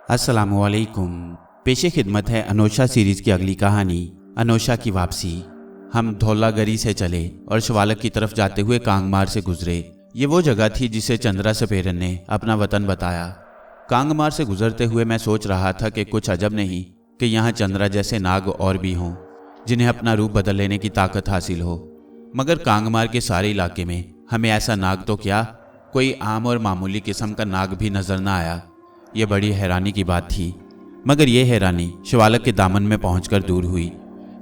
अस्सलामुअलैकुम। पेशे खिदमत है अनोशा सीरीज़ की अगली कहानी, अनोशा की वापसी। हम धौलागरी से चले और शिवालक की तरफ जाते हुए कांगमार से गुजरे। ये वो जगह थी जिसे चंद्रा सपेरन ने अपना वतन बताया। कांगमार से गुजरते हुए मैं सोच रहा था कि कुछ अजब नहीं कि यहाँ चंद्रा जैसे नाग और भी हों जिन्हें अपना रूप बदल लेने की ताकत हासिल हो, मगर कांगमार के सारे इलाके में हमें ऐसा नाग तो क्या, कोई आम और मामूली किस्म का नाग भी नजर न आया। ये बड़ी हैरानी की बात थी, मगर यह हैरानी शिवालक के दामन में पहुंचकर दूर हुई।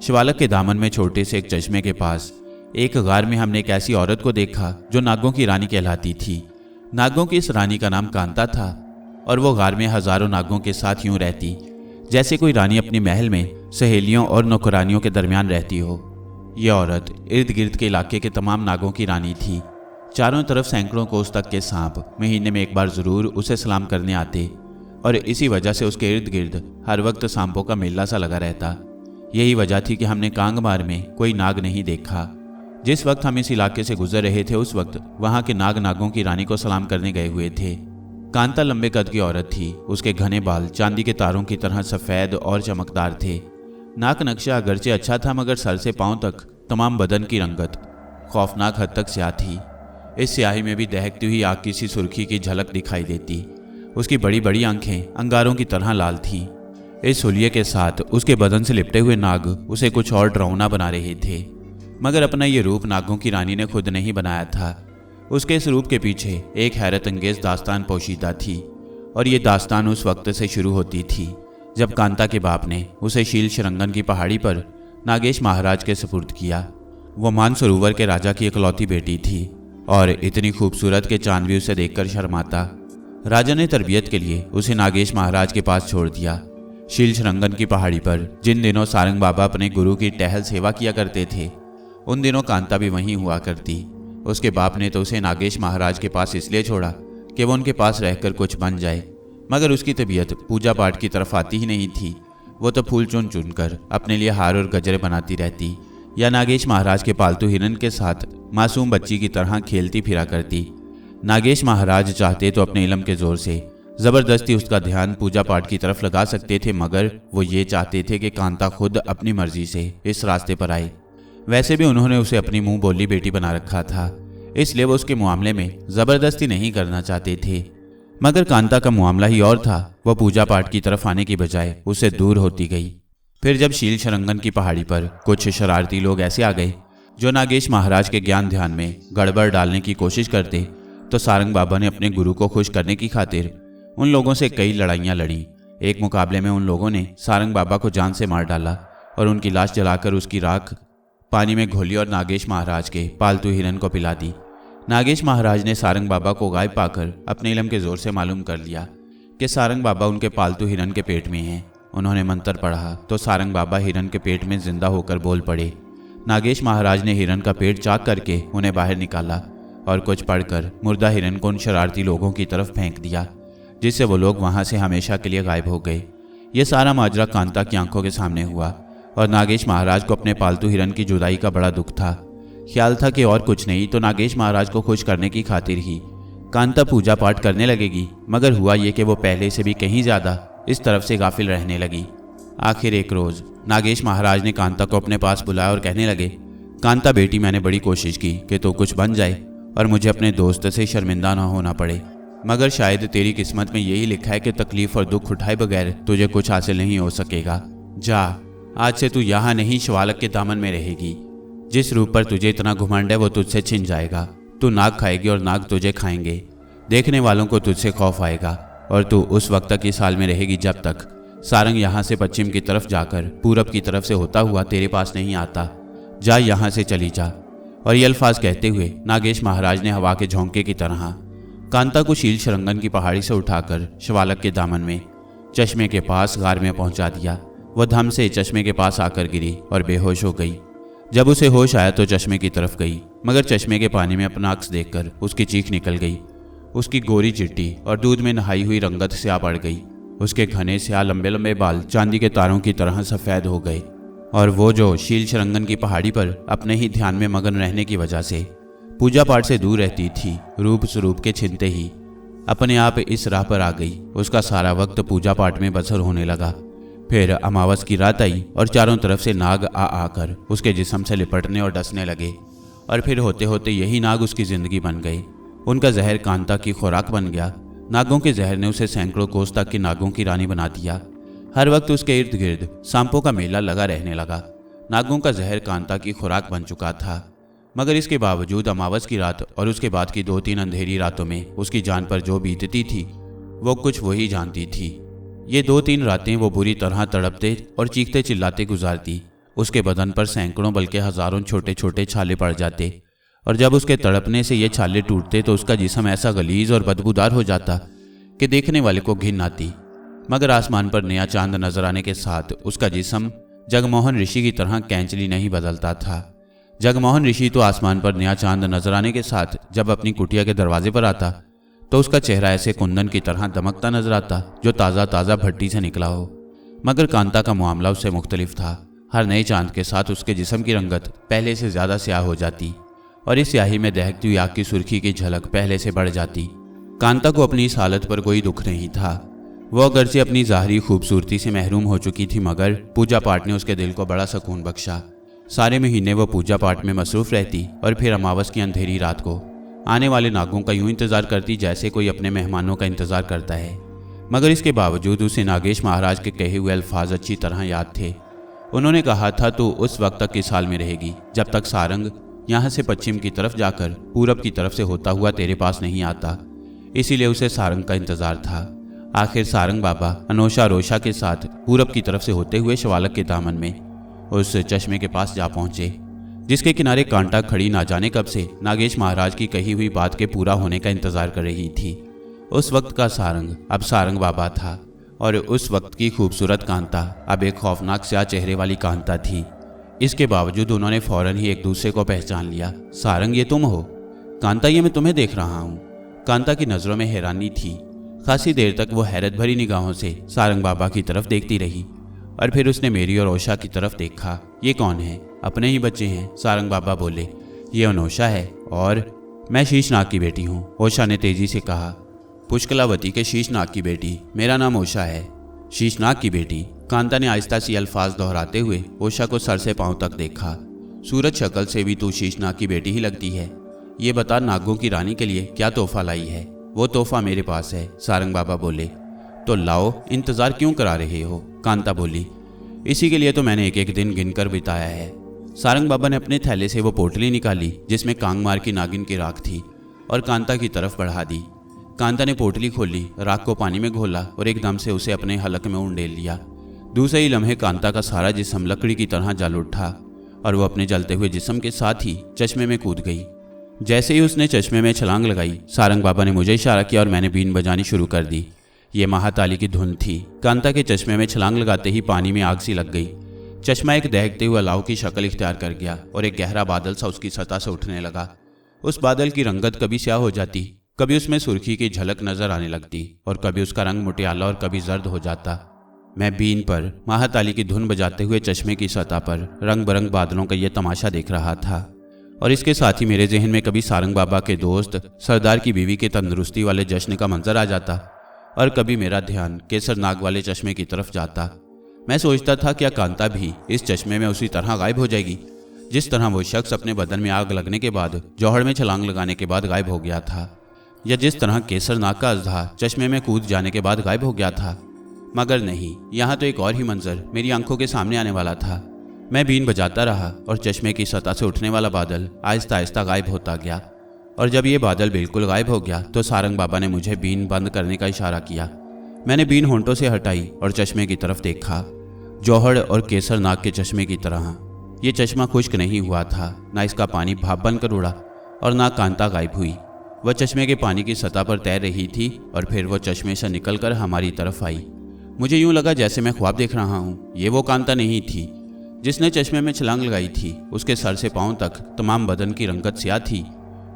शिवालक के दामन में छोटे से एक चश्मे के पास एक गार में हमने एक ऐसी औरत को देखा जो नागों की रानी कहलाती थी। नागों की इस रानी का नाम कांता था और वो गार में हजारों नागों के साथ यूं रहती जैसे कोई रानी अपने महल में सहेलियों और नौकरानियों के दरमियान रहती हो। यह औरत इर्द गिर्द के इलाके के तमाम नागों की रानी थी। चारों तरफ सैकड़ों कोस तक के सांप महीने में एक बार जरूर उसे सलाम करने आते और इसी वजह से उसके इर्द गिर्द हर वक्त सांपों का मेला सा लगा रहता। यही वजह थी कि हमने कांगमार में कोई नाग नहीं देखा। जिस वक्त हम इस इलाके से गुजर रहे थे उस वक्त वहां के नागों की रानी को सलाम करने गए हुए थे। कांता लंबे कद की औरत थी। उसके घने बाल चांदी के तारों की तरह सफ़ेद और चमकदार थे। नाक नक्शा अगरचे अच्छा था, मगर सर से पांव तक तमाम बदन की रंगत खौफनाक हद तक स्याह थी। इस स्याही में भी दहकती हुई आग की सी सुर्खी की झलक दिखाई देती। उसकी बड़ी बड़ी आंखें अंगारों की तरह लाल थीं। इस हुलिये के साथ उसके बदन से लिपटे हुए नाग उसे कुछ और डरावना बना रहे थे, मगर अपना ये रूप नागों की रानी ने खुद नहीं बनाया था। उसके इस रूप के पीछे एक हैरत अंगेज दास्तान पोशीदा थी, और ये दास्तान उस वक्त से शुरू होती थी जब कांता के बाप ने उसे शील शरंगन की पहाड़ी पर नागेश महाराज के सुपुर्द किया। वो मानसरोवर के राजा की इकलौती बेटी थी और इतनी खूबसूरत के चांद भी उसे देखकर शर्माता। राजा ने तरबियत के लिए उसे नागेश महाराज के पास छोड़ दिया। शील शरंगन की पहाड़ी पर जिन दिनों सारंग बाबा अपने गुरु की टहल सेवा किया करते थे, उन दिनों कांता भी वहीं हुआ करती। उसके बाप ने तो उसे नागेश महाराज के पास इसलिए छोड़ा कि वो उनके पास रहकर कुछ बन जाए, मगर उसकी तबीयत पूजा पाठ की तरफ आती ही नहीं थी। वो तो फूल चुन चुन कर अपने लिए हार और गजरे बनाती रहती, या नागेश महाराज के पालतू हिरन के साथ मासूम बच्ची की तरह खेलती फिरा करती। नागेश महाराज चाहते तो अपने इल्म के जोर से ज़बरदस्ती उसका ध्यान पूजा पाठ की तरफ लगा सकते थे, मगर वो ये चाहते थे कि कांता खुद अपनी मर्जी से इस रास्ते पर आए। वैसे भी उन्होंने उसे अपनी मुंह बोली बेटी बना रखा था, इसलिए वो उसके मामले में ज़बरदस्ती नहीं करना चाहते थे। मगर कांता का मामला ही और था। वह पूजा पाठ की तरफ आने की बजाय उससे दूर होती गई। फिर जब शील शरंगन की पहाड़ी पर कुछ शरारती लोग ऐसे आ गए जो नागेश महाराज के ज्ञान ध्यान में गड़बड़ डालने की कोशिश करते, तो सारंग बाबा ने अपने गुरु को खुश करने की खातिर उन लोगों से कई लड़ाइयाँ लड़ी। एक मुकाबले में उन लोगों ने सारंग बाबा को जान से मार डाला और उनकी लाश जलाकर उसकी राख पानी में घोली और नागेश महाराज के पालतू हिरन को पिला दी। नागेश महाराज ने सारंग बाबा को गायब पाकर अपने इल्म के जोर से मालूम कर लिया कि सारंग बाबा उनके पालतू हिरन के पेट में हैं। उन्होंने मंत्र पढ़ा तो सारंग बाबा हिरन के पेट में जिंदा होकर बोल पड़े। नागेश महाराज ने हिरन का पेट चाक करके उन्हें बाहर निकाला और कुछ पढ़कर मुर्दा हिरन को उन शरारती लोगों की तरफ फेंक दिया, जिससे वो लोग वहां से हमेशा के लिए गायब हो गए। ये सारा माजरा कांता की आंखों के सामने हुआ और नागेश महाराज को अपने पालतू हिरन की जुदाई का बड़ा दुख था। ख्याल था कि और कुछ नहीं तो नागेश महाराज को खुश करने की खातिर ही कांता पूजा पाठ करने लगेगी, मगर हुआ ये कि वो पहले से भी कहीं ज़्यादा इस तरफ से गाफिल रहने लगी। आखिर एक रोज़ नागेश महाराज ने कांता को अपने पास बुलाया और कहने लगे, कांता बेटी, मैंने बड़ी कोशिश की कि तो कुछ बन जाए और मुझे अपने दोस्त से शर्मिंदा ना होना पड़े, मगर शायद तेरी किस्मत में यही लिखा है कि तकलीफ और दुख उठाए बगैर तुझे कुछ हासिल नहीं हो सकेगा। जा, आज से तू यहाँ नहीं शिवालक के दामन में रहेगी। जिस रूप पर तुझे इतना घुमंड है वो तुझसे छिन जाएगा। तू नाग खाएगी और नाग तुझे खाएंगे। देखने वालों को तुझसे खौफ आएगा और तू उस वक्त तक इस हाल में रहेगी जब तक सारंग यहाँ से पश्चिम की तरफ जाकर पूरब की तरफ से होता हुआ तेरे पास नहीं आता। जा, यहाँ से चली जा। और ये अल्फाज कहते हुए नागेश महाराज ने हवा के झोंके की तरह कांता को शील शरंगन की पहाड़ी से उठाकर शिवालक के दामन में चश्मे के पास गार में पहुंचा दिया। वह धम से चश्मे के पास आकर गिरी और बेहोश हो गई। जब उसे होश आया तो चश्मे की तरफ गई, मगर चश्मे के पानी में अपना अक्स देखकर उसकी चीख निकल गई। उसकी गोरी चिट्टी और दूध में नहाई हुई रंगत स्याह पड़ गई। उसके घने स्याह लंबे लंबे बाल चांदी के तारों की तरह सफ़ेद हो गए, और वो जो शील शरंगन की पहाड़ी पर अपने ही ध्यान में मगन रहने की वजह से पूजा पाठ से दूर रहती थी, रूप स्वरूप के छिनते ही अपने आप इस राह पर आ गई। उसका सारा वक्त पूजा पाठ में बसर होने लगा। फिर अमावस की रात आई और चारों तरफ से नाग आ आकर उसके जिस्म से लिपटने और डसने लगे, और फिर होते होते यही नाग उसकी जिंदगी बन गए। उनका जहर कांता की खुराक बन गया। नागों के जहर ने उसे सैकड़ों कोस तक की नागों की रानी बना दिया। हर वक्त उसके इर्द गिर्द सांपों का मेला लगा रहने लगा। नागों का जहर कांता की खुराक बन चुका था, मगर इसके बावजूद अमावस की रात और उसके बाद की 2-3 अंधेरी रातों में उसकी जान पर जो बीतती थी वो कुछ वही जानती थी। ये 2-3 रातें वो बुरी तरह तड़पते और चीखते चिल्लाते गुजारती। उसके बदन पर सैकड़ों बल्कि हजारों छोटे छोटे छाले पड़ जाते, और जब उसके तड़पने से ये छाले टूटते तो उसका जिस्म ऐसा गलीज और बदबूदार हो जाता कि देखने वाले को घिन आती। मगर आसमान पर नया चांद नजर आने के साथ उसका जिस्म जगमोहन ऋषि की तरह कैंचली नहीं बदलता था। जगमोहन ऋषि तो आसमान पर नया चांद नजर आने के साथ जब अपनी कुटिया के दरवाजे पर आता तो उसका चेहरा ऐसे कुंदन की तरह दमकता नजर आता जो ताज़ा ताज़ा भट्टी से निकला हो। मगर कांता का मामला उससे मुख्तलिफ था। हर नए चांद के साथ उसके जिस्म की रंगत पहले से ज़्यादा स्याह हो जाती, और इस स्याही में दहकती हुई आग की सुर्खी की झलक पहले से बढ़ जाती। कांता को अपनी इस हालत पर कोई दुख नहीं था। वो अगरचे अपनी ज़ाहरी खूबसूरती से महरूम हो चुकी थी, मगर पूजा पाठ ने उसके दिल को बड़ा सुकून बख्शा। सारे महीने वो पूजा पाठ में मसरूफ़ रहती और फिर अमावस की अंधेरी रात को आने वाले नागों का यूं इंतज़ार करती जैसे कोई अपने मेहमानों का इंतज़ार करता है। मगर इसके बावजूद उसे नागेश महाराज के कहे हुए अल्फाज अच्छी तरह याद थे। उन्होंने कहा था, तो उस वक्त तक इस हाल में रहेगी जब तक सारंग यहाँ से पश्चिम की तरफ जाकर पूरब की तरफ से होता हुआ तेरे पास नहीं आता। इसीलिए उसे सारंग का इंतज़ार था। आखिर सारंग बाबा अनोशा रोशा के साथ पूरब की तरफ से होते हुए शिवालक के दामन में उस चश्मे के पास जा पहुंचे, जिसके किनारे कांटा खड़ी ना जाने कब से नागेश महाराज की कही हुई बात के पूरा होने का इंतजार कर रही थी। उस वक्त का सारंग अब सारंग बाबा था, और उस वक्त की खूबसूरत कांता अब एक खौफनाक स्याह चेहरे वाली कांता थी। इसके बावजूद उन्होंने फौरन ही एक दूसरे को पहचान लिया। सारंग, ये तुम हो? कांता, ये मैं तुम्हें देख रहा हूँ। कांता की नज़रों में हैरानी थी। खासी देर तक वो हैरत भरी निगाहों से सारंग बाबा की तरफ देखती रही, और फिर उसने मेरी और ओशा की तरफ देखा। ये कौन है? अपने ही बच्चे हैं, सारंग बाबा बोले। ये अनोशा है और मैं शीशनाग की बेटी हूँ, ओशा ने तेजी से कहा। पुष्कलावती के शीशनाग की बेटी? मेरा नाम ओशा है। शीशनाग की बेटी? कांता ने आहिस्ता सी अल्फाज दोहराते हुए ओशा को सर से पांव तक देखा। सूरज शक्ल से भी तू शीशनाग की बेटी ही लगती है। ये बता, नागों की रानी के लिए क्या तोहफा लाई है? वो तोहफा मेरे पास है, सारंग बाबा बोले। तो लाओ, इंतजार क्यों करा रहे हो? कांता बोली। इसी के लिए तो मैंने एक एक दिन गिनकर बिताया है। सारंग बाबा ने अपने थैले से वो पोटली निकाली जिसमें कांगमार की नागिन की राख थी, और कांता की तरफ बढ़ा दी। कांता ने पोटली खोली, राख को पानी में घोला और एकदम से उसे अपने हलक में उंडेल लिया। दूसरे ही लम्हे कांता का सारा जिस्म लकड़ी की तरह जल उठा, और वो अपने जलते हुए जिस्म के साथ ही चश्मे में कूद गई। जैसे ही उसने चश्मे में छलांग लगाई, सारंग बाबा ने मुझे इशारा किया और मैंने बीन बजानी शुरू कर दी। ये महाताली की धुन थी। कांता के चश्मे में छलांग लगाते ही पानी में आग सी लग गई। चश्मा एक दहकते हुए अलाव की शक्ल इख्तियार कर गया और एक गहरा बादल सा उसकी सतह से उठने लगा। उस बादल की रंगत कभी स्याह हो जाती, कभी उसमें सुर्खी की झलक नजर आने लगती, और कभी उसका रंग मुटियाला और कभी जर्द हो जाता। मैं बीन पर महाताली की धुन बजाते हुए चश्मे की सतह पर रंग बरंग बादलों का यह तमाशा देख रहा था, और इसके साथ ही मेरे जहन में कभी सारंग बाबा के दोस्त सरदार की बीवी के तंदुरुस्ती वाले जश्न का मंजर आ जाता, और कभी मेरा ध्यान केसर नाग वाले चश्मे की तरफ जाता। मैं सोचता था क्या कांता भी इस चश्मे में उसी तरह गायब हो जाएगी जिस तरह वो शख्स अपने बदन में आग लगने के बाद जौहड़ में छलांग लगाने के बाद गायब हो गया था, या जिस तरह केसर नाग का अजधा चश्मे में कूद जाने के बाद गायब हो गया था। मगर नहीं, यहाँ तो एक और ही मंजर मेरी आंखों के सामने आने वाला था। मैं बीन बजाता रहा और चश्मे की सतह से उठने वाला बादल आहिस्ता आहिस्ता गायब होता गया, और जब ये बादल बिल्कुल गायब हो गया तो सारंग बाबा ने मुझे बीन बंद करने का इशारा किया। मैंने बीन होंठों से हटाई और चश्मे की तरफ देखा, जौहड़ और केसर नाग के चश्मे की तरह। ये चश्मा खुश्क नहीं हुआ था, ना इसका पानी भाप बनकर उड़ा और ना कांता गायब हुई। वह चश्मे के पानी की सतह पर तैर रही थी और फिर वो चश्मे से निकलकर हमारी तरफ आई। मुझे यूं लगा जैसे मैं ख्वाब देख रहा हूँ। ये वो कांता नहीं थी जिसने चश्मे में छलांग लगाई थी। उसके सर से पांव तक तमाम बदन की रंगत स्याह थी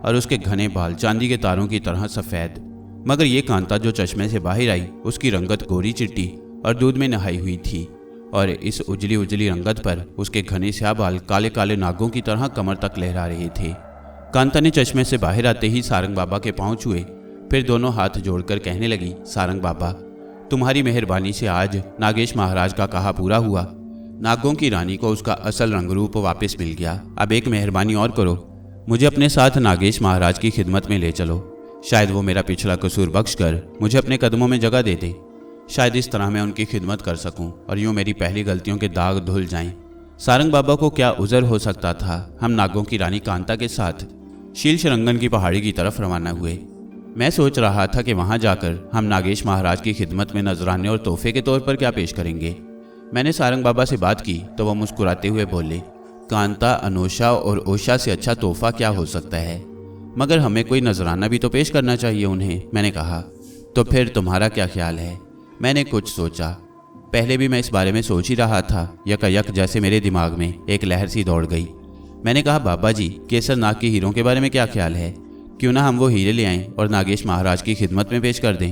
और उसके घने बाल चांदी के तारों की तरह सफ़ेद। मगर ये कांता जो चश्मे से बाहर आई, उसकी रंगत गोरी चिट्टी और दूध में नहाई हुई थी, और इस उजली उजली रंगत पर उसके घने स्याह बाल काले काले नागों की तरह कमर तक लहरा रहे थे। कांता ने चश्मे से बाहर आते ही सारंग बाबा के पांव छुए फिर दोनों हाथ जोड़कर कहने लगी, सारंग बाबा, तुम्हारी मेहरबानी से आज नागेश महाराज का कहा पूरा हुआ। नागों की रानी को उसका असल रंग रूप वापस मिल गया। अब एक मेहरबानी और करो, मुझे अपने साथ नागेश महाराज की खिदमत में ले चलो। शायद वो मेरा पिछला कसूर बख्श कर मुझे अपने कदमों में जगह दे दे। शायद इस तरह मैं उनकी खिदमत कर सकूं और यूं मेरी पहली गलतियों के दाग धुल जाएं। सारंग बाबा को क्या उज़र हो सकता था। हम नागों की रानी कांता के साथ शीलशरंगन की पहाड़ी की तरफ रवाना हुए। मैं सोच रहा था कि वहां जाकर हम नागेश महाराज की खिदमत में नजराने और तोहफे के तौर पर क्या पेश करेंगे। मैंने सारंग बाबा से बात की तो वह मुस्कुराते हुए बोले, कांता, अनोशा और ओशा से अच्छा तोहफा क्या हो सकता है, मगर हमें कोई नजराना भी तो पेश करना चाहिए उन्हें। मैंने कहा, तो फिर तुम्हारा क्या ख्याल है। मैंने कुछ सोचा। पहले भी मैं इस बारे में सोच ही रहा था। यकायक जैसे मेरे दिमाग में एक लहर सी दौड़ गई। मैंने कहा, बाबा जी, केसर नाग के हीरों के बारे में क्या ख्याल है। क्यों ना हम वो हीरे ले आएं और नागेश महाराज की खिदमत में पेश कर दें।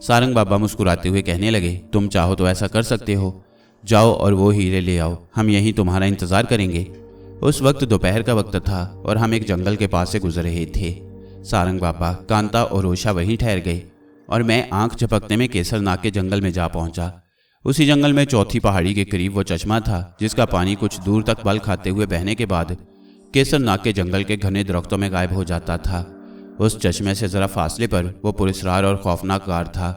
सारंग बाबा मुस्कुराते हुए कहने लगे, तुम चाहो तो ऐसा कर सकते हो। जाओ और वो हीरे ले आओ, हम यहीं तुम्हारा इंतजार करेंगे। उस वक्त दोपहर का वक्त था और हम एक जंगल के पास से गुजर रहे थे। सारंग बाबा, कांता और ओशा वहीं ठहर गए और मैं आंख झपकने में केसर नाग के जंगल में जा पहुंचा। उसी जंगल में चौथी पहाड़ी के करीब वो चश्मा था जिसका पानी कुछ दूर तक बल खाते हुए बहने के बाद केसर नाग के जंगल के घने दरख्तों में गायब हो जाता था। उस चश्मे से जरा फासले पर वो पुरस्कार और खौफनाक गार था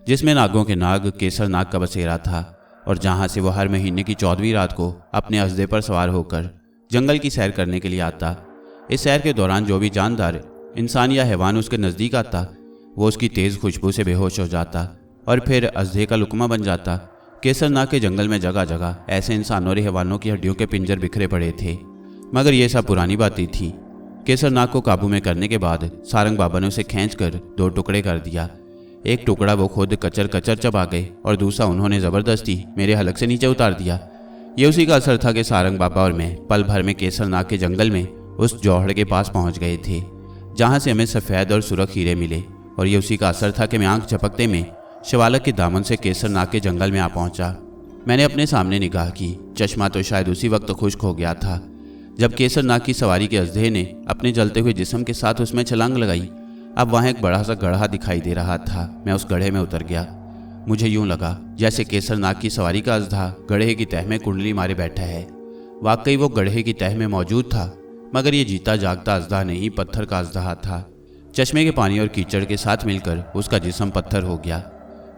जिसमें नागों के नाग केसर नाग का बसेरा था और जहां से वो हर महीने की 14वीं रात को अपने अजदे पर सवार होकर जंगल की सैर करने के लिए आता। इस सैर के दौरान जो भी जानदार इंसान या हैवान उसके नज़दीक आता वो उसकी तेज़ खुशबू से बेहोश हो जाता और फिर अजदे का लुकमा बन जाता। केसर नाग के जंगल में जगह जगह ऐसे इंसानों और हैवानों की हड्डियों के पिंजर बिखरे पड़े थे, मगर ये सब पुरानी बातें थी। केसर नाग को काबू में करने के बाद सारंग बाबा ने उसे खींचकर 2 टुकड़े कर दिया। एक टुकड़ा वो खुद कचर कचर चबा गए और दूसरा उन्होंने ज़बरदस्ती मेरे हलक से नीचे उतार दिया। ये उसी का असर था कि सारंग बाबा और मैं पल भर में केसर नाग के जंगल में उस जौहड़ के पास पहुंच गए थे जहां से हमें सफ़ेद और सुरख हीरे मिले। और ये उसी का असर था कि मैं आंख झपकते में शिवालक के दामन से केसर नाग के जंगल में आ पहुंचा। मैंने अपने सामने निगाह की। चश्मा तो शायद उसी वक्त खुश्क हो गया था जब केसर नाग की सवारी के अजदे ने अपने जलते हुए जिस्म के साथ उसमें छलांग लगाई। अब वहाँ एक बड़ा सा गड्ढा दिखाई दे रहा था। मैं उस गड्ढे में उतर गया। मुझे यूं लगा जैसे केसर नाग की सवारी का अजदा गड्ढे की तह में कुंडली मारे बैठा है। वाकई वो गड्ढे की तह में मौजूद था, मगर ये जीता जागता अजदा नहीं, पत्थर का अजदा था। चश्मे के पानी और कीचड़ के साथ मिलकर उसका जिस्म पत्थर हो गया।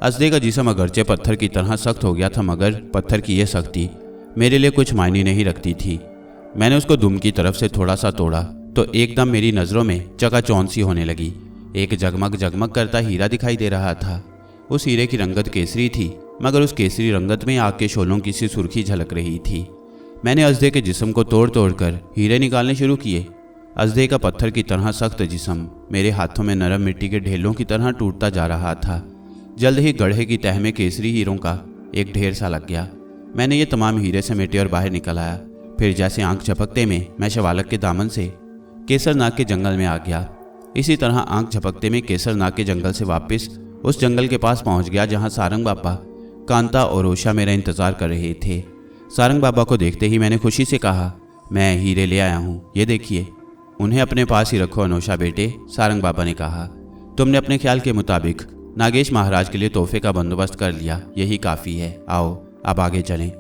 अजदे का जिस्म अगरचे पत्थर की तरह सख्त हो गया था, मगर पत्थर की यह सख्ती मेरे लिए कुछ मायने नहीं रखती थी। मैंने उसको दुम की तरफ से थोड़ा सा तोड़ा तो एकदम मेरी नज़रों में चकाचौंध सी होने लगी। एक जगमग जगमग करता हीरा दिखाई दे रहा था। उस हीरे की रंगत केसरी थी, मगर उस केसरी रंगत में आग के शोलों की सी सुर्खी झलक रही थी। मैंने अजदे के जिस्म को तोड़ तोड़ कर हीरे निकालने शुरू किए। अजदे का पत्थर की तरह सख्त जिस्म मेरे हाथों में नरम मिट्टी के ढेलों की तरह टूटता जा रहा था। जल्द ही गड्ढे की तह में केसरी हीरों का एक ढेर सा लग गया। मैंने ये तमाम हीरे समेटे और बाहर निकल आया। फिर जैसे आंख झपकते में मैं शिवालक के दामन से केसर नाग के जंगल में आ गया। इसी तरह आंख झपकते में केसर नाग के जंगल से वापस उस जंगल के पास पहुंच गया जहां सारंग बाबा, कांता और ओशा मेरा इंतजार कर रहे थे। सारंग बाबा को देखते ही मैंने खुशी से कहा, मैं हीरे ले आया हूँ, ये देखिए। उन्हें अपने पास ही रखो अनोशा बेटे, सारंग बाबा ने कहा। तुमने अपने ख्याल के मुताबिक नागेश महाराज के लिए तोहफे का बंदोबस्त कर लिया, यही काफ़ी है। आओ अब आगे चलें।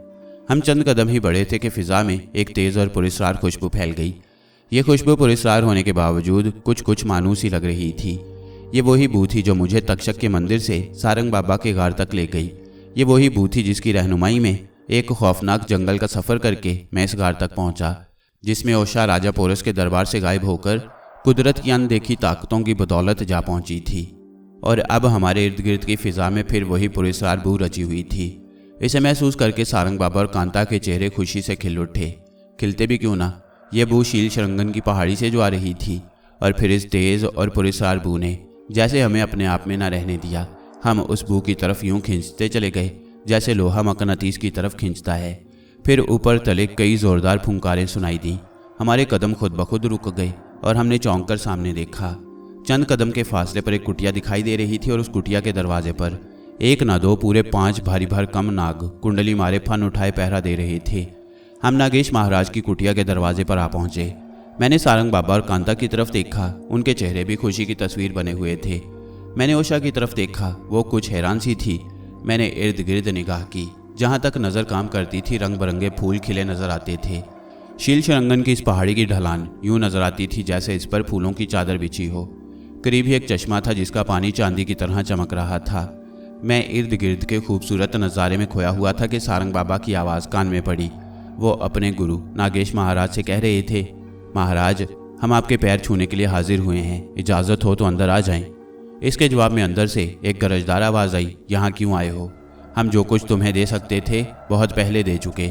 हम चंद कदम ही बढ़े थे कि फिजा में एक तेज़ और पुरस्कार खुशबू फैल गई। ये खुशबू पुरस्कार होने के बावजूद कुछ मानूस ही लग रही थी। ये वही बू थी जो मुझे तक्षक के मंदिर से सारंग बाबा के गार तक ले गई। ये वही बू थी जिसकी रहनुमाई में एक खौफनाक जंगल का सफ़र करके मैं इस गार तक पहुंचा, जिसमें ओशा राजा पोरस के दरबार से गायब होकर कुदरत की अनदेखी ताकतों की बदौलत जा पहुंची थी। और अब हमारे इर्द गिर्द की फिजा में फिर वही पुरस्कार बू रची हुई थी। इसे महसूस करके सारंग बाबा और कांता के चेहरे खुशी से खिल उठे। खिलते भी क्यों ना, ये बू शीलशरंगन की पहाड़ी से जो आ रही थी। और फिर इस तेज़ और पुरस्कार बू ने जैसे हमें अपने आप में ना रहने दिया। हम उस बू की तरफ यूं खींचते चले गए जैसे लोहा मकनातीस की तरफ खींचता है। फिर ऊपर तले कई ज़ोरदार फुंकारें सुनाई दी। हमारे कदम खुद ब खुद रुक गए और हमने चौंक कर सामने देखा। चंद कदम के फासले पर एक कुटिया दिखाई दे रही थी और उस कुटिया के दरवाजे पर एक ना दो पूरे 5 भारी भरकम नाग कुंडली मारे फन उठाए पहरा दे रहे थे। हम नागेश महाराज की कुटिया के दरवाजे पर आ पहुंचे। मैंने सारंग बाबा और कांता की तरफ देखा। उनके चेहरे भी खुशी की तस्वीर बने हुए थे। मैंने ओशा की तरफ देखा। वो कुछ हैरान सी थी। मैंने इर्द गिर्द निगाह की। जहाँ तक नज़र काम करती थी रंग बिरंगे फूल खिले नजर आते थे। शीलशरंगन की इस पहाड़ी की ढलान यूं नजर आती थी जैसे इस पर फूलों की चादर बिछी हो। करीब ही एक चश्मा था जिसका पानी चांदी की तरह चमक रहा था। मैं इर्द गिर्द के खूबसूरत नज़ारे में खोया हुआ था कि सारंग बाबा की आवाज़ कान में पड़ी। वो अपने गुरु नागेश महाराज से कह रहे थे, महाराज हम आपके पैर छूने के लिए हाजिर हुए हैं, इजाज़त हो तो अंदर आ जाएं। इसके जवाब में अंदर से एक गरजदार आवाज़ आई, यहाँ क्यों आए हो? हम जो कुछ तुम्हें दे सकते थे बहुत पहले दे चुके।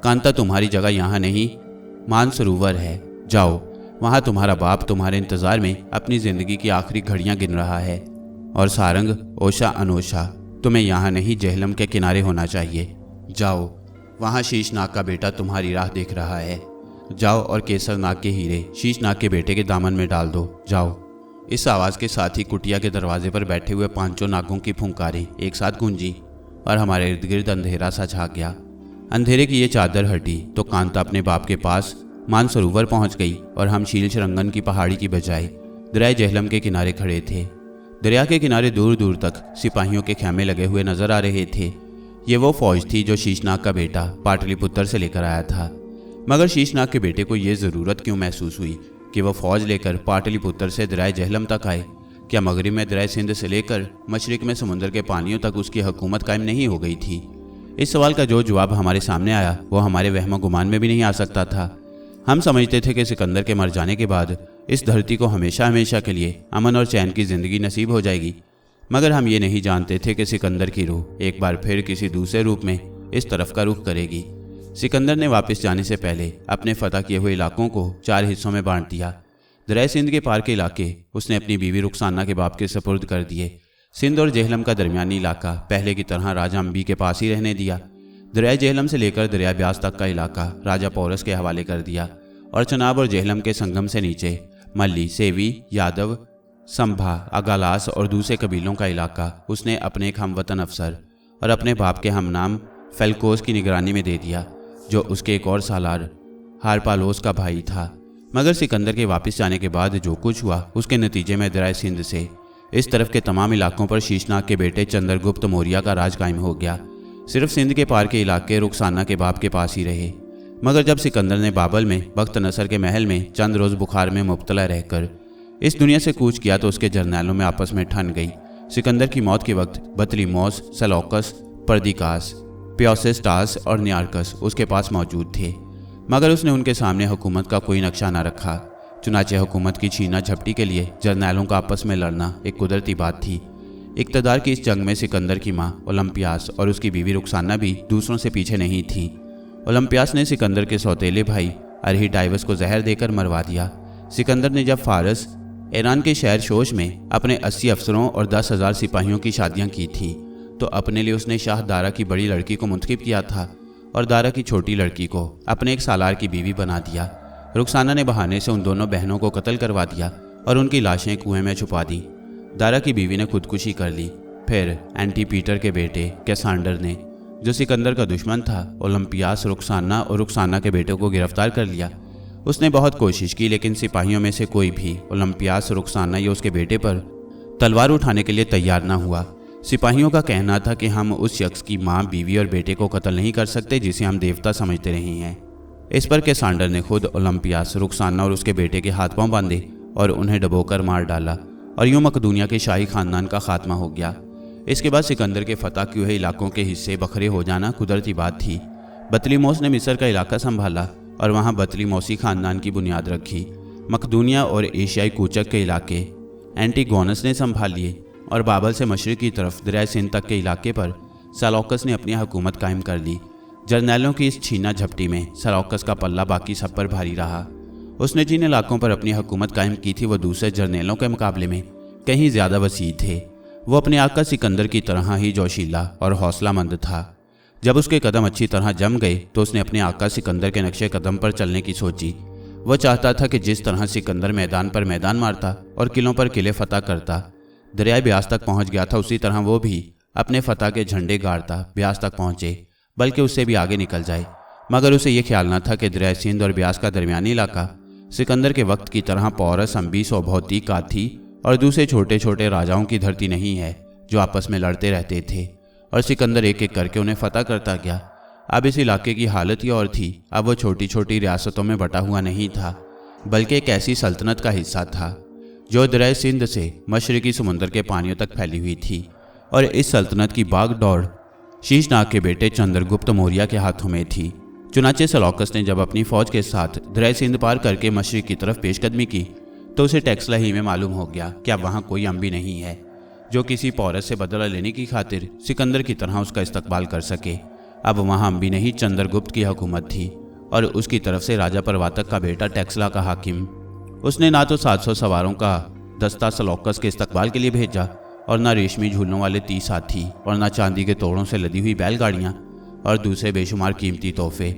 कांता तुम्हारी जगह यहाँ नहीं, मानसरोवर है, जाओ। वहाँ तुम्हारा बाप तुम्हारे इंतज़ार में अपनी ज़िंदगी की आखिरी घड़ियाँ गिन रहा है। और सारंग, ओशा, अनोशा, तुम्हें यहाँ नहीं जेहलम के किनारे होना चाहिए। जाओ, वहाँ शीशनाग का बेटा तुम्हारी राह देख रहा है। जाओ और केसरनाग के हीरे शीशनाग के बेटे के दामन में डाल दो, जाओ। इस आवाज़ के साथ ही कुटिया के दरवाजे पर बैठे हुए पांचों नागों की फुंकारें एक साथ गूंजी और हमारे इर्द गिर्द अंधेरा सा छा गया। अंधेरे की ये चादर हटी तो कांता अपने बाप के पास मानसरोवर पहुंच गई और हम शीलशरंगन की पहाड़ी की बजाय दरिया जेहलम के किनारे खड़े थे। दरिया के किनारे दूर दूर तक सिपाहियों के खेमे लगे हुए नजर आ रहे थे। ये वो फौज थी जो शीशनाग का बेटा पाटलिपुत्र से लेकर आया था। मगर शीशनाग के बेटे को ये ज़रूरत क्यों महसूस हुई कि वह फौज लेकर पाटलिपुत्र से दरिया जेहलम तक आए? क्या मगरिब में दरिया सिंध से लेकर मशरिक में समुद्र के पानियों तक उसकी हुकूमत कायम नहीं हो गई थी? इस सवाल का जो जवाब हमारे सामने आया वो हमारे वहम गुमान में भी नहीं आ सकता था। हम समझते थे कि सिकंदर के मर जाने के बाद इस धरती को हमेशा हमेशा के लिए अमन और चैन की ज़िंदगी नसीब हो जाएगी। मगर हम ये नहीं जानते थे कि सिकंदर की रूह एक बार फिर किसी दूसरे रूप में इस तरफ का रुख करेगी। सिकंदर ने वापस जाने से पहले अपने फतह किए हुए इलाकों को 4 हिस्सों में बांट दिया। दरिया सिंध के पार के इलाके उसने अपनी बीवी रुखसाना के बाप के सपुर्द कर दिए। सिंध और जेहलम का दरमियानी इलाका पहले की तरह राजा अम्बी के पास ही रहने दिया। दरिया जेहलम से लेकर दरिया ब्यास तक का इलाका राजा पौरस के हवाले कर दिया और चनाब और जेहलम के संगम से नीचे मल्ली, सेवी, यादव, संभा, अगालास और दूसरे कबीलों का इलाका उसने अपने एक हमवतन अफसर और अपने बाप के हमनाम फेल्कोस की निगरानी में दे दिया, जो उसके एक और सालार हारपालोस का भाई था। मगर सिकंदर के वापस जाने के बाद जो कुछ हुआ उसके नतीजे में दरिया सिंध से इस तरफ के तमाम इलाकों पर शीशनाग के बेटे चंद्रगुप्त मौर्य का राज कायम हो गया। सिर्फ सिंध के पार के इलाके रुखसाना के बाप के पास ही रहे। मगर जब सिकंदर ने बाबल में बख्त नसर के महल में चंद रोज़ बुखार में मुब्तला रहकर इस दुनिया से कूच किया तो उसके जर्नैलों में आपस में ठन गई। सिकंदर की मौत के वक्त बतलीमोस, सेलौकस, पर्दिकास, प्योसेस्टास और नियारकस उसके पास मौजूद थे। मगर उसने उनके सामने हुकूमत का कोई नक्शा न रखा। चुनाचे हुकूमत की छीना झपटी के लिए जर्नैलों का आपस में लड़ना एक कुदरती बात थी। इक़्तिदार की इस जंग में सिकंदर की माँ ओलंपियास और उसकी बीवी रुखसाना भी दूसरों से पीछे नहीं थीं। ओलंपियास ने सिकंदर के सौतेले भाई अरहिडाइवस को जहर देकर मरवा दिया। सिकंदर ने जब फारस, ईरान के शहर शोश में अपने 80 अफसरों और 10,000 सिपाहियों की शादियां की थी तो अपने लिए उसने शाह दारा की बड़ी लड़की को मुंतखब किया था और दारा की छोटी लड़की को अपने एक सालार की बीवी बना दिया। रुखसाना ने बहाने से उन दोनों बहनों को कत्ल करवा दिया और उनकी लाशें कुएं में छुपा दी। दारा की बीवी ने खुदकुशी कर ली। फिर एंटीपीटर के बेटे कैसांडर ने, जो सिकंदर का दुश्मन था, ओलंपियास, रुखसाना और रुखसाना के बेटे को गिरफ्तार कर लिया। उसने बहुत कोशिश की लेकिन सिपाहियों में से कोई भी ओलंपियास, रुखसाना या उसके बेटे पर तलवार उठाने के लिए तैयार न हुआ। सिपाहियों का कहना था कि हम उस शख्स की माँ, बीवी और बेटे को कत्ल नहीं कर सकते जिसे हम देवता समझते रहे हैं। इस पर कैसांडर ने खुद ओलंपियास, रुखसाना और उसके बेटे के हाथ पांव बांधे और उन्हें डबोकर मार डाला और यूं मकदूनिया के शाही खानदान का खात्मा हो गया। इसके बाद सिकंदर के फतह किए हुए इलाकों के हिस्से बखरे हो जाना कुदरती बात थी। बतलीमोस ने मिस्र का इलाका संभाला और वहाँ बतलीमोसी खानदान की बुनियाद रखी। मकदूनिया और एशियाई कूचक के इलाके एंटीगोनस ने संभाल लिए और बाबल से मशरिक की तरफ दरिया सिंध तक के इलाके पर सेलौकस ने अपनी हुकूमत कायम कर ली। जर्नैलों की इस छीना झपटी में सेलौकस का पल्ला बाकी सब पर भारी रहा। उसने जिन इलाकों पर अपनी हुकूमत कायम की थी वो दूसरे जर्नैलों के मुकाबले में कहीं ज़्यादा वसी थे। वो अपने आका सिकंदर की तरह ही जोशीला और हौसलामंद था। जब उसके कदम अच्छी तरह जम गए तो उसने अपने आका सिकंदर के नक्शे कदम पर चलने की सोची। वह चाहता था कि जिस तरह सिकंदर मैदान पर मैदान मारता और किलों पर किले फतह करता, दरियाए ब्यास तक पहुंच गया था, उसी तरह वो भी अपने फतह के झंडे गाड़ता ब्यास तक पहुंचे, बल्कि उससे भी आगे निकल जाए। मगर उसे यह ख्याल न था कि दरिया सिंध और ब्यास का दरमियानी इलाका सिकंदर के वक्त की तरह पौरस, अम्बी, सौभौती, काथी और दूसरे छोटे छोटे राजाओं की धरती नहीं है जो आपस में लड़ते रहते थे और सिकंदर एक एक करके उन्हें फतह करता गया। अब इस इलाके की हालत ही और थी। अब वो छोटी छोटी रियासतों में बटा हुआ नहीं था, बल्कि एक ऐसी सल्तनत का हिस्सा था जो दरिया सिंध से मशरकी समुद्र के पानियों तक फैली हुई थी। और इस सल्तनत की बागडोर शीशनाग के बेटे चंद्रगुप्त मौर्य के हाथों में थी। चुनाचे सेलौकस ने जब अपनी फौज के साथ दरिया सिंध पार करके मशरिक की तरफ पेशकदमी की तो उसे टेक्सला ही में मालूम हो गया कि अब वहाँ कोई अम्बी नहीं है जो किसी पौरस से बदला लेने की खातिर सिकंदर की तरह उसका इस्तकबाल कर सके। अब वहाँ अम्बी नहीं चंद्रगुप्त की हुकूमत थी और उसकी तरफ से राजा परवातक का बेटा टेक्सला का हाकिम। उसने ना तो 700 सवारों का दस्ता सेलौकस के इस्तकबाल के लिए भेजा और ना रेशमी झूलों वाले 30 हाथी और ना चांदी के तोड़ों से लदी हुई बैलगाड़ियाँ और दूसरे बेशुमार कीमती तोहफे।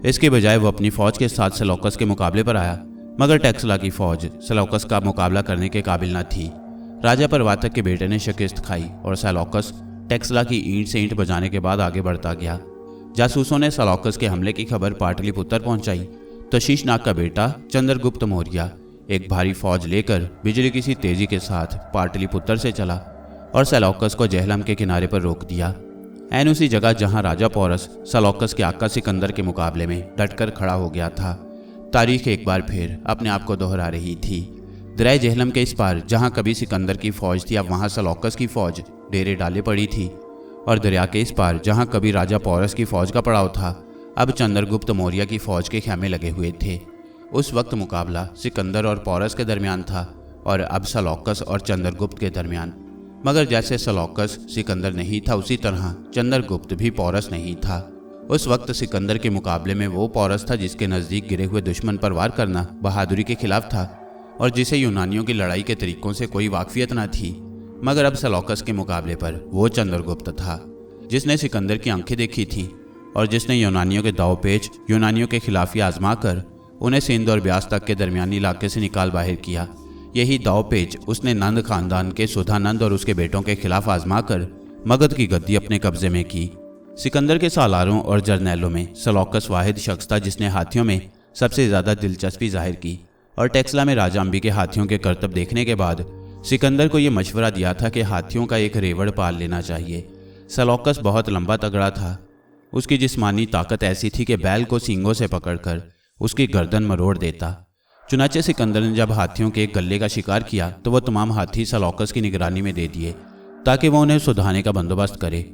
इसके बजाय वो अपनी फौज के साथ सेलौकस के मुकाबले पर आया, मगर टेक्सला की फौज सेलौकस का मुकाबला करने के काबिल न थी। राजा परवातक के बेटे ने शिकस्त खाई और सेलौकस टेक्सला की ईंट से ईंट बजाने के बाद आगे बढ़ता गया। जासूसों ने सेलौकस के हमले की खबर पाटलिपुत्र पहुंचाई तो शीशनाग का बेटा चंद्रगुप्त मौर्य एक भारी फौज लेकर बिजली की सी तेजी के साथ पाटलिपुत्र से चला और सेलौकस को जेहलम के किनारे पर रोक दिया। ऐन उसी जगह जहां राजा पोरस सेलौकस के आका सिकंदर के मुकाबले में डटकर खड़ा हो गया था। तारीख एक बार फिर अपने आप को दोहरा रही थी। दरिया जेहलम के इस पार जहां कभी सिकंदर की फौज थी, अब वहां सेलौकस की फौज डेरे डाले पड़ी थी। और दरिया के इस पार जहां कभी राजा पोरस की फौज का पड़ाव था, अब चंद्रगुप्त मौर्य की फौज के खेमे लगे हुए थे। उस वक्त मुकाबला सिकंदर और पोरस के दरमियान था और अब सेलौकस और चंद्रगुप्त के दरमियान। मगर जैसे सेलौकस सिकंदर नहीं था, उसी तरह चंद्रगुप्त भी पोरस नहीं था। उस वक्त सिकंदर के मुकाबले में वो पोरस था जिसके नज़दीक गिरे हुए दुश्मन पर वार करना बहादुरी के खिलाफ था और जिसे यूनानियों की लड़ाई के तरीकों से कोई वाकफियत न थी। मगर अब सेलौकस के मुकाबले पर वो चंद्रगुप्त था जिसने सिकंदर की आंखें देखी थी और जिसने यूनानियों के दाव पेच यूनानियों के खिलाफ ही आजमा कर उन्हें सिंध और ब्यास तक के दरमियानी इलाके से निकाल बाहर किया। यही दाव पेच उसने नंद खानदान के सुधानंद और उसके बेटों के खिलाफ आजमा कर मगध की गद्दी अपने कब्जे में की। सिकंदर के सालारों और जर्नैलों में सेलौकस वाहिद शख्स था जिसने हाथियों में सबसे ज़्यादा दिलचस्पी जाहिर की और टेक्सला में राजा अम्बी के हाथियों के करतब देखने के बाद सिकंदर को यह मशवरा दिया था कि हाथियों का एक रेवड़ पाल लेना चाहिए। सेलौकस बहुत लंबा तगड़ा था। उसकी जिस्मानी ताकत ऐसी थी कि बैल को सींगों से पकड़कर उसकी गर्दन मरोड़ देता। चुनाचे सिकंदर ने जब हाथियों के एक गले का शिकार किया तो वह तमाम हाथी सेलौकस की निगरानी में दे दिए ताकि वह उन्हें सुधारने का बंदोबस्त करे।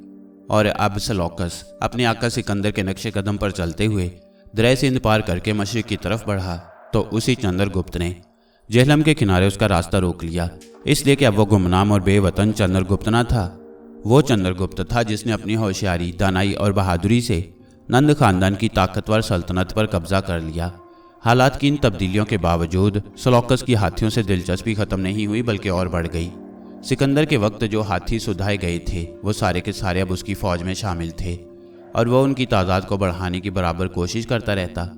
और अब सेलौकस अपने आका सिकंदर के नक्शे कदम पर चलते हुए दरिया सिंध पार करके मशरिक की तरफ बढ़ा तो उसी चंद्रगुप्त ने जेहलम के किनारे उसका रास्ता रोक लिया, इसलिए कि अब वो गुमनाम और बेवतन चंद्रगुप्त न था। वो चंद्रगुप्त था जिसने अपनी होशियारी, दानाई और बहादुरी से नंद खानदान की ताकतवर सल्तनत पर कब्जा कर लिया। हालात की इन तब्दीलियों के बावजूद सेलौकस की हाथियों से दिलचस्पी खत्म नहीं हुई बल्कि और बढ़ गई। सिकंदर के वक्त जो हाथी सुधाए गए थे वो सारे के सारे अब उसकी फौज में शामिल थे और वह उनकी तादाद को बढ़ाने की बराबर कोशिश करता रहता।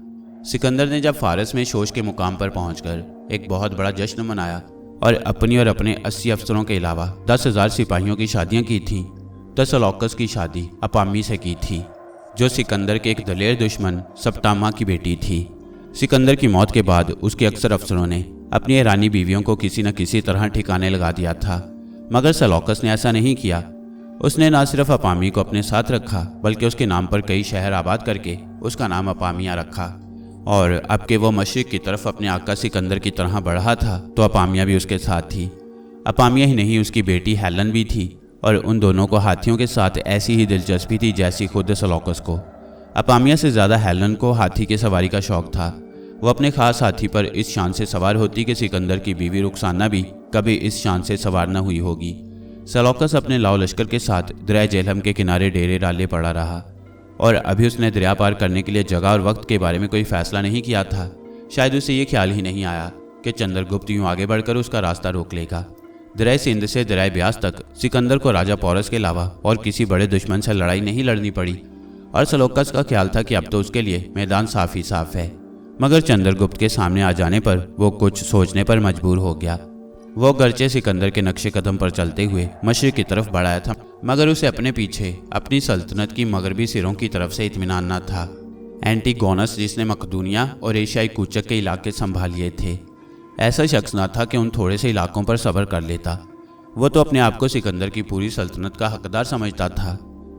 सिकंदर ने जब फारस में शोश के मुकाम पर पहुंचकर एक बहुत बड़ा जश्न मनाया और अपनी और अपने 80 अफसरों के अलावा 10,000 सिपाहियों की शादियां की थीं, तो सेलौकस की शादी अपामी से की थी जो सिकंदर के एक दलेर दुश्मन सप्तामा की बेटी थी। सिकंदर की मौत के बाद उसके अक्सर अफसरों ने अपनी ईरानी बीवियों को किसी न किसी तरह ठिकाने लगा दिया था, मगर सेलौकस ने ऐसा नहीं किया। उसने न सिर्फ अपामी को अपने साथ रखा बल्कि उसके नाम पर कई शहर आबाद करके उसका नाम अपामिया रखा। और अब के वो मशरिक की तरफ अपने आका सिकंदर की तरह बढ़ा था तो अपामिया भी उसके साथ थी। अपामिया ही नहीं, उसकी बेटी हेलन भी थी और उन दोनों को हाथियों के साथ ऐसी ही दिलचस्पी थी जैसी खुद सेलौकस को। अपामिया से ज़्यादा हेलन को हाथी की सवारी का शौक़ था। वो अपने खास हाथी पर इस शान से सवार होती कि सिकंदर की बीवी रुखसाना भी कभी इस शान से सवार न हुई होगी। सेलौकस अपने लाओ लश्कर के साथ दरिया जेहलम के किनारे डेरे डाले पड़ा रहा और अभी उसने दरिया पार करने के लिए जगह और वक्त के बारे में कोई फैसला नहीं किया था। शायद उसे ये ख्याल ही नहीं आया कि चंद्रगुप्त यूँ आगे बढ़कर उसका रास्ता रोक लेगा। दरिया सिंध से दरिया ब्यास तक सिकंदर को राजा पोरस के अलावा और किसी बड़े दुश्मन से लड़ाई नहीं लड़नी पड़ी और सेलौकस का ख्याल था कि अब तो उसके लिए मैदान साफ ही साफ है। मगर चंद्रगुप्त के सामने आ जाने पर वो कुछ सोचने पर मजबूर हो गया। वो गर्चे सिकंदर के नक्शे कदम पर चलते हुए मशरिक की तरफ बढ़ाया था, मगर उसे अपने पीछे अपनी सल्तनत की मगरबी सिरों की तरफ से इत्मीनान न था। एंटीगोनस जिसने मकदूनिया और एशियाई कूचक के इलाके संभाल लिए थे, ऐसा शख्स ना था कि उन थोड़े से इलाकों पर सब्र कर लेता। वो तो अपने आप को सिकंदर की पूरी सल्तनत का हकदार समझता था।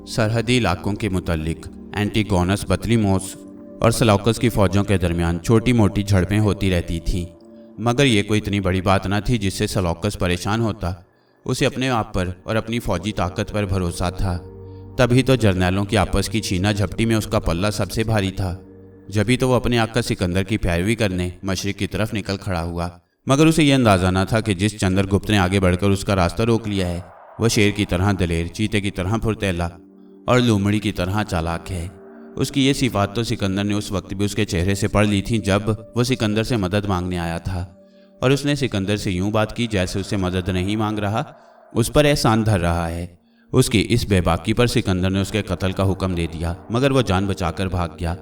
सरहदी इलाकों के मुतल्लिक एंटीगोनस, बतलीमोस और सेलौकस की फौजों के दरमियान छोटी मोटी झड़पें होती रहती थीं, मगर ये कोई इतनी बड़ी बात न थी जिससे सेलौकस परेशान होता। उसे अपने आप पर और अपनी फौजी ताकत पर भरोसा था। तभी तो जर्नैलों की आपस की छीना झपटी में उसका पल्ला सबसे भारी था। जभी तो वो अपने आका सिकंदर की पैरवी करने मशरिक की तरफ निकल खड़ा हुआ, मगर उसे यह अंदाजा न था कि जिस चंद्रगुप्त ने आगे बढ़कर उसका रास्ता रोक लिया है वह शेर की तरह दलेर, चीते की तरह फुर्तीला और लोमड़ी की तरह चालाक है। उसकी ये सिफात तो सिकंदर ने उस वक्त भी उसके चेहरे से पढ़ ली थी जब वो सिकंदर से मदद मांगने आया था, और उसने सिकंदर से यूं बात की जैसे उससे मदद नहीं मांग रहा, उस पर एहसान धर रहा है। उसकी इस बेबाकी पर सिकंदर ने उसके कत्ल का हुक्म दे दिया, मगर वह जान बचाकर भाग गया।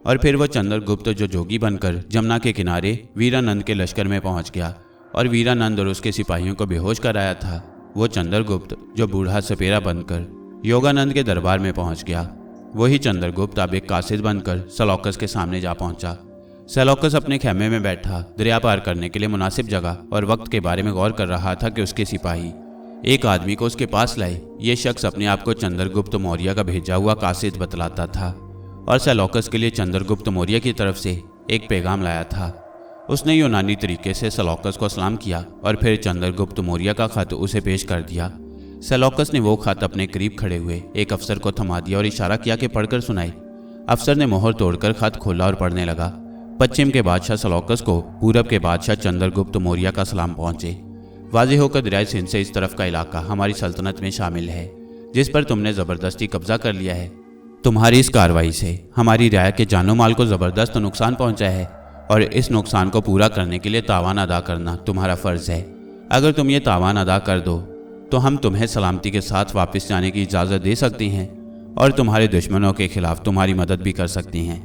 और फिर वह चंद्रगुप्त जो जोगी बनकर जमुना के किनारे वीरानंद के लश्कर में पहुंच गया और वीरानंद और उसके सिपाहियों को बेहोश कराया था, वो चंद्रगुप्त जो बूढ़ा सपेरा बनकर योगानंद के दरबार में पहुंच गया, वही चंद्रगुप्त अब एक कासिद बनकर सेलौकस के सामने जा पहुंचा। सेलौकस अपने खेमे में बैठा दरिया पार करने के लिए मुनासिब जगह और वक्त के बारे में गौर कर रहा था कि उसके सिपाही एक आदमी को उसके पास लाए। ये शख्स अपने आप को चंद्रगुप्त मौर्य का भेजा हुआ कासिद बतलाता था और सेलौकस के लिए चंद्रगुप्त मौर्य की तरफ से एक पैगाम लाया था। उसने यूनानी तरीके से सेलौकस को सलाम किया और फिर चंद्रगुप्त मौर्य का खत उसे पेश कर दिया। सेलौकस ने वो खत अपने करीब खड़े हुए एक अफसर को थमा दिया और इशारा किया कि पढ़कर सुनाई। अफसर ने मोहर तोड़कर खत खोला और पढ़ने लगा। पश्चिम के बादशाह सेलौकस को पूरब के बादशाह चंद्रगुप्त मौर्य का सलाम पहुंचे। वाज़ेह होकर दरियाए सिंध से इस तरफ का इलाका हमारी सल्तनत में शामिल है, जिस पर तुमने ज़बरदस्ती कब्जा कर लिया है। तुम्हारी इस कार्रवाई से हमारी रियाया के जानो माल को ज़बरदस्त नुकसान पहुंचा है और इस नुकसान को पूरा करने के लिए तावान अदा करना तुम्हारा फ़र्ज़ है। अगर तुम ये तावान अदा कर दो तो हम तुम्हें सलामती के साथ वापस जाने की इजाज़त दे सकती हैं और तुम्हारे दुश्मनों के खिलाफ तुम्हारी मदद भी कर सकती हैं।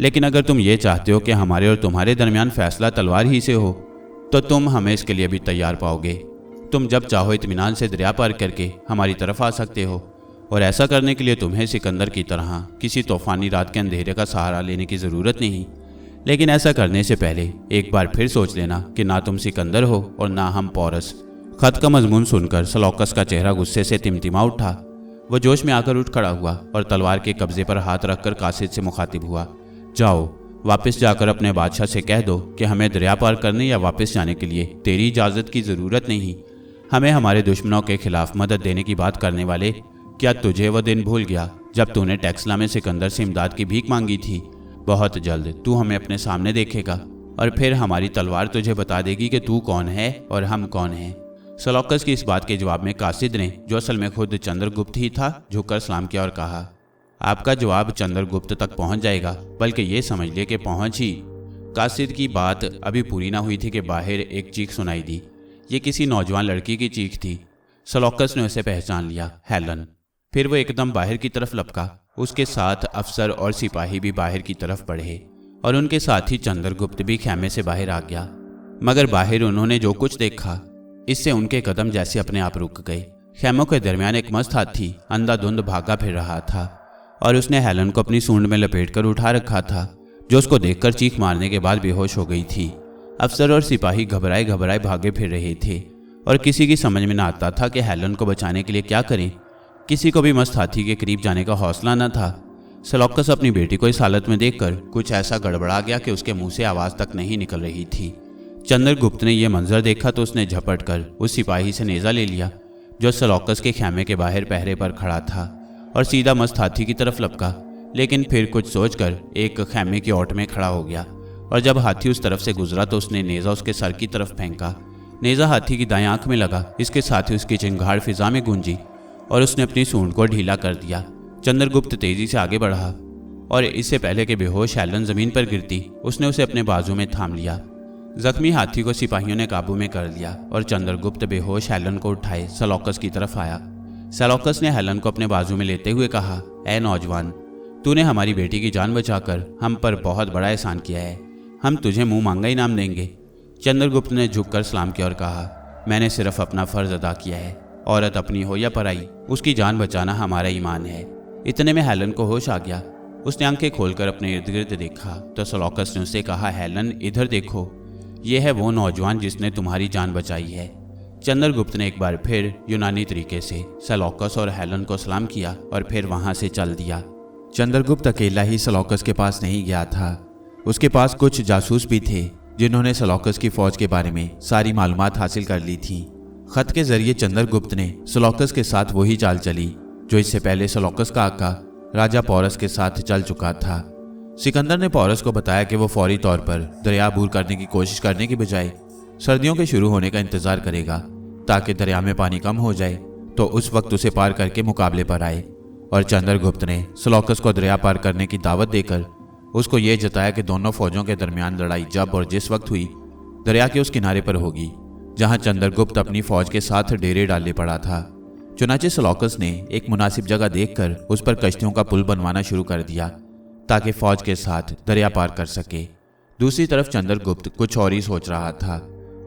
लेकिन अगर तुम ये चाहते हो कि हमारे और तुम्हारे दरमियान फैसला तलवार ही से हो तो तुम हमें इसके लिए भी तैयार पाओगे। तुम जब चाहो इत्मीनान से दरिया पार करके हमारी तरफ आ सकते हो, और ऐसा करने के लिए तुम्हें सिकंदर की तरह किसी तूफानी रात के अंधेरे का सहारा लेने की ज़रूरत नहीं। लेकिन ऐसा करने से पहले एक बार फिर सोच लेना कि ना तुम सिकंदर हो और ना हम पोरस। खत का मजमून सुनकर सेलौकस का चेहरा गुस्से से तिमतिमा उठा। वह जोश में आकर उठ खड़ा हुआ और तलवार के कब्जे पर हाथ रखकर कासिद से मुखातिब हुआ। जाओ, वापस जाकर अपने बादशाह से कह दो कि हमें दरिया पार करने या वापस जाने के लिए तेरी इजाज़त की ज़रूरत नहीं। हमें हमारे दुश्मनों के खिलाफ मदद देने की बात करने वाले, क्या तुझे वह दिन भूल गया जब तूने टैक्सला में सिकंदर से इमदाद की भीख मांगी थी? बहुत जल्द तू हमें अपने सामने देखेगा और फिर हमारी तलवार तुझे बता देगी कि तू कौन है और हम कौन हैं। सेलौकस की इस बात के जवाब में कासिद ने, जो असल में खुद चंद्रगुप्त ही था, झुककर सलाम किया और कहा, आपका जवाब चंद्रगुप्त तक पहुंच जाएगा, बल्कि ये समझ लिए कि पहुंच ही। कासिद की बात अभी पूरी ना हुई थी कि बाहर एक चीख सुनाई दी। ये किसी नौजवान लड़की की चीख थी। सेलौकस ने उसे पहचान लिया, हेलन। फिर वो एकदम बाहर की तरफ लपका। उसके साथ अफसर और सिपाही भी बाहर की तरफ बढ़े और उनके साथ ही चंद्रगुप्त भी खेमे से बाहर आ गया। मगर बाहर उन्होंने जो कुछ देखा, इससे उनके कदम जैसे अपने आप रुक गए। खेमों के दरमियान एक मस्त हाथी अंधाधुंध भागा फिर रहा था और उसने हेलन को अपनी सूंड में लपेटकर उठा रखा था, जो उसको देखकर चीख मारने के बाद बेहोश हो गई थी। अफसर और सिपाही घबराए घबराए भागे फिर रहे थे और किसी की समझ में न आता था कि हेलन को बचाने के लिए क्या करें। किसी को भी मस्त हाथी के करीब जाने का हौसला न था। सेलौकस अपनी बेटी को इस हालत में देखकर कुछ ऐसा गड़बड़ा गया कि उसके मुंह से आवाज़ तक नहीं निकल रही थी। चंद्रगुप्त ने यह मंजर देखा तो उसने झपट कर उस सिपाही से नेज़ा ले लिया जो सेलौकस के खेमे के बाहर पहरे पर खड़ा था और सीधा मस्त हाथी की तरफ लपका। लेकिन फिर कुछ सोचकर एक खेमे की ओट में खड़ा हो गया और जब हाथी उस तरफ से गुजरा तो उसने नेज़ा उसके सर की तरफ फेंका। नेज़ा हाथी की दाएं आंख में लगा। इसके साथ ही उसकी चिंगाड़ फिजा में गूंजी और उसने अपनी सूंड को ढीला कर दिया। चंद्रगुप्त तेजी से आगे बढ़ा और इससे पहले कि बेहोश हेलन जमीन पर गिरती, उसने उसे अपने बाजू में थाम लिया। जख्मी हाथी को सिपाहियों ने काबू में कर लिया और चंद्रगुप्त बेहोश हेलन को उठाए सेलौकस की तरफ आया। सेलौकस ने हेलन को अपने बाजू में लेते हुए कहा, ऐ नौजवान, तूने हमारी बेटी की जान बचाकर हम पर बहुत बड़ा एहसान किया है। हम तुझे मुंह मांगा इनाम देंगे। चंद्रगुप्त ने झुककर सलाम किया और कहा, मैंने सिर्फ अपना फ़र्ज अदा किया है। औरत अपनी हो या पराई, उसकी जान बचाना हमारा ईमान है। इतने में हेलन को होश आ गया। उसने आंखें खोलकर अपने इर्द गिर्द देखा तो सेलौकस ने उससे कहा, हेलन, इधर देखो। ये है वो नौजवान जिसने तुम्हारी जान बचाई है। चंद्रगुप्त ने एक बार फिर यूनानी तरीके से सेलौकस और हेलन को सलाम किया और फिर वहां से चल दिया। चंद्रगुप्त अकेला ही सेलौकस के पास नहीं गया था। उसके पास कुछ जासूस भी थे जिन्होंने सेलौकस की फौज के बारे में सारी मालूमात हासिल कर ली थी। खत के जरिए चंद्रगुप्त ने सेलौकस के साथ वही चाल चली जो इससे पहले सेलौकस का आका राजा पोरस के साथ चल चुका था। सिकंदर ने पोरस को बताया कि वो फौरी तौर पर दरिया अबूर करने की कोशिश करने की बजाय सर्दियों के शुरू होने का इंतजार करेगा ताकि दरिया में पानी कम हो जाए तो उस वक्त उसे पार करके मुकाबले पर आए। और चंद्रगुप्त ने सेलौकस को दरिया पार करने की दावत देकर उसको ये जताया कि दोनों फौजों के दरमियान लड़ाई जब और जिस वक्त हुई दरिया के उस किनारे पर होगी जहां चंद्रगुप्त अपनी फौज के साथ डेरे डाले पड़ा था। चुनाचे सेलौकस ने एक मुनासिब जगह देखकर उस पर कश्तियों का पुल बनवाना शुरू कर दिया ताकि फौज के साथ दरिया पार कर सके। दूसरी तरफ चंद्रगुप्त कुछ और ही सोच रहा था।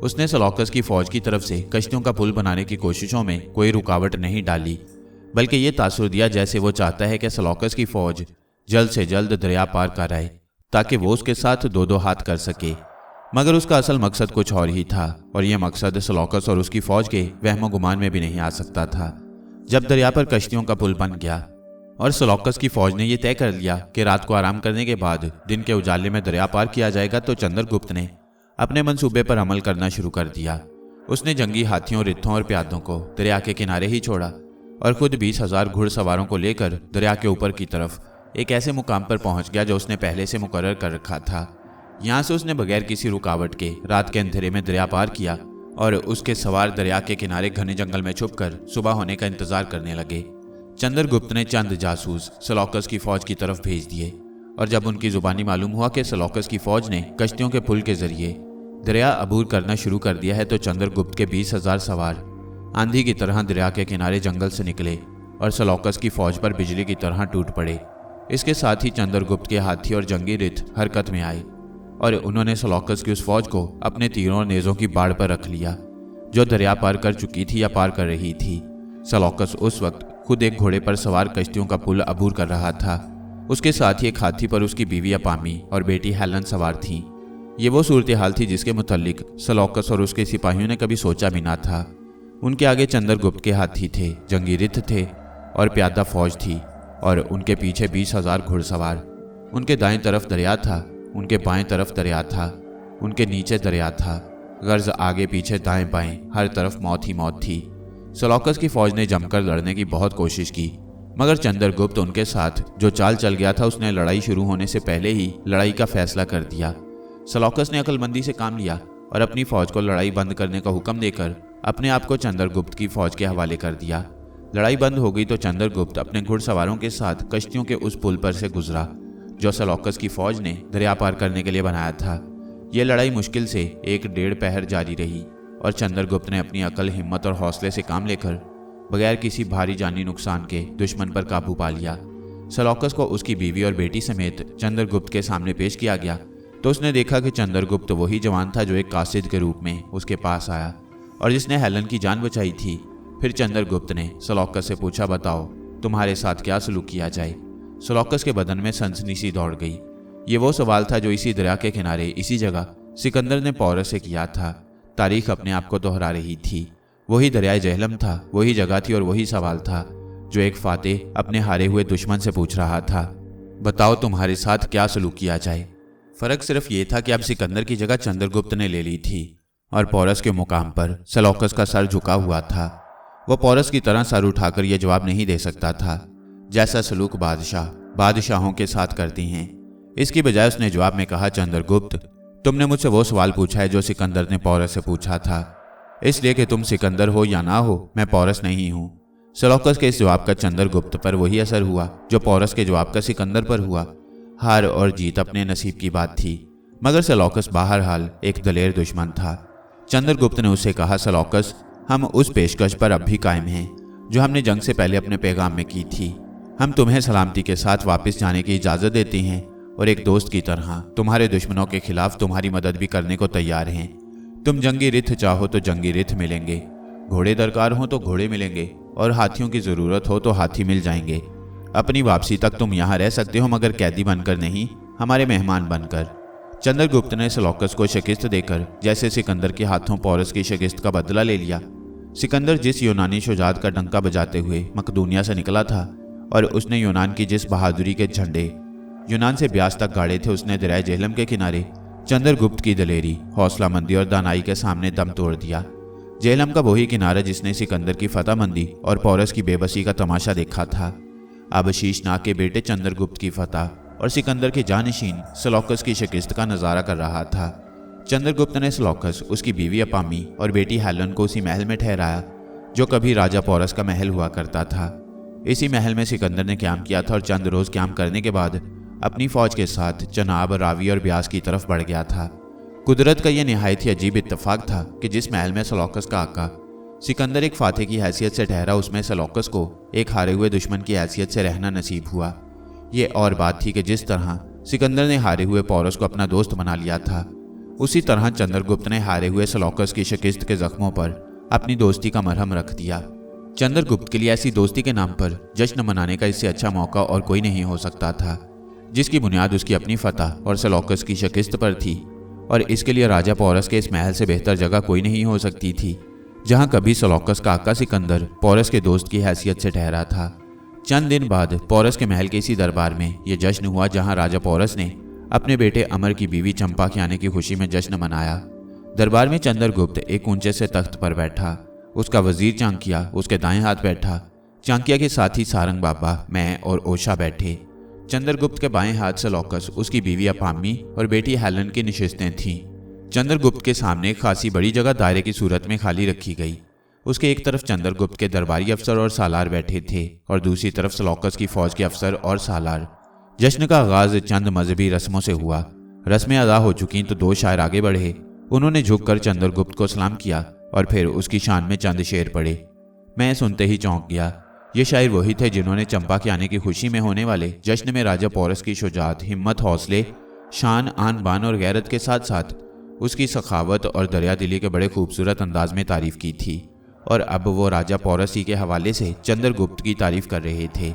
उसने सेलौकस की फौज की तरफ से कश्तियों का पुल बनाने की कोशिशों में कोई रुकावट नहीं डाली, बल्कि ये तासुर दिया जैसे वो चाहता है कि सेलौकस की फौज जल्द से जल्द दरिया पार कर आए ताकि वो उसके साथ दो दो हाथ कर सके। मगर उसका असल मकसद कुछ और ही था और यह मकसद सेलौकस और उसकी फौज के वहमो गुमान में भी नहीं आ सकता था। जब दरिया पर कश्तियों का पुल बन गया और सेलौकस की फौज ने यह तय कर लिया कि रात को आराम करने के बाद दिन के उजाले में दरिया पार किया जाएगा, तो चंद्रगुप्त ने अपने मंसूबे पर अमल करना शुरू कर दिया। उसने जंगी हाथियों, रित्थों और प्यादों को दरिया के किनारे ही छोड़ा और खुद 20,000 घुड़सवारों को लेकर दरिया के ऊपर की तरफ एक ऐसे मुकाम पर पहुंच गया जो उसने पहले से मुकर्रर कर रखा था। यहाँ से उसने बगैर किसी रुकावट के रात के अंधेरे में दरिया पार किया और उसके सवार दरिया के किनारे घने जंगल में छुपकर सुबह होने का इंतजार करने लगे। चंद्रगुप्त ने चंद जासूस सेलौकस की फौज की तरफ भेज दिए और जब उनकी जुबानी मालूम हुआ कि सेलौकस की फौज ने कश्तियों के पुल के जरिए दरिया अबूर करना शुरू कर दिया है, तो चंद्रगुप्त के 20,000 सवार आंधी की तरह दरिया के किनारे जंगल से निकले और सेलौकस की फौज पर बिजली की तरह टूट पड़े। इसके साथ ही चंद्रगुप्त के हाथी और जंगी रिथ हरकत में आए और उन्होंने सेलौकस की उस फौज को अपने तीरों और नेजों की बाढ़ पर रख लिया जो दरिया पार कर चुकी थी या पार कर रही थी। सेलौकस उस वक्त खुद एक घोड़े पर सवार कश्तियों का पुल अबूर कर रहा था। उसके साथ ही एक हाथी पर उसकी बीवी अपामी और बेटी हेलन सवार थीं। ये वो सूरत हाल थी जिसके मुतल्लिक सेलौकस और उसके सिपाहियों ने कभी सोचा भी ना था। उनके आगे चंद्रगुप्त के हाथी थे, जंगी रिथ थे और प्यादा फौज थी और उनके पीछे 20,000 घुड़सवार। उनके दाएं तरफ दरिया था, उनके बाएं तरफ दरिया था, उनके नीचे दरिया था। गर्ज आगे पीछे दाएं बाएं हर तरफ मौत ही मौत थी। सेलौकस की फौज ने जमकर लड़ने की बहुत कोशिश की, मगर चंद्रगुप्त उनके साथ जो चाल चल गया था उसने लड़ाई शुरू होने से पहले ही लड़ाई का फैसला कर दिया। सेलौकस ने अक्लमंदी से काम लिया और अपनी फौज को लड़ाई बंद करने का हुक्म देकर अपने आप को चंद्रगुप्त की फौज के हवाले कर दिया। लड़ाई बंद हो गई तो चंद्रगुप्त अपने घुड़सवारों के साथ कश्तियों के उस पुल पर से गुजरा जो सेलौकस की फौज ने दरिया पार करने के लिए बनाया था। यह लड़ाई मुश्किल से 1-1.5 पहर जारी रही और चंद्रगुप्त ने अपनी अकल, हिम्मत और हौसले से काम लेकर बगैर किसी भारी जानी नुकसान के दुश्मन पर काबू पा लिया। सेलौकस को उसकी बीवी और बेटी समेत चंद्रगुप्त के सामने पेश किया गया तो उसने देखा कि चंद्रगुप्त वही जवान था जो एक कासिद के रूप में उसके पास आया और जिसने हेलन की जान बचाई थी। फिर चंद्रगुप्त ने सेलौकस से पूछा, बताओ तुम्हारे साथ क्या सलूक किया जाए। सेलौकस के बदन में सनसनी सी दौड़ गई। ये वो सवाल था जो इसी दरिया के किनारे इसी जगह सिकंदर ने पोरस से किया था। तारीख अपने आप को दोहरा रही थी। वही दरियाए जहलम था, वही जगह थी और वही सवाल था जो एक फातेह अपने हारे हुए दुश्मन से पूछ रहा था, बताओ तुम्हारे साथ क्या सलूक किया जाए। फर्क सिर्फ ये था कि अब सिकंदर की जगह चंद्रगुप्त ने ले ली थी और पोरस के मुकाम पर सेलौकस का सर झुका हुआ था। वह पोरस की तरह सर उठाकर यह जवाब नहीं दे सकता था जैसा सलूक बादशाहों के साथ करती हैं। इसकी बजाय उसने जवाब में कहा, चंद्रगुप्त तुमने मुझसे वो सवाल पूछा है जो सिकंदर ने पोरस से पूछा था, इसलिए कि तुम सिकंदर हो या ना हो, मैं पोरस नहीं हूँ। सेलौकस के इस जवाब का चंद्रगुप्त पर वही असर हुआ जो पोरस के जवाब का सिकंदर पर हुआ। हार और जीत अपने नसीब की बात थी, मगर सेलौकस बहरहाल एक दलेर दुश्मन था। चंद्रगुप्त ने उससे कहा, सेलौकस हम उस पेशकश पर अब भी कायम हैं जो हमने जंग से पहले अपने पैगाम में की थी। हम तुम्हें सलामती के साथ वापस जाने की इजाज़त देते हैं और एक दोस्त की तरह तुम्हारे दुश्मनों के खिलाफ तुम्हारी मदद भी करने को तैयार हैं। तुम जंगी रिथ चाहो तो जंगी रिथ मिलेंगे, घोड़े दरकार हो तो घोड़े मिलेंगे और हाथियों की ज़रूरत हो तो हाथी मिल जाएंगे। अपनी वापसी तक तुम यहाँ रह सकते हो, मगर कैदी बनकर नहीं, हमारे मेहमान बनकर। चंद्रगुप्त ने सेलौकस को शिकस्त देकर जैसे सिकंदर के हाथों पोरस की शिकस्त का बदला ले लिया। सिकंदर जिस यूनानी शुजात का डंका बजाते हुए मकदूनिया से निकला था और उसने यूनान की जिस बहादुरी के झंडे यूनान से ब्यास तक गाड़े थे, उसने दरिया जेहलम के किनारे चंद्रगुप्त की दलेरी, हौसलामंदी और दानाई के सामने दम तोड़ दिया। जेहलम का वही किनारा जिसने सिकंदर की फतहमंदी और पोरस की बेबसी का तमाशा देखा था, अब शीशनाग के बेटे चंद्रगुप्त की फतह और सिकंदर के जानशीन सेलौकस की शिकस्त का नजारा कर रहा था। चंद्रगुप्त ने सेलौकस, उसकी बीवी अपामी और बेटी हेलन को उसी महल में ठहराया जो कभी राजा पोरस का महल हुआ करता था। इसी महल में सिकंदर ने क्याम किया था और चंद रोज क्याम करने के बाद अपनी फौज के साथ चनाब, रावी और ब्यास की तरफ बढ़ गया था। कुदरत का यह निहायत ही अजीब इत्तेफाक था कि जिस महल में सेलौकस का आका सिकंदर एक फाते की हैसियत से ठहरा, उसमें सेलौकस को एक हारे हुए दुश्मन की हैसियत से रहना नसीब हुआ। ये और बात थी कि जिस तरह सिकंदर ने हारे हुए पोरस को अपना दोस्त बना लिया था, उसी तरह चंद्रगुप्त ने हारे हुए सेलौकस की शिकस्त के जख्मों पर अपनी दोस्ती का मरहम रख दिया। चंद्रगुप्त के लिए ऐसी दोस्ती के नाम पर जश्न मनाने का इससे अच्छा मौका और कोई नहीं हो सकता था, जिसकी बुनियाद उसकी अपनी फतह और सेलौकस की शिकस्त पर थी। और इसके लिए राजा पोरस के इस महल से बेहतर जगह कोई नहीं हो सकती थी, जहां कभी सेलौकस का आका सिकंदर पोरस के दोस्त की हैसियत से ठहरा था। चंद दिन बाद पोरस के महल के इसी दरबार में यह जश्न हुआ, जहां राजा पोरस ने अपने बेटे अमर की बीवी चंपा के आने की खुशी में जश्न मनाया। दरबार में चंद्रगुप्त एक ऊंचे से तख्त पर बैठा, उसका वजीर चांकिया उसके दाएं हाथ बैठा। चांकिया के साथ ही सारंग बाबा, मैं और ओशा बैठे। चंद्रगुप्त के बाएं हाथ सेलौकस, उसकी बीवी अपामी और बेटी हेलन की निशिस्तें थीं। चंद्रगुप्त के सामने खासी बड़ी जगह दायरे की सूरत में खाली रखी गई। उसके एक तरफ चंद्रगुप्त के दरबारी अफसर और सालार बैठे थे और दूसरी तरफ सेलौकस की फौज के अफसर और सालार। जश्न का आगाज चंद मजहबी रस्मों से हुआ। रस्में अदा हो चुकी तो दो शायर आगे बढ़े। उन्होंने झुककर चंद्रगुप्त को सलाम किया और फिर उसकी शान में चंद शेर पढ़े। मैं सुनते ही चौंक गया। ये शायर वही थे जिन्होंने चंपा के आने की खुशी में होने वाले जश्न में राजा पोरस की शुजात, हिम्मत, हौसले, शान, आन बान और गैरत के साथ साथ उसकी सखावत और दरिया दिली के बड़े खूबसूरत अंदाज में तारीफ की थी। और अब वो राजा पोरस ही के हवाले से चंद्रगुप्त की तारीफ कर रहे थे।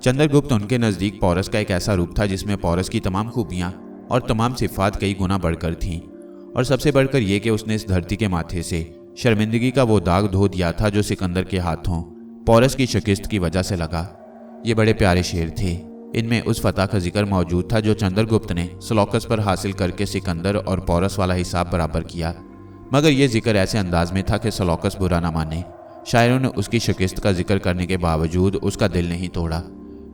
चंद्रगुप्त उनके नज़दीक पोरस का एक ऐसा रूप था जिसमें पोरस की तमाम खूबियाँ और तमाम सिफात कई गुना बढ़कर थीं। और सबसे बढ़कर यह कि उसने इस धरती के माथे से शर्मिंदगी का वो दाग धो दिया था जो सिकंदर के हाथों पोरस की शिकस्त की वजह से लगा। ये बड़े प्यारे शेर थे। इनमें उस फतह का जिक्र मौजूद था जो चंद्रगुप्त ने सेलौकस पर हासिल करके सिकंदर और पोरस वाला हिसाब बराबर किया, मगर यह जिक्र ऐसे अंदाज में था कि सेलौकस बुरा न माने। शायरों ने उसकी शिकस्त का जिक्र करने के बावजूद उसका दिल नहीं तोड़ा।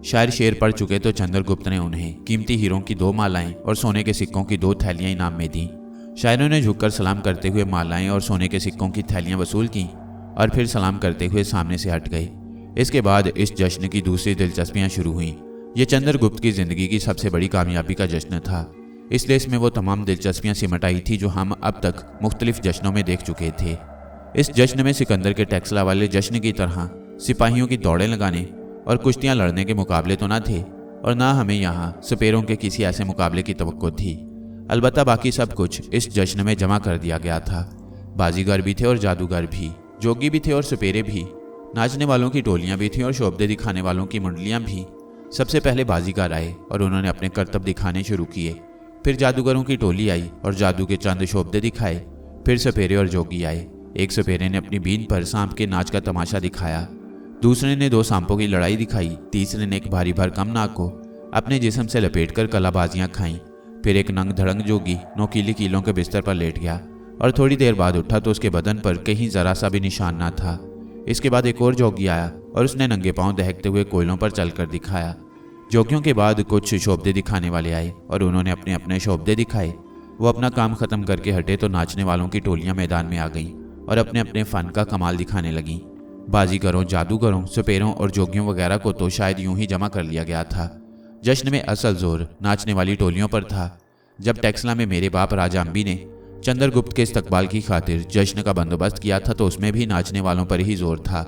शायर शेर पढ़ चुके तो चंद्रगुप्त ने उन्हें कीमती हीरों की 2 मालाएं और सोने के सिक्कों की 2 थैलियां इनाम में दी। शायरों ने झुककर सलाम करते हुए मालाएं और सोने के सिक्कों की थैलियां वसूल की और फिर सलाम करते हुए सामने से हट गए। इसके बाद इस जश्न की दूसरी दिलचस्पियां शुरू हुईं। यह चंद्रगुप्त की जिंदगी की सबसे बड़ी कामयाबी का जश्न था, इसलिए इसमें वो तमाम दिलचस्पियां सिमट आई थी जो हम अब तक मुख्तलिफ जश्नों में देख चुके थे। इस जश्न में सिकंदर के टैक्सला वाले जश्न की तरह सिपाहियों की दौड़ें लगाने और कुश्तियां लड़ने के मुकाबले तो न थे, और ना हमें यहाँ सपेरों के किसी ऐसे मुकाबले की तवक्को थी। अलबत्ता बाकी सब कुछ इस जश्न में जमा कर दिया गया था। बाजीगर भी थे और जादूगर भी, जोगी भी थे और सपेरे भी, नाचने वालों की टोलियां भी थीं और शोबदे दिखाने वालों की मंडलियां भी। सबसे पहले बाजीगर आए और उन्होंने अपने करतब दिखाने शुरू किए। फिर जादूगरों की टोली आई और जादू के चंद शोबदे दिखाए। फिर सपेरे और जोगी आए। एक सपेरे ने अपनी बीन पर सांप के नाच का तमाशा दिखाया, दूसरे ने 2 सांपों की लड़ाई दिखाई, तीसरे ने एक भारी भरकम नाग को अपने जिस्म से लपेटकर कलाबाजियां खाईं। फिर एक नंग धड़ंग जोगी नोकीली कीलों के बिस्तर पर लेट गया और थोड़ी देर बाद उठा तो उसके बदन पर कहीं जरा सा भी निशान न था। इसके बाद एक और जोगी आया और उसने नंगे पांव दहकते हुए कोयलों पर चलकर दिखाया। जोगियों के बाद कुछ शोबदे दिखाने वाले आए और उन्होंने अपने अपने शोबदे दिखाए। वो अपना काम खत्म करके हटे तो नाचने वालों की टोलियां मैदान में आ गईं और अपने अपने फन का कमाल दिखाने लगीं। बाजीगरों, जादूगरों, सपेरों और जोगियों वगैरह को तो शायद यूं ही जमा कर लिया गया था। जश्न में असल जोर नाचने वाली टोलियों पर था। जब टैक्सला में मेरे बाप राजा अम्बी ने चंद्रगुप्त के इस्तकबाल की खातिर जश्न का बंदोबस्त किया था तो उसमें भी नाचने वालों पर ही जोर था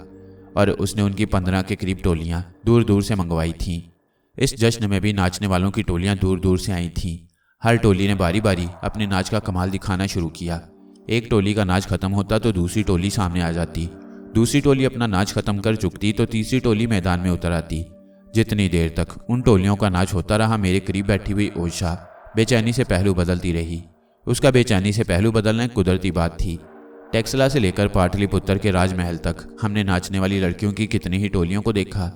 और उसने उनकी 15 के करीब टोलियां दूर दूर से मंगवाई थीं। इस जश्न में भी नाचने वालों की टोलियां दूर दूर से आई थीं। हर टोली ने बारी बारी अपने नाच का कमाल दिखाना शुरू किया। एक टोली का नाच खत्म होता तो दूसरी टोली सामने आ जाती, दूसरी टोली अपना नाच खत्म कर चुकती तो तीसरी टोली मैदान में उतर आती। जितनी देर तक उन टोलियों का नाच होता रहा, मेरे करीब बैठी हुई ओशा बेचैनी से पहलू बदलती रही। उसका बेचैनी से पहलू बदलना एक कुदरती बात थी। टेक्सला से लेकर पाटलिपुत्र के राजमहल तक हमने नाचने वाली लड़कियों की कितनी ही टोलियों को देखा।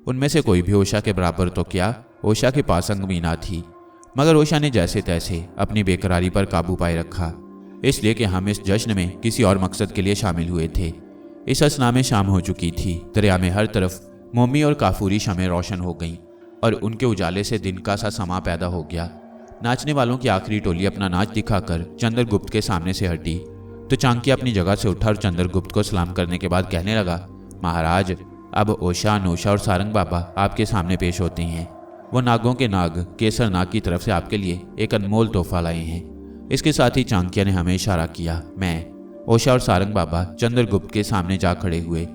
उनमें से कोई भी ओशा के बराबर तो क्या, ओशा के पास अंगमीना थी, मगर ओशा ने जैसे तैसे अपनी बेकरारी पर काबू पाए रखा, इसलिए कि हम इस जश्न में किसी और मकसद के लिए शामिल हुए थे। इस असना में शाम हो चुकी थी। दरिया में हर तरफ मोमी और काफूरी शमें रोशन हो गईं और उनके उजाले से दिन का सा समा पैदा हो गया। नाचने वालों की आखिरी टोली अपना नाच दिखाकर चंद्रगुप्त के सामने से हटी तो चाणक्य अपनी जगह से उठा और चंद्रगुप्त को सलाम करने के बाद कहने लगा, महाराज, अब ओशा, अनोशा और सारंग बाबा आपके सामने पेश होते हैं। वो नागों के नाग केसर नाग की तरफ से आपके लिए एक अनमोल तोहफा लाए हैं। इसके साथ ही चाणक्य ने हमें इशारा किया। मैं, ओशा और सारंग बाबा चंद्रगुप्त के सामने जा खड़े हुए।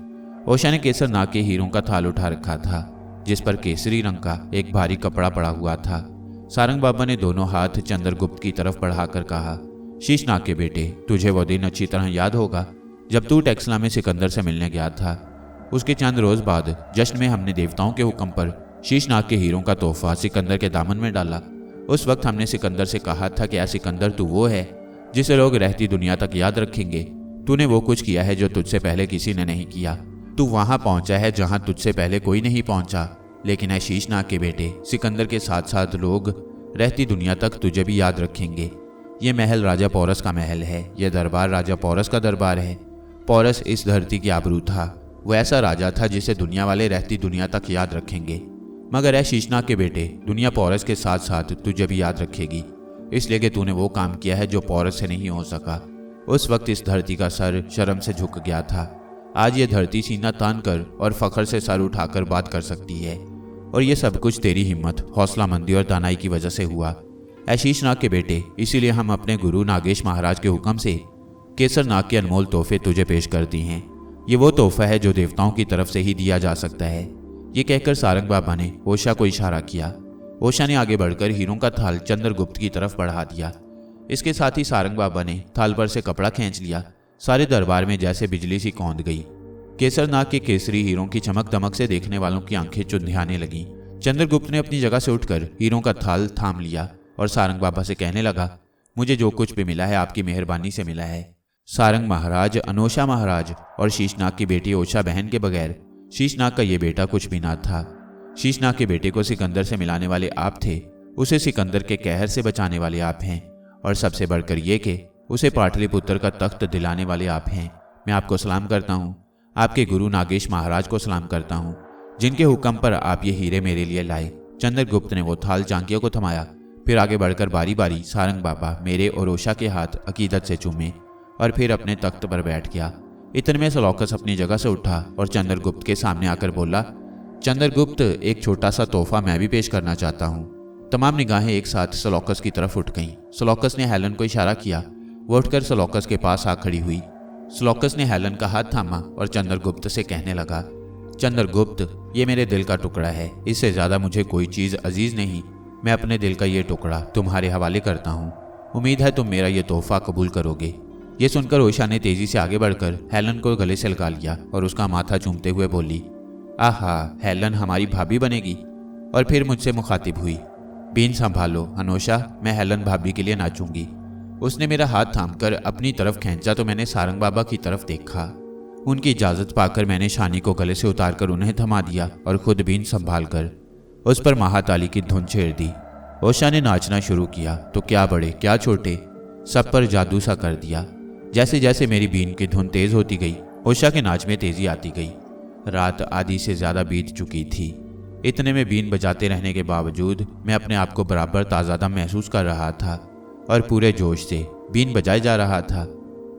ओशा ने केसर नाग के हीरों का थाल उठा रखा था, जिस पर केसरी रंग का एक भारी कपड़ा पड़ा हुआ था। सारंग बाबा ने दोनों हाथ चंद्रगुप्त की तरफ बढ़ाकर कहा, शीशनाग के बेटे, तुझे वो दिन अच्छी तरह याद होगा जब तू टेक्सला में सिकंदर से मिलने गया था। उसके चंद रोज बाद जश्न में हमने देवताओं के हुक्म पर शीशनाग के हीरों का तोहफा सिकंदर के दामन में डाला। उस वक्त हमने सिकंदर से कहा था कि ऐ सिकंदर, तू वो है जिसे लोग रहती दुनिया तक याद रखेंगे। तूने वो कुछ किया है जो तुझसे पहले किसी ने नहीं किया। तू वहां पहुंचा है जहां तुझसे पहले कोई नहीं पहुंचा। लेकिन ऐ शीशनाग के बेटे, सिकंदर के साथ साथ लोग रहती दुनिया तक तुझे भी याद रखेंगे। ये महल राजा पोरस का महल है, यह दरबार राजा पोरस का दरबार है। पोरस इस धरती की आबरू था। वो ऐसा राजा था जिसे दुनिया वाले रहती दुनिया तक याद रखेंगे। मगर ऐ शीशनाग के बेटे, दुनिया पोरस के साथ साथ तुझे भी याद रखेगी, इसलिए कि तूने वो काम किया है जो पोरस से नहीं हो सका। उस वक्त इस धरती का सर शर्म से झुक गया था। आज ये धरती सीना तान कर और फखर से सर उठाकर बात कर सकती है, और ये सब कुछ तेरी हिम्मत, हौसलामंदी और दानाई की वजह से हुआ। ऐ शीशनाग के बेटे, इसीलिए हम अपने गुरु नागेश महाराज के हुक्म से केसर नाग के अनमोल तोहफे तुझे पेश करती हैं। ये वो तोहफा है जो देवताओं की तरफ से ही दिया जा सकता है। ये कहकर सारंग बाबा ने ओशा को इशारा किया। ओशा ने आगे बढ़कर हीरों का थाल चंद्रगुप्त की तरफ बढ़ा दिया। इसके साथ ही सारंग बाबा ने थाल पर से कपड़ा खींच लिया। सारे दरबार में जैसे बिजली सी कौंध गई। केसर नाग के केसरी हीरों की चमक दमक से देखने वालों की आंखें चुंधियाने लगीं। चंद्रगुप्त ने अपनी जगह से उठकर हीरों का थाल थाम लिया और सारंग बाबा से कहने लगा, मुझे जो कुछ भी मिला है आपकी मेहरबानी से मिला है। सारंग महाराज, अनोशा महाराज और शीशनाग की बेटी ओशा बहन के बगैर शीशनाग का ये बेटा कुछ भी ना था। शीशनाग के बेटे को सिकंदर से मिलाने वाले आप थे, उसे सिकंदर के कहर से बचाने वाले आप हैं, और सबसे बढ़कर ये कि उसे पाटलिपुत्र का तख्त दिलाने वाले आप हैं। मैं आपको सलाम करता हूँ, आपके गुरु नागेश महाराज को सलाम करता हूँ, जिनके हुक्म पर आप ये हीरे मेरे लिए लाए। चंद्रगुप्त ने वो थाल चाणक्य को थमाया, फिर आगे बढ़कर बारी बारी सारंग बाबा, मेरे और ओशा के हाथ अकीदत से चूमे और फिर अपने तख्त पर बैठ गया। इतने में सलौकस अपनी जगह से उठा और चंद्रगुप्त के सामने आकर बोला, चंद्रगुप्त, एक छोटा सा तोहफा मैं भी पेश करना चाहता हूँ। तमाम निगाहें एक साथ सलौकस की तरफ उठ गईं। सलौकस ने हेलन को इशारा किया। वो उठकर सलौकस के पास आ खड़ी हुई। सलौकस ने हेलन का हाथ थामा और चंद्रगुप्त से कहने लगा, चंद्रगुप्त, ये मेरे दिल का टुकड़ा है, इससे ज्यादा मुझे कोई चीज अजीज नहीं। मैं अपने दिल का ये टुकड़ा तुम्हारे हवाले करता हूँ। उम्मीद है तुम मेरा ये तोहफा कबूल करोगे। ये सुनकर ओशा ने तेजी से आगे बढ़कर हेलन को गले से लगा लिया और उसका माथा चूमते हुए बोली, आहा, हेलन हमारी भाभी बनेगी। और फिर मुझसे मुखातिब हुई, बीन संभालो अनोशा, मैं हेलन भाभी के लिए नाचूंगी। उसने मेरा हाथ थामकर अपनी तरफ खींचा तो मैंने सारंग बाबा की तरफ देखा। उनकी इजाजत पाकर मैंने शानी को गले से उतारकर उन्हें थमा दिया और खुद बीन संभाल कर उस पर महाताली की धुन छेड़ दी। ओशा ने नाचना शुरू किया तो क्या बड़े क्या छोटे, सब पर जादू सा कर दिया। जैसे जैसे मेरी बीन की धुन तेज होती गई, ओशा के नाच में तेजी आती गई। रात आधी से ज्यादा बीत चुकी थी। इतने में बीन बजाते रहने के बावजूद मैं अपने आप को बराबर ताज़ादम महसूस कर रहा था और पूरे जोश से बीन बजाए जा रहा था।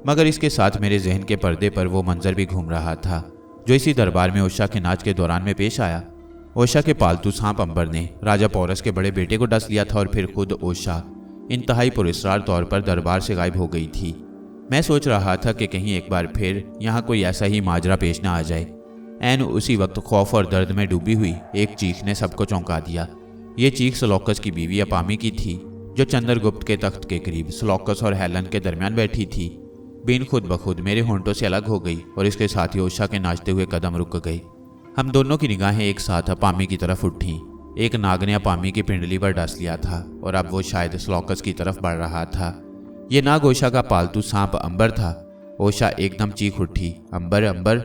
मगर इसके साथ मेरे जहन के पर्दे पर वो मंजर भी घूम रहा था जो इसी दरबार में ओशा के नाच के दौरान में पेश आया। ओशा के पालतू सांप अंबर ने राजा पोरस के बड़े बेटे को डस लिया था और फिर खुद ओशा इंतहाई पुरस्कार तौर पर दरबार से गायब हो गई थी। मैं सोच रहा था कि कहीं एक बार फिर यहाँ कोई ऐसा ही माजरा पेश न आ जाए। ऐन उसी वक्त खौफ और दर्द में डूबी हुई एक चीख ने सबको चौंका दिया। ये चीख सलौकस की बीवी अपामी की थी, जो चंद्रगुप्त के तख्त के करीब सलौकस और हेलन के दरमियान बैठी थी। बीन खुद ब खुद मेरे होंठों से अलग हो गई और इसके साथ ही ओशा के नाचते हुए कदम रुक गए। हम दोनों की निगाहें एक साथ अपामी की तरफ उठी। एक नाग ने अपामी की पिंडली पर डस लिया था और अब वो शायद स्लॉकस की तरफ बढ़ रहा था। ये नाग ओशा का पालतू सांप अंबर था। ओशा एकदम चीख उठी, अंबर अंबर।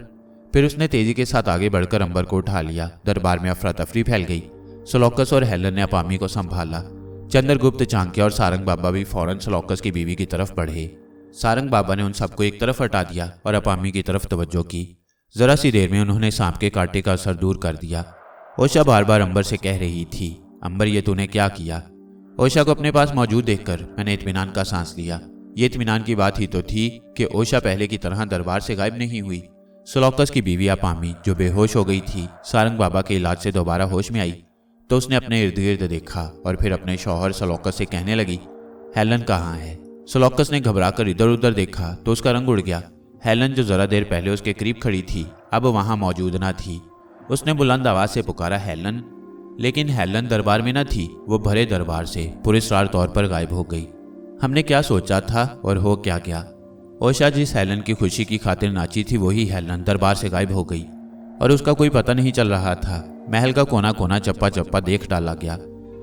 फिर उसने तेजी के साथ आगे बढ़कर अंबर को उठा लिया। दरबार में अफरा तफरी फैल गई। स्लॉकस और हेलन ने अपामी को संभाला। चंद्रगुप्त, चाणक्य और सारंग बाबा भी फौरन स्लॉकस की बीवी की तरफ बढ़े। सारंग बाबा ने उन सबको एक तरफ हटा दिया और अपामी की तरफ तवज्जो की। जरा सी देर में उन्होंने सांप के कांटे का असर दूर कर दिया। ओशा बार बार अंबर से कह रही थी, अंबर ये तूने क्या किया? ओशा को अपने पास मौजूद देखकर मैंने इत्मीनान का सांस लिया। ये इत्मीनान की बात ही तो थी कि ओशा पहले की तरह दरबार से गायब नहीं हुई। स्लॉकस की बीवी अपामी जो बेहोश हो गई थी, सारंग बाबा के इलाज से दोबारा होश में आई तो उसने अपने इर्द गिर्द देखा और फिर अपने शौहर स्लॉकस से कहने लगी, हेलन कहाँ है? स्लॉकस ने घबराकर इधर उधर देखा तो उसका रंग उड़ गया। हेलन जो जरा देर पहले उसके करीब खड़ी थी अब वहां मौजूद न थी। उसने बुलंद आवाज से पुकारा, हेलन। लेकिन हेलन दरबार में न थी। वो भरे दरबार से पुरस्कार तौर पर गायब हो गई। हमने क्या सोचा था और हो क्या गया? ओशा जिस हेलन की खुशी की खातिर नाची थी वही हेलन दरबार से गायब हो गई और उसका कोई पता नहीं चल रहा था। महल का कोना कोना चप्पा चप्पा देख डाला गया।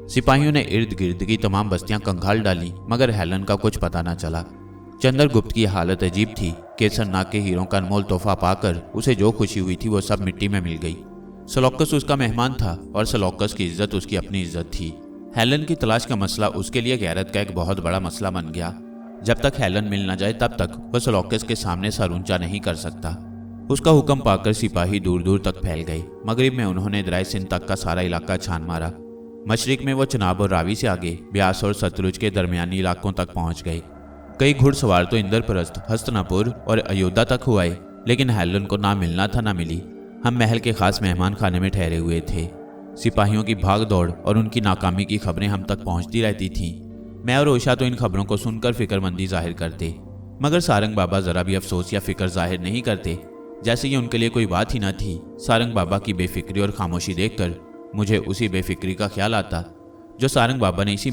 सिपाहियों ने इर्द गिर्द की तमाम बस्तियां कंगाल डाली मगर हेलन का कुछ पता न चला। चंद्रगुप्त की हालत अजीब थी। केसर नाग के हीरों का अनमोल तोहफा पाकर उसे जो खुशी हुई थी वो सब मिट्टी में मिल गई। स्लॉकस उसका मेहमान था और स्लॉकस की इज्जत उसकी अपनी इज्जत थी। हेलन की तलाश का मसला उसके लिए गैरत का एक बहुत बड़ा मसला बन गया। जब तक हेलन मिल न जाए तब तक वह स्लॉकस के सामने सर ऊंचा नहीं कर सकता। उसका हुक्म पाकर सिपाही दूर दूर तक फैल गए। मगरिब में उन्होंने दराय सिंध तक का सारा इलाका छान मारा। मशरिक में वो चनाब और रावी से आगे ब्यास और सतलुज के दरमियानी इलाकों तक पहुंच गए। कई घुड़सवार तो इंद्रप्रस्थ, हस्तनापुर और अयोध्या तक हुए, लेकिन हेलन को ना मिलना था ना मिली। हम महल के खास मेहमान खाने में ठहरे हुए थे। सिपाहियों की भाग दौड़ और उनकी नाकामी की खबरें हम तक पहुंचती रहती थीं। मैं और ओशा तो इन खबरों को सुनकर फिक्रमंदी जाहिर करते, मगर सारंग बाबा जरा भी अफसोस या फिक्र जाहिर नहीं करते, जैसे ये उनके लिए कोई बात ही न थी। सारंग बाबा की बेफिक्री और खामोशी देखकर मुझे उसी बेफिक्री का ख्याल आता जो सारंग बाबा ने इसी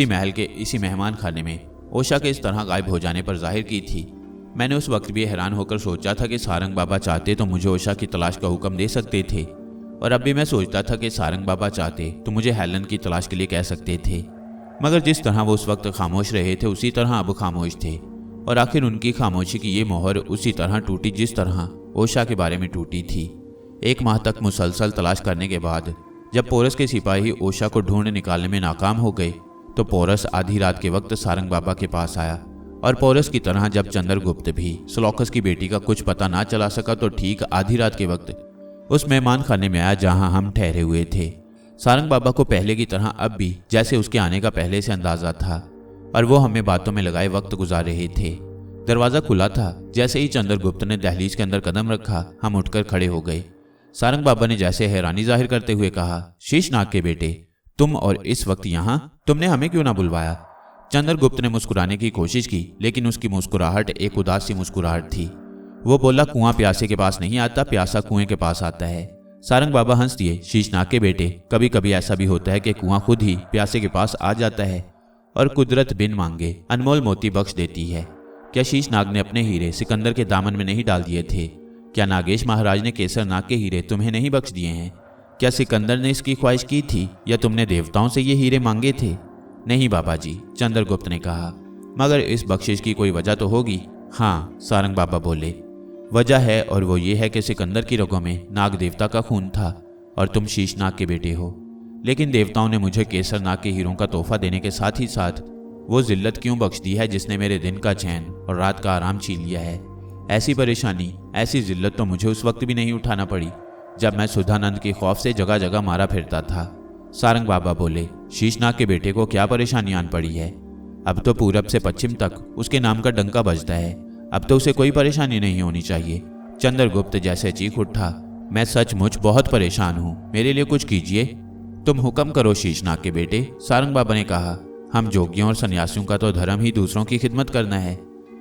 महल के इसी मेहमान खाने में ओशा के इस तरह गायब हो जाने पर जाहिर की थी। मैंने उस वक्त भी हैरान होकर सोचा था कि सारंग बाबा चाहते तो मुझे ओशा की तलाश का हुक्म दे सकते थे, और अब भी मैं सोचता था कि सारंग बाबा चाहते तो मुझे हेलन की तलाश के लिए कह सकते थे। मगर जिस तरह वो उस वक्त खामोश रहे थे उसी तरह अब खामोश थे, और आखिर उनकी खामोशी की ये मोहर उसी तरह टूटी जिस तरह ओशा के बारे में टूटी थी। 1 माह तक मुसलसल तलाश करने के बाद जब पोरस के सिपाही ओशा को ढूंढ निकालने में नाकाम हो गए तो पोरस आधी रात के वक्त सारंग बाबा के पास आया, और पोरस की तरह जब चंद्रगुप्त भी स्लॉकस की बेटी का कुछ पता ना चला सका तो ठीक आधी रात के वक्त उस मेहमान खाने में आया जहां हम ठहरे हुए थे। सारंग बाबा को पहले की तरह अब भी जैसे उसके आने का पहले से अंदाजा था, और वो हमें बातों में लगाए वक्त गुजार रहे थे। दरवाजा खुला था। जैसे ही चंद्रगुप्त ने दहलीज के अंदर कदम रखा हम उठकर खड़े हो गए। सारंग बाबा ने जैसे हैरानी जाहिर करते हुए कहा, शीशनाग के बेटे, तुम और इस वक्त यहाँ? तुमने हमें क्यों ना बुलवाया? चंद्रगुप्त ने मुस्कुराने की कोशिश की, लेकिन उसकी मुस्कुराहट एक उदास सी मुस्कुराहट थी। वो बोला, कुआं प्यासे के पास नहीं आता, प्यासा कुएं के पास आता है। सारंग बाबा हंस दिए। शीशनाग के बेटे, कभी कभी ऐसा भी होता है कि कुआं खुद ही प्यासे के पास आ जाता है और कुदरत बिन मांगे अनमोल मोती बख्श देती है। क्या शीशनाग ने अपने हीरे सिकंदर के दामन में नहीं डाल दिए थे? क्या नागेश महाराज ने केसर नाग के हीरे तुम्हें नहीं बख्श दिए हैं? क्या सिकंदर ने इसकी ख्वाहिश की थी या तुमने देवताओं से ये हीरे मांगे थे? नहीं बाबा जी, चंद्रगुप्त ने कहा, मगर इस बख्शिश की कोई वजह तो होगी। हाँ, सारंग बाबा बोले, वजह है, और वो ये है कि सिकंदर की रगों में नाग देवता का खून था और तुम शीशनाग के बेटे हो। लेकिन देवताओं ने मुझे केसर नाग के हीरों का तोहफा देने के साथ ही साथ वो जिल्लत क्यों बख्श दी है जिसने मेरे दिन का चैन और रात का आराम छीन लिया है? ऐसी परेशानी, ऐसी जिल्लत तो मुझे उस वक्त भी नहीं उठाना पड़ी जब मैं सुधानंद के खौफ से जगह जगह मारा फिरता था। सारंग बाबा बोले, शीशनाग के बेटे को क्या परेशानी आन पड़ी है? अब तो पूरब से पश्चिम तक उसके नाम का डंका बजता है। अब तो उसे कोई परेशानी नहीं होनी चाहिए। चंद्रगुप्त जैसे चीख उठा, मैं सचमुच बहुत परेशान हूँ, मेरे लिए कुछ कीजिए। तुम हुक्म करो शीशनाग के बेटे, सारंग बाबा ने कहा। हम जोगियों और सन्यासियों का तो धर्म ही दूसरों की खिदमत करना है।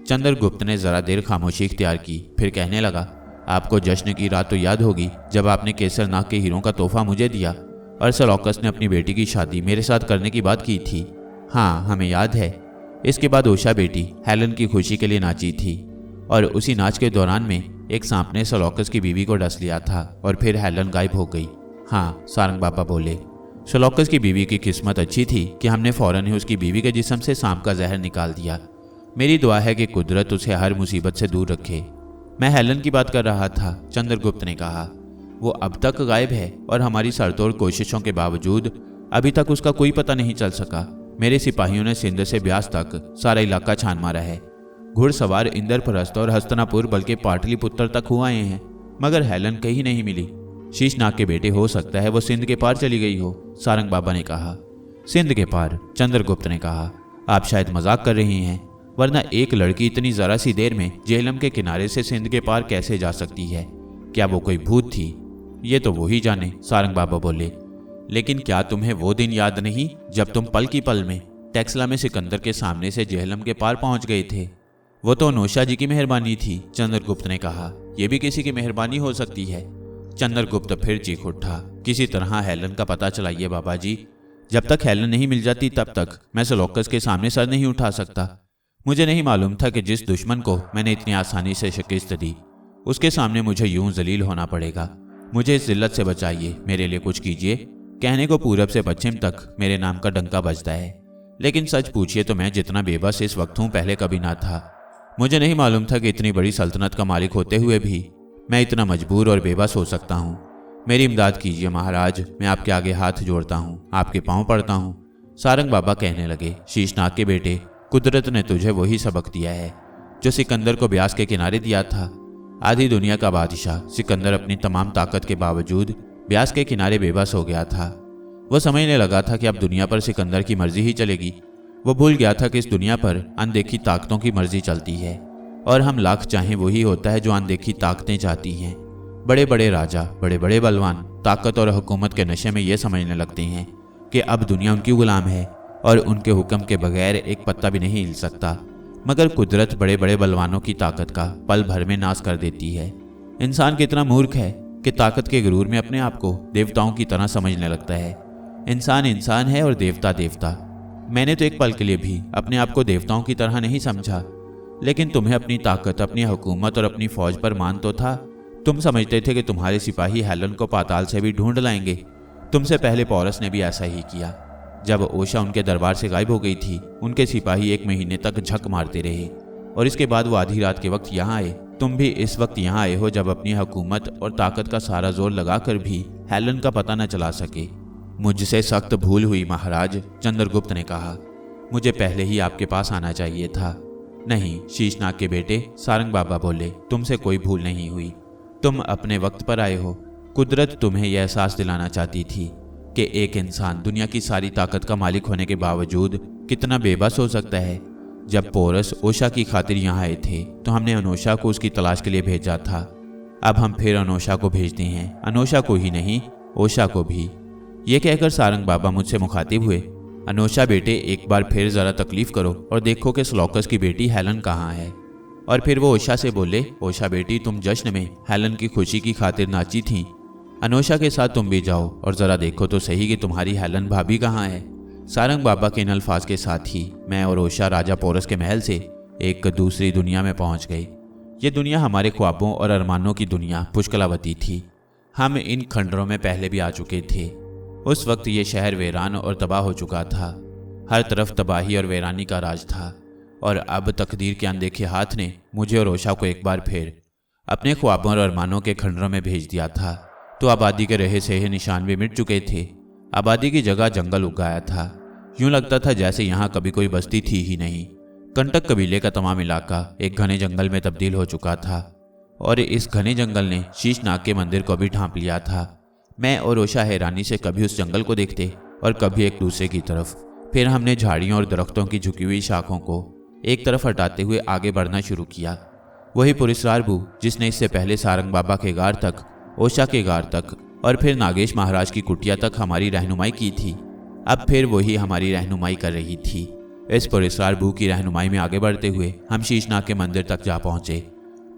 चंद्रगुप्त ने जरा देर खामोशी इख्तियार की, फिर कहने लगा, आपको जश्न की रात तो याद होगी जब आपने केसर नाग के हीरों का तोहफा मुझे दिया और स्लॉकस ने अपनी बेटी की शादी मेरे साथ करने की बात की थी। हाँ, हमें याद है। इसके बाद ओशा बेटी हेलन की खुशी के लिए नाची थी, और उसी नाच के दौरान में एक सांप ने स्लॉकस की बीवी को डस लिया था और फिर हेलन गायब हो गई। हाँ, सारंग बाबा बोले। शलोकस की बीवी की किस्मत अच्छी थी कि हमने फौरन ही उसकी बीवी के जिस्म से सांप का जहर निकाल दिया। मेरी दुआ है कि कुदरत उसे हर मुसीबत से दूर रखे। मैं हेलन की बात कर रहा था, चंद्रगुप्त ने कहा। वो अब तक गायब है और हमारी सरतोड़ कोशिशों के बावजूद अभी तक उसका कोई पता नहीं चल सका। मेरे सिपाहियों ने सिंध से ब्यास तक सारा इलाका छान मारा है। घुड़सवार इंद्रप्रस्थ और हस्तनापुर बल्कि पाटलिपुत्र तक हुआ आए हैं, मगर हेलन कहीं नहीं मिली। शीशनाग के बेटे हो सकता है वो सिंध के पार चली गई हो, सारंग बाबा ने कहा। सिंध के पार, चंद्रगुप्त ने कहा। आप शायद मजाक कर रही हैं, वरना एक लड़की इतनी जरा सी देर में झेलम के किनारे से सिंध के पार कैसे जा सकती है? क्या वो कोई भूत थी? ये तो वो ही जाने, सारंग बाबा बोले। लेकिन क्या तुम्हें वो दिन याद नहीं जब तुम पल की पल में टेक्सला में सिकंदर के सामने से झेलम के पार पहुंच गए थे? वो तो अनोशा जी की मेहरबानी थी, चंद्रगुप्त ने कहा। यह भी किसी की मेहरबानी हो सकती है। चंद्रगुप्त फिर चीख उठा। किसी तरह हेलन का पता चलाइए बाबा जी। जब तक हेलन नहीं मिल जाती तब तक मैं शलोकस के सामने सर नहीं उठा सकता। मुझे नहीं मालूम था कि जिस दुश्मन को मैंने इतनी आसानी से शिकस्त दी, उसके सामने मुझे यूं जलील होना पड़ेगा। मुझे इस जिल्लत से बचाइए, मेरे लिए कुछ कीजिए। कहने को पूरब से पश्चिम तक मेरे नाम का डंका बजता है, लेकिन सच पूछिए तो मैं जितना बेबस इस वक्त हूं पहले कभी ना था। मुझे नहीं मालूम था कि इतनी बड़ी सल्तनत का मालिक होते हुए भी मैं इतना मजबूर और बेबस हो सकता हूँ। मेरी इमदाद कीजिए महाराज, मैं आपके आगे हाथ जोड़ता हूँ, आपके पाँव पड़ता हूँ। सारंग बाबा कहने लगे, शीशनाग के बेटे, कुदरत ने तुझे वही सबक दिया है जो सिकंदर को ब्यास के किनारे दिया था। आधी दुनिया का बादशाह सिकंदर अपनी तमाम ताकत के बावजूद ब्यास के किनारे बेबस हो गया था। वह समझने लगा था कि अब दुनिया पर सिकंदर की मर्जी ही चलेगी। वो भूल गया था कि इस दुनिया पर अनदेखी ताकतों की मर्जी चलती है, और हम लाख चाहें वही होता है जो अनदेखी ताकतें चाहती हैं। बड़े बड़े राजा, बड़े बड़े बलवान ताकत और हुकूमत के नशे में ये समझने लगते हैं कि अब दुनिया उनकी गुलाम है और उनके हुक्म के बगैर एक पत्ता भी नहीं हिल सकता। मगर कुदरत बड़े बड़े बलवानों की ताकत का पल भर में नाश कर देती है। इंसान कितना मूर्ख है कि ताकत के गुरूर में अपने आप को देवताओं की तरह समझने लगता है। इंसान इंसान है और देवता देवता। मैंने तो एक पल के लिए भी अपने आप को देवताओं की तरह नहीं समझा, लेकिन तुम्हें अपनी ताकत, अपनी हुकूमत और अपनी फौज पर मान तो था। तुम समझते थे कि तुम्हारे सिपाही हेलन को पाताल से भी ढूंढ लाएंगे। तुमसे पहले पौरस ने भी ऐसा ही किया। जब ओशा उनके दरबार से गायब हो गई थी, उनके सिपाही 1 महीने तक झक मारते रहे, और इसके बाद वो आधी रात के वक्त यहाँ आए। तुम भी इस वक्त यहाँ आए हो जब अपनी हुकूमत और ताकत का सारा जोर लगाकर भी हेलन का पता न चला सके। मुझसे सख्त भूल हुई महाराज, चंद्रगुप्त ने कहा। मुझे पहले ही आपके पास आना चाहिए था। नहीं, शीशनाग के बेटे, सारंग बाबा बोले, तुमसे कोई भूल नहीं हुई। तुम अपने वक्त पर आए हो। कुदरत तुम्हें यह एहसास दिलाना चाहती थी कि एक इंसान दुनिया की सारी ताकत का मालिक होने के बावजूद कितना बेबस हो सकता है। जब पोरस ओशा की खातिर यहाँ आए थे तो हमने अनोशा को उसकी तलाश के लिए भेजा था। अब हम फिर अनोशा को भेजते हैं, अनोशा को ही नहीं, ओशा को भी। ये कहकर सारंग बाबा मुझसे मुखातिब हुए, अनोशा बेटे, एक बार फिर जरा तकलीफ करो और देखो कि शलोकस की बेटी हेलन कहाँ है। और फिर वो ओशा से बोले, ओशा बेटी, तुम जश्न में हेलन की खुशी की खातिर नाची थीं। अनोशा के साथ तुम भी जाओ और जरा देखो तो सही कि तुम्हारी हेलन भाभी कहाँ है। सारंग बाबा के इन अल्फाज के साथ ही मैं और ओशा राजा पोरस के महल से एक दूसरी दुनिया में पहुंच गए। ये दुनिया हमारे ख्वाबों और अरमानों की दुनिया पुष्कलावती थी। हम इन खंडरों में पहले भी आ चुके थे। उस वक्त ये शहर वीरान और तबाह हो चुका था। हर तरफ तबाही और वीरानी का राज था, और अब तकदीर के अनदेखे हाथ ने मुझे और ओशा को एक बार फिर अपने ख्वाबों और अरमानों के खंडरों में भेज दिया था। तो आबादी के रहे सहे निशान भी मिट चुके थे। आबादी की जगह जंगल उग गया था। यूं लगता था जैसे यहाँ कभी कोई बस्ती थी ही नहीं। कंटक कबीले का तमाम इलाका एक घने जंगल में तब्दील हो चुका था, और इस घने जंगल ने शीशनाग के मंदिर को भी ढांप लिया था। मैं और ओशा हैरानी से कभी उस जंगल को देखते और कभी एक दूसरे की तरफ। फिर हमने झाड़ियों और दरख्तों की झुकी हुई शाखों को एक तरफ हटाते हुए आगे बढ़ना शुरू किया। वही पुरिसरार बू जिसने इससे पहले सारंग बाबा के गार तक, ओशा के गार तक और फिर नागेश महाराज की कुटिया तक हमारी रहनुमाई की थी, अब फिर वही हमारी रहनुमाई कर रही थी। इस पुरिसरार बू की रहनुमाई में आगे बढ़ते हुए हम शीशनाग के मंदिर तक जा पहुंचे।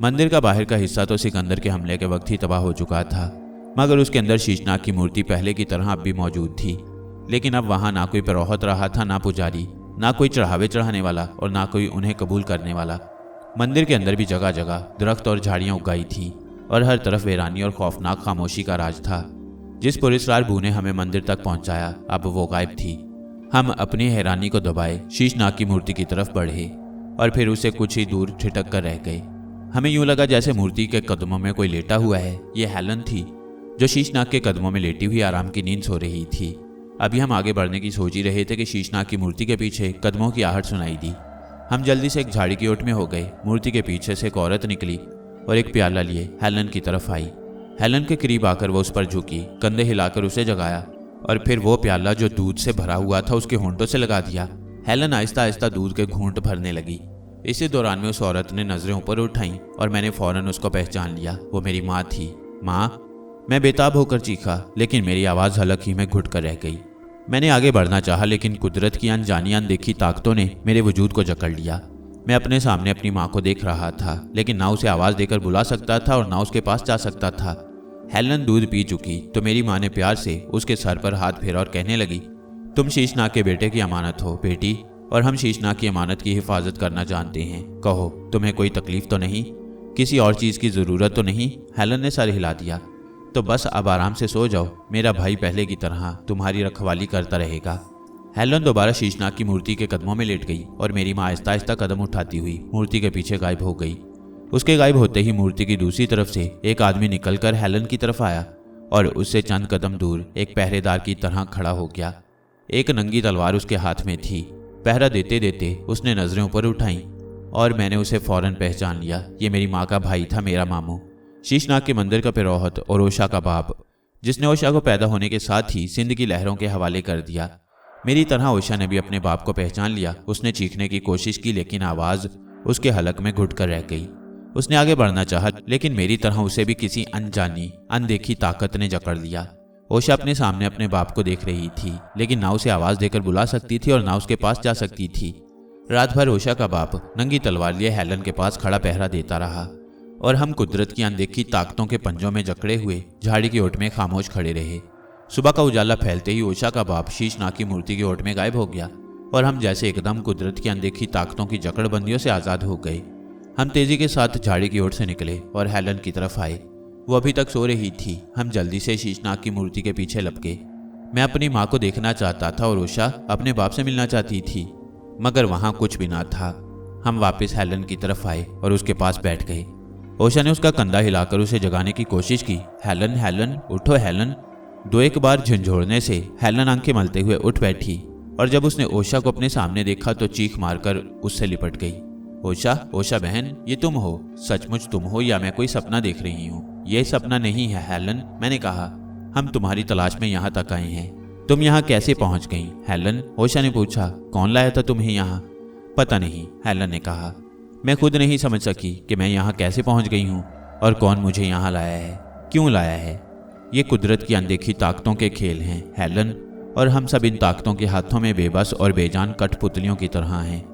मंदिर का बाहर का हिस्सा तो सिकंदर के हमले के वक्त ही तबाह हो चुका था, मगर उसके अंदर शीशनाग की मूर्ति पहले की तरह अब भी मौजूद थी। लेकिन अब वहां ना कोई पुरोहित रहा था, ना पुजारी, ना कोई चढ़ावे चढ़ाने वाला और ना कोई उन्हें कबूल करने वाला। मंदिर के अंदर भी जगह जगह दरख्त और झाड़ियां उगाई थी और हर तरफ वीरानी और खौफनाक खामोशी का राज था। जिस पुरस्कार बू ने हमें मंदिर तक पहुंचाया अब वो गायब थी। हम अपनी हैरानी को दबाए शीशनाग की मूर्ति की तरफ बढ़े और फिर उसे कुछ ही दूर ठिठक कर रह गए। हमें यूं लगा जैसे मूर्ति के कदमों में कोई लेटा हुआ है। ये हेलन थी जो शीशनाग के कदमों में लेटी हुई आराम की नींद सो रही थी। अभी हम आगे बढ़ने की सोच ही रहे थे कि शीशनाग की मूर्ति के पीछे कदमों की आहट सुनाई दी। हम जल्दी से एक झाड़ी की ओट में हो गए। मूर्ति के पीछे से एक औरत निकली और एक प्याला लिए हेलन की तरफ आई। हेलन के करीब आकर वो उस पर झुकी, कंधे हिलाकर उसे जगाया और फिर वो प्याला जो दूध से भरा हुआ था उसके होंठों से लगा दिया। हेलन आहिस्ता आहिस्ता दूध के घूंट भरने लगी। इसी दौरान में उस औरत ने नजरें ऊपर उठाई और मैंने फौरन उसको पहचान लिया। वो मेरी माँ थी। माँ, मैं बेताब होकर चीखा, लेकिन मेरी आवाज़ हलक ही में घुट कर रह गई। मैंने आगे बढ़ना चाहा, लेकिन कुदरत की अनजानी अनदेखी ताकतों ने मेरे वजूद को जकड़ लिया। मैं अपने सामने अपनी माँ को देख रहा था, लेकिन ना उसे आवाज़ देकर बुला सकता था और ना उसके पास जा सकता था। हेलन दूध पी चुकी तो मेरी माँ ने प्यार से उसके सर पर हाथ फेरा और कहने लगी, तुम शीशनाग के बेटे की अमानत हो बेटी, और हम शीशनाग की अमानत की हिफाजत करना जानते हैं। कहो, तुम्हें कोई तकलीफ तो नहीं? किसी और चीज़ की ज़रूरत तो नहीं? हेलन ने सर हिला दिया। तो बस अब आराम से सो जाओ, मेरा भाई पहले की तरह तुम्हारी रखवाली करता रहेगा। हेलन दोबारा शीशनाग की मूर्ति के कदमों में लेट गई और मेरी माँ आहिस्ता आहिस्ता कदम उठाती हुई मूर्ति के पीछे गायब हो गई। उसके गायब होते ही मूर्ति की दूसरी तरफ से एक आदमी निकलकर हेलन की तरफ आया और उससे चंद कदम दूर एक पहरेदार की तरह खड़ा हो गया। एक नंगी तलवार उसके हाथ में थी। पहरा देते देते उसने नजरें ऊपर उठाई और मैंने उसे फौरन पहचान लिया। ये मेरी माँ का भाई था, मेरा मामू, शीशनाग के मंदिर का पिरोहत और ओशा का बाप, जिसने ओशा को पैदा होने के साथ ही सिंध की लहरों के हवाले कर दिया। मेरी तरह ओशा ने भी अपने बाप को पहचान लिया। उसने चीखने की कोशिश की, लेकिन आवाज़ उसके हलक में घुट कर रह गई। उसने आगे बढ़ना चाहा, लेकिन मेरी तरह उसे भी किसी अनजानी अनदेखी ताकत ने जकड़ लिया। ओशा अपने सामने अपने बाप को देख रही थी, लेकिन ना उसे आवाज़ देकर बुला सकती थी और ना उसके पास जा सकती थी। रात भर ओशा का बाप नंगी तलवार लिए हेलन के पास खड़ा पहरा देता रहा और हम कुदरत की अनदेखी ताकतों के पंजों में जकड़े हुए झाड़ी की ओट में खामोश खड़े रहे। सुबह का उजाला फैलते ही ओशा का बाप शीशनाग की मूर्ति की ओट में गायब हो गया और हम जैसे एकदम कुदरत की अनदेखी ताकतों की जकड़बंदियों से आज़ाद हो गए। हम तेजी के साथ झाड़ी की ओर से निकले और हेलन की तरफ आए। वो अभी तक सो रही थी। हम जल्दी से शीशनाग की मूर्ति के पीछे लपके। मैं अपनी माँ को देखना चाहता था और ओशा अपने बाप से मिलना चाहती थी, मगर वहाँ कुछ भी ना था। हम वापस हेलन की तरफ आए और उसके पास बैठ गए। ओशा ने उसका कंधा हिलाकर उसे जगाने की कोशिश की। हेलन, हेलन, उठो हेलन। दो एक बार झंझोड़ने से हेलन आंखें मलते हुए उठ बैठी और जब उसने ओशा को अपने सामने देखा तो चीख मारकर उससे लिपट गई। ओशा, ओशा बहन, ये तुम हो? सचमुच तुम हो या मैं कोई सपना देख रही हूँ? ये सपना नहीं है हेलन, मैंने कहा। हम तुम्हारी तलाश में यहाँ तक आए हैं। तुम यहाँ कैसे पहुँच गई हेलन? ओशा ने पूछा। कौन लाया था तुम्हें यहाँ? पता नहीं, हेलन ने कहा। मैं खुद नहीं समझ सकी कि मैं यहाँ कैसे पहुँच गई हूँ और कौन मुझे यहाँ लाया है, क्यों लाया है। ये कुदरत की अनदेखी ताकतों के खेल हैं हेलन, और हम सब इन ताकतों के हाथों में बेबस और बेजान कठपुतलियों की तरह हैं।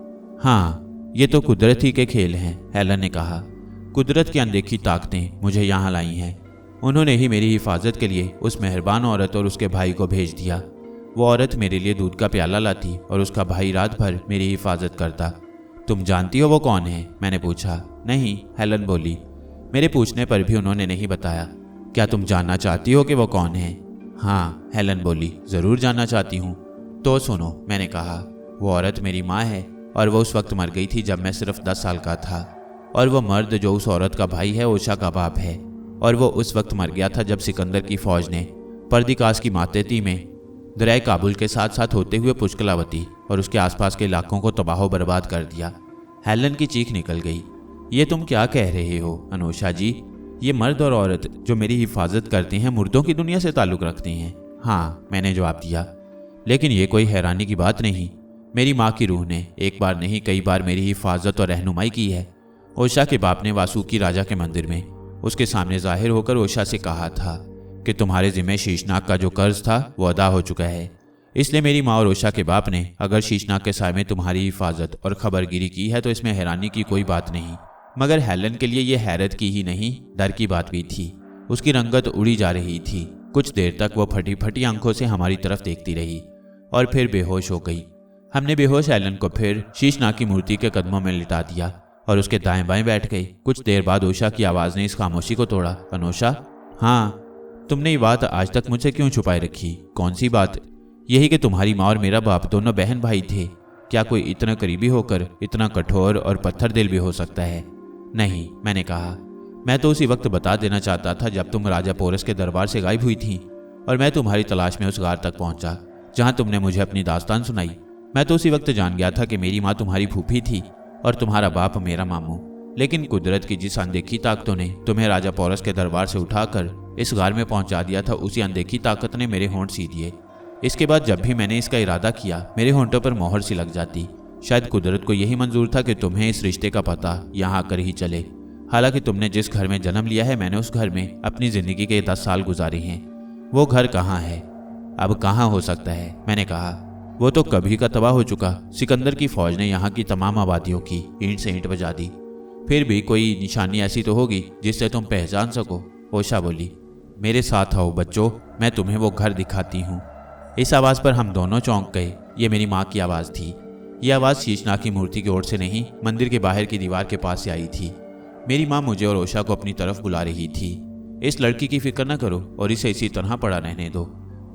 हाँ, ये तो कुदरत ही के खेल हैं, हेलन ने कहा। कुदरत की अनदेखी ताकतें मुझे यहाँ लाई हैं। उन्होंने ही मेरी हिफाजत के लिए उस मेहरबान औरत और उसके भाई को भेज दिया। वो औरत मेरे लिए दूध का प्याला लाती और उसका भाई रात भर मेरी हिफाजत करता। तुम जानती हो वो कौन है? मैंने पूछा। नहीं, हेलन बोली। मेरे पूछने पर भी उन्होंने नहीं बताया। क्या तुम जानना चाहती हो कि वो कौन है? हाँ, हेलन बोली, ज़रूर जानना चाहती हूँ। तो सुनो, मैंने कहा। वो औरत मेरी माँ है और वो उस वक्त मर गई थी जब मैं सिर्फ 10 साल का था, और वो मर्द जो उस औरत का भाई है ओशा का बाप है, और वो उस वक्त मर गया था जब सिकंदर की फौज ने पर्दिकास की मातेती में दरिया काबुल के साथ साथ होते हुए पुष्कलावती और उसके आसपास के इलाकों को तबाह बर्बाद कर दिया। हेलन की चीख निकल गई। ये तुम क्या कह रहे हो अनोशा जी? ये मर्द और औरत जो मेरी हिफाजत करते हैं मुर्दों की दुनिया से ताल्लुक़ रखते हैं? हाँ, मैंने जवाब दिया। लेकिन ये कोई हैरानी की बात नहीं। मेरी माँ की रूह ने एक बार नहीं कई बार मेरी हिफाजत और रहनुमाई की है। ओशा के बाप ने वासुकी राजा के मंदिर में उसके सामने जाहिर होकर ओशा से कहा था कि तुम्हारे जिम्मे शीशनाग का जो कर्ज था वो अदा हो चुका है। इसलिए मेरी माँ और ओशा के बाप ने अगर शीशनाग के साय में तुम्हारी हिफाजत और खबरगिरी की है तो इसमें हैरानी की कोई बात नहीं। मगर हेलन के लिए यह हैरत की ही नहीं, डर की बात भी थी। उसकी रंगत उड़ी जा रही थी। कुछ देर तक वो फटी फटी आंखों से हमारी तरफ देखती रही और फिर बेहोश हो गई। हमने बेहोश हेलन को फिर शीशनाग की मूर्ति के कदमों में लिटा दिया और उसके दाएं बाएं बैठ गए। कुछ देर बाद ओशा की आवाज़ ने इस खामोशी को तोड़ा। अनोशा? हाँ, तुमने ये बात आज तक मुझसे क्यों छुपाए रखी? कौन सी बात? यही कि तुम्हारी माँ और मेरा बाप दोनों बहन भाई थे। क्या कोई इतना करीबी होकर इतना कठोर और पत्थर दिल भी हो सकता है? नहीं, मैंने कहा। मैं तो उसी वक्त बता देना चाहता था जब तुम राजा पोरस के दरबार से गायब हुई थी और मैं तुम्हारी तलाश में उस गार तक पहुंचा जहां तुमने मुझे अपनी दास्तान सुनाई। मैं तो उसी वक्त जान गया था कि मेरी माँ तुम्हारी फूफी थी और तुम्हारा बाप मेरा मामू। लेकिन कुदरत की जिस अनदेखी ताकतों ने तुम्हें राजा पोरस के दरबार से उठाकर इस गार में पहुंचा दिया था, उसी अनदेखी ताकत ने मेरे होंठ सी दिए। इसके बाद जब भी मैंने इसका इरादा किया मेरे होंठों पर मोहर सी लग जाती। शायद कुदरत को यही मंजूर था कि तुम्हें इस रिश्ते का पता यहाँ आकर ही चले। हालांकि तुमने जिस घर में जन्म लिया है, मैंने उस घर में अपनी जिंदगी के 10 साल गुजारे हैं। वो घर कहाँ है? अब कहाँ हो सकता है? मैंने कहा। वो तो कभी का तबाह हो चुका। सिकंदर की फौज ने यहाँ की तमाम आबादियों की ईंट से ईंट बजा दी। फिर भी कोई निशानी ऐसी तो होगी जिससे तुम पहचान सको। ओशा बोली, मेरे साथ आओ बच्चों, मैं तुम्हें वो घर दिखाती हूँ। इस आवाज़ पर हम दोनों चौंक गए। ये मेरी माँ की आवाज़ थी। ये आवाज़ शीशनाग की मूर्ति की ओर से नहीं, मंदिर के बाहर की दीवार के पास से आई थी। मेरी माँ मुझे और ओशा को अपनी तरफ बुला रही थी। इस लड़की की फिक्र न करो और इसे इसी तरह पड़ा रहने दो,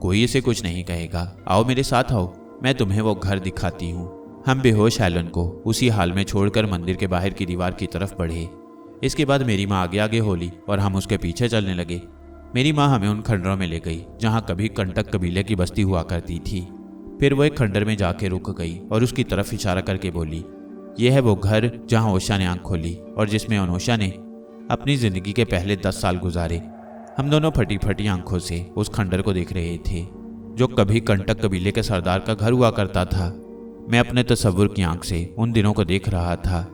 कोई इसे कुछ नहीं कहेगा। आओ मेरे साथ आओ, मैं तुम्हें वो घर दिखाती हूँ। हम बेहोश हेलन को उसी हाल में छोड़कर मंदिर के बाहर की दीवार की तरफ बढ़े। इसके बाद मेरी माँ आगे आगे होली और हम उसके पीछे चलने लगे। मेरी माँ हमें उन खंडरों में ले गई जहाँ कभी कंटक कबीले की बस्ती हुआ करती थी। फिर वो एक खंडर में जाके रुक गई और उसकी तरफ इशारा करके बोली, यह है वो घर जहाँ ओशा ने आंख खोली और जिसमें अनोशा ने अपनी जिंदगी के पहले 10 साल गुजारे। हम दोनों फटी फटी आंखों से उस खंडर को देख रहे थे जो कभी कंटक कबीले के सरदार का घर हुआ करता था। मैं अपने तसव्वुर की आंख से उन दिनों को देख रहा था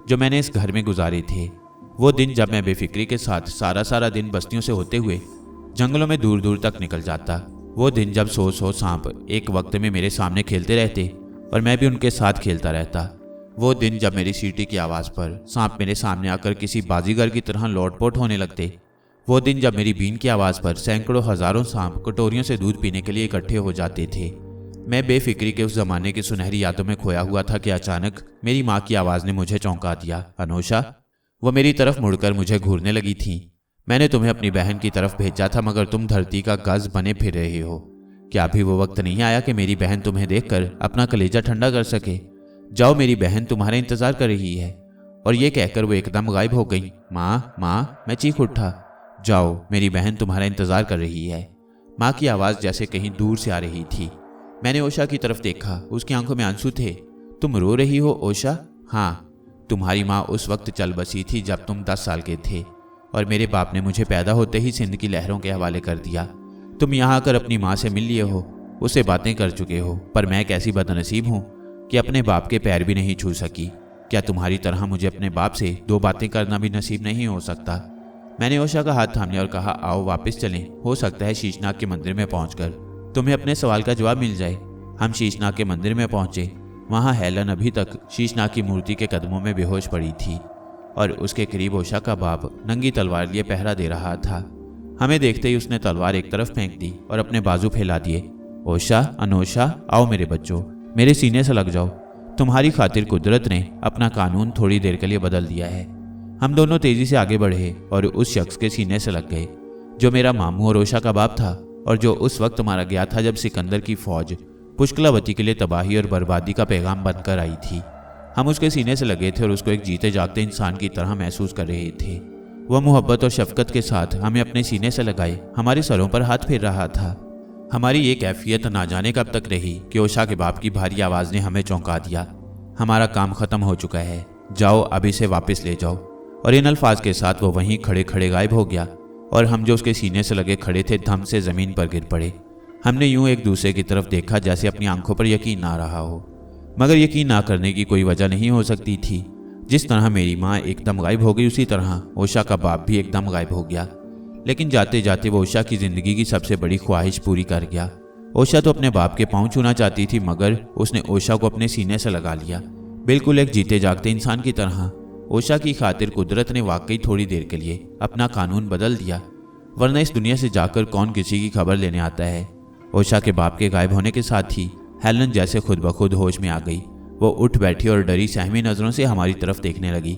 जो मैंने इस घर में गुजारे थे। वो दिन जब मैं बेफिक्री के साथ सारा दिन बस्तियों से होते हुए जंगलों में दूर दूर तक निकल जाता। वो दिन जब 100 सांप एक वक्त में मेरे सामने खेलते रहते और मैं भी उनके साथ खेलता रहता। वो दिन जब मेरी सीटी की आवाज़ पर सांप मेरे सामने आकर किसी बाजीगर की तरह लोटपोट होने लगते। वो दिन जब मेरी बीन की आवाज़ पर सैकड़ों हजारों सांप कटोरियों से दूध पीने के लिए इकट्ठे हो जाते थे। मैं बेफिक्री के उस जमाने की सुनहरी यादों में खोया हुआ था कि अचानक मेरी माँ की आवाज़ ने मुझे चौंका दिया। अनोशा, वो मेरी तरफ मुड़कर मुझे घूरने लगी थी। मैंने तुम्हें अपनी बहन की तरफ भेजा था मगर तुम धरती का गज बने फिर रहे हो। क्या अभी वो वक्त नहीं आया कि मेरी बहन तुम्हें देखकर अपना कलेजा ठंडा कर सके? जाओ, मेरी बहन तुम्हारा इंतजार कर रही है। और ये कहकर वो एकदम गायब हो गई। माँ माँ, मैं चीख उठा। जाओ, मेरी बहन तुम्हारा इंतजार कर रही है। माँ की आवाज़ जैसे कहीं दूर से आ रही थी। मैंने ओशा की तरफ देखा, उसकी आंखों में आंसू थे। तुम रो रही हो ओशा? हाँ, तुम्हारी माँ उस वक्त चल बसी थी जब तुम 10 साल के थे और मेरे बाप ने मुझे पैदा होते ही सिंध की लहरों के हवाले कर दिया। तुम यहाँ आकर अपनी माँ से मिल लिए हो, उससे बातें कर चुके हो, पर मैं कैसी बदनसीब हूँ कि अपने बाप के पैर भी नहीं छू सकी। क्या तुम्हारी तरह मुझे अपने बाप से 2 बातें करना भी नसीब नहीं हो सकता? मैंने ओशा का हाथ थाम लिया और कहा, आओ वापस चलें। हो सकता है शीशनाग के मंदिर में पहुंचकर तुम्हें अपने सवाल का जवाब मिल जाए। हम शीशनाग के मंदिर में पहुंचे। वहां हेलन अभी तक शीशनाग की मूर्ति के कदमों में बेहोश पड़ी थी और उसके करीब ओशा का बाप नंगी तलवार लिए पहरा दे रहा था। हमें देखते ही उसने तलवार एक तरफ फेंक दी और अपने बाजू फैला दिए। ओशा, अनोशा, आओ मेरे बच्चों, मेरे सीने से लग जाओ। तुम्हारी खातिर कुदरत ने अपना कानून थोड़ी देर के लिए बदल दिया है। हम दोनों तेजी से आगे बढ़े और उस शख्स के सीने से लग गए जो मेरा मामू और ओशा का बाप था और जो उस वक्त मारा गया था जब सिकंदर की फौज पुष्कलावती के लिए तबाही और बर्बादी का पैगाम बनकर आई थी। हम उसके सीने से लगे थे और उसको एक जीते जागते इंसान की तरह महसूस कर रहे थे। वह मोहब्बत और शफकत के साथ हमें अपने सीने से लगाए हमारे सरों पर हाथ फेर रहा था। हमारी ये कैफियत ना जाने कब तक रही कि ओशा के बाप की भारी आवाज़ ने हमें चौंका दिया। हमारा काम खत्म हो चुका है, जाओ अब इसे वापस ले जाओ। और इन अल्फाज के साथ वो वहीं खड़े खड़े गायब हो गया और हम जो उसके सीने से लगे खड़े थे धम से ज़मीन पर गिर पड़े। हमने यूं एक दूसरे की तरफ देखा जैसे अपनी आंखों पर यकीन ना रहा हो, मगर यकीन ना करने की कोई वजह नहीं हो सकती थी। जिस तरह मेरी माँ एकदम गायब हो गई उसी तरह ओशा का बाप भी एकदम गायब हो गया। लेकिन जाते जाते वो ओशा की ज़िंदगी की सबसे बड़ी ख्वाहिश पूरी कर गया। ओशा तो अपने बाप के पाँव छूना चाहती थी मगर उसने ओशा को अपने सीने से लगा लिया, बिल्कुल एक जीते जागते इंसान की तरह। ओशा की खातिर कुदरत ने वाकई थोड़ी देर के लिए अपना कानून बदल दिया, वरना इस दुनिया से जाकर कौन किसी की खबर लेने आता है। ओशा के बाप के गायब होने के साथ ही हेलन जैसे खुद ब खुद होश में आ गई। वो उठ बैठी और डरी सहमी नज़रों से हमारी तरफ देखने लगी।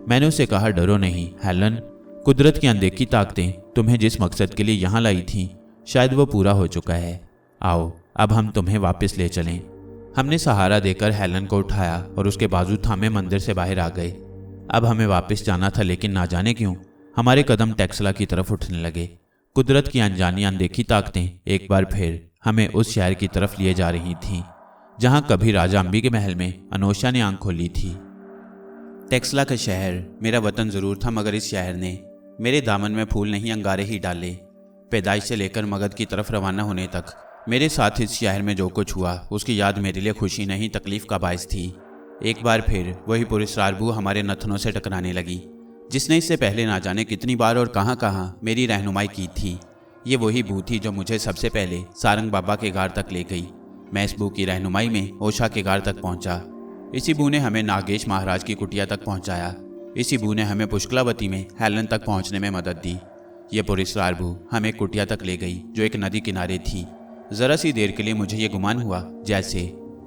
मैंने उससे कहा, डरो नहीं हेलन, कुदरत की अनदेखी ताकतें तुम्हें जिस मकसद के लिए यहाँ लाई थीं, शायद वो पूरा हो चुका है। आओ अब हम तुम्हें वापस ले चलें। हमने सहारा देकर हेलन को उठाया और उसके बाजू थामे मंदिर से बाहर आ गए। अब हमें वापस जाना था, लेकिन ना जाने क्यों हमारे कदम टेक्सला की तरफ उठने लगे। कुदरत की अनजानी अनदेखी ताकतें एक बार फिर हमें उस शहर की तरफ लिए जा रही थीं जहां कभी राजा अंबी के महल में अनोशा ने आंख खोली थी। टेक्सला का शहर मेरा वतन जरूर था, मगर इस शहर ने मेरे दामन में फूल नहीं अंगारे ही डाले। पैदाइश से लेकर मगध की तरफ रवाना होने तक मेरे साथ इस शहर में जो कुछ हुआ उसकी याद मेरे लिए खुशी नहीं तकलीफ का बायस थी। एक बार फिर वही पुरस्कार बू हमारे नथनों से टकराने लगी, जिसने इससे पहले ना जाने कितनी बार और कहाँ कहाँ मेरी रहनुमाई की थी। ये वही बू थी जो मुझे सबसे पहले सारंग बाबा के गार तक ले गई। मैं इस बू की रहनुमाई में ओशा के गार तक पहुंचा। इसी बू ने हमें नागेश महाराज की कुटिया तक पहुंचाया। इसी बू ने हमें पुष्कलावती में हेलन तक पहुंचने में मदद दी। ये पुरस्कार बू हमें कुटिया तक ले गई जो एक नदी किनारे थी। जरा सी देर के लिए मुझे ये गुमान हुआ जैसे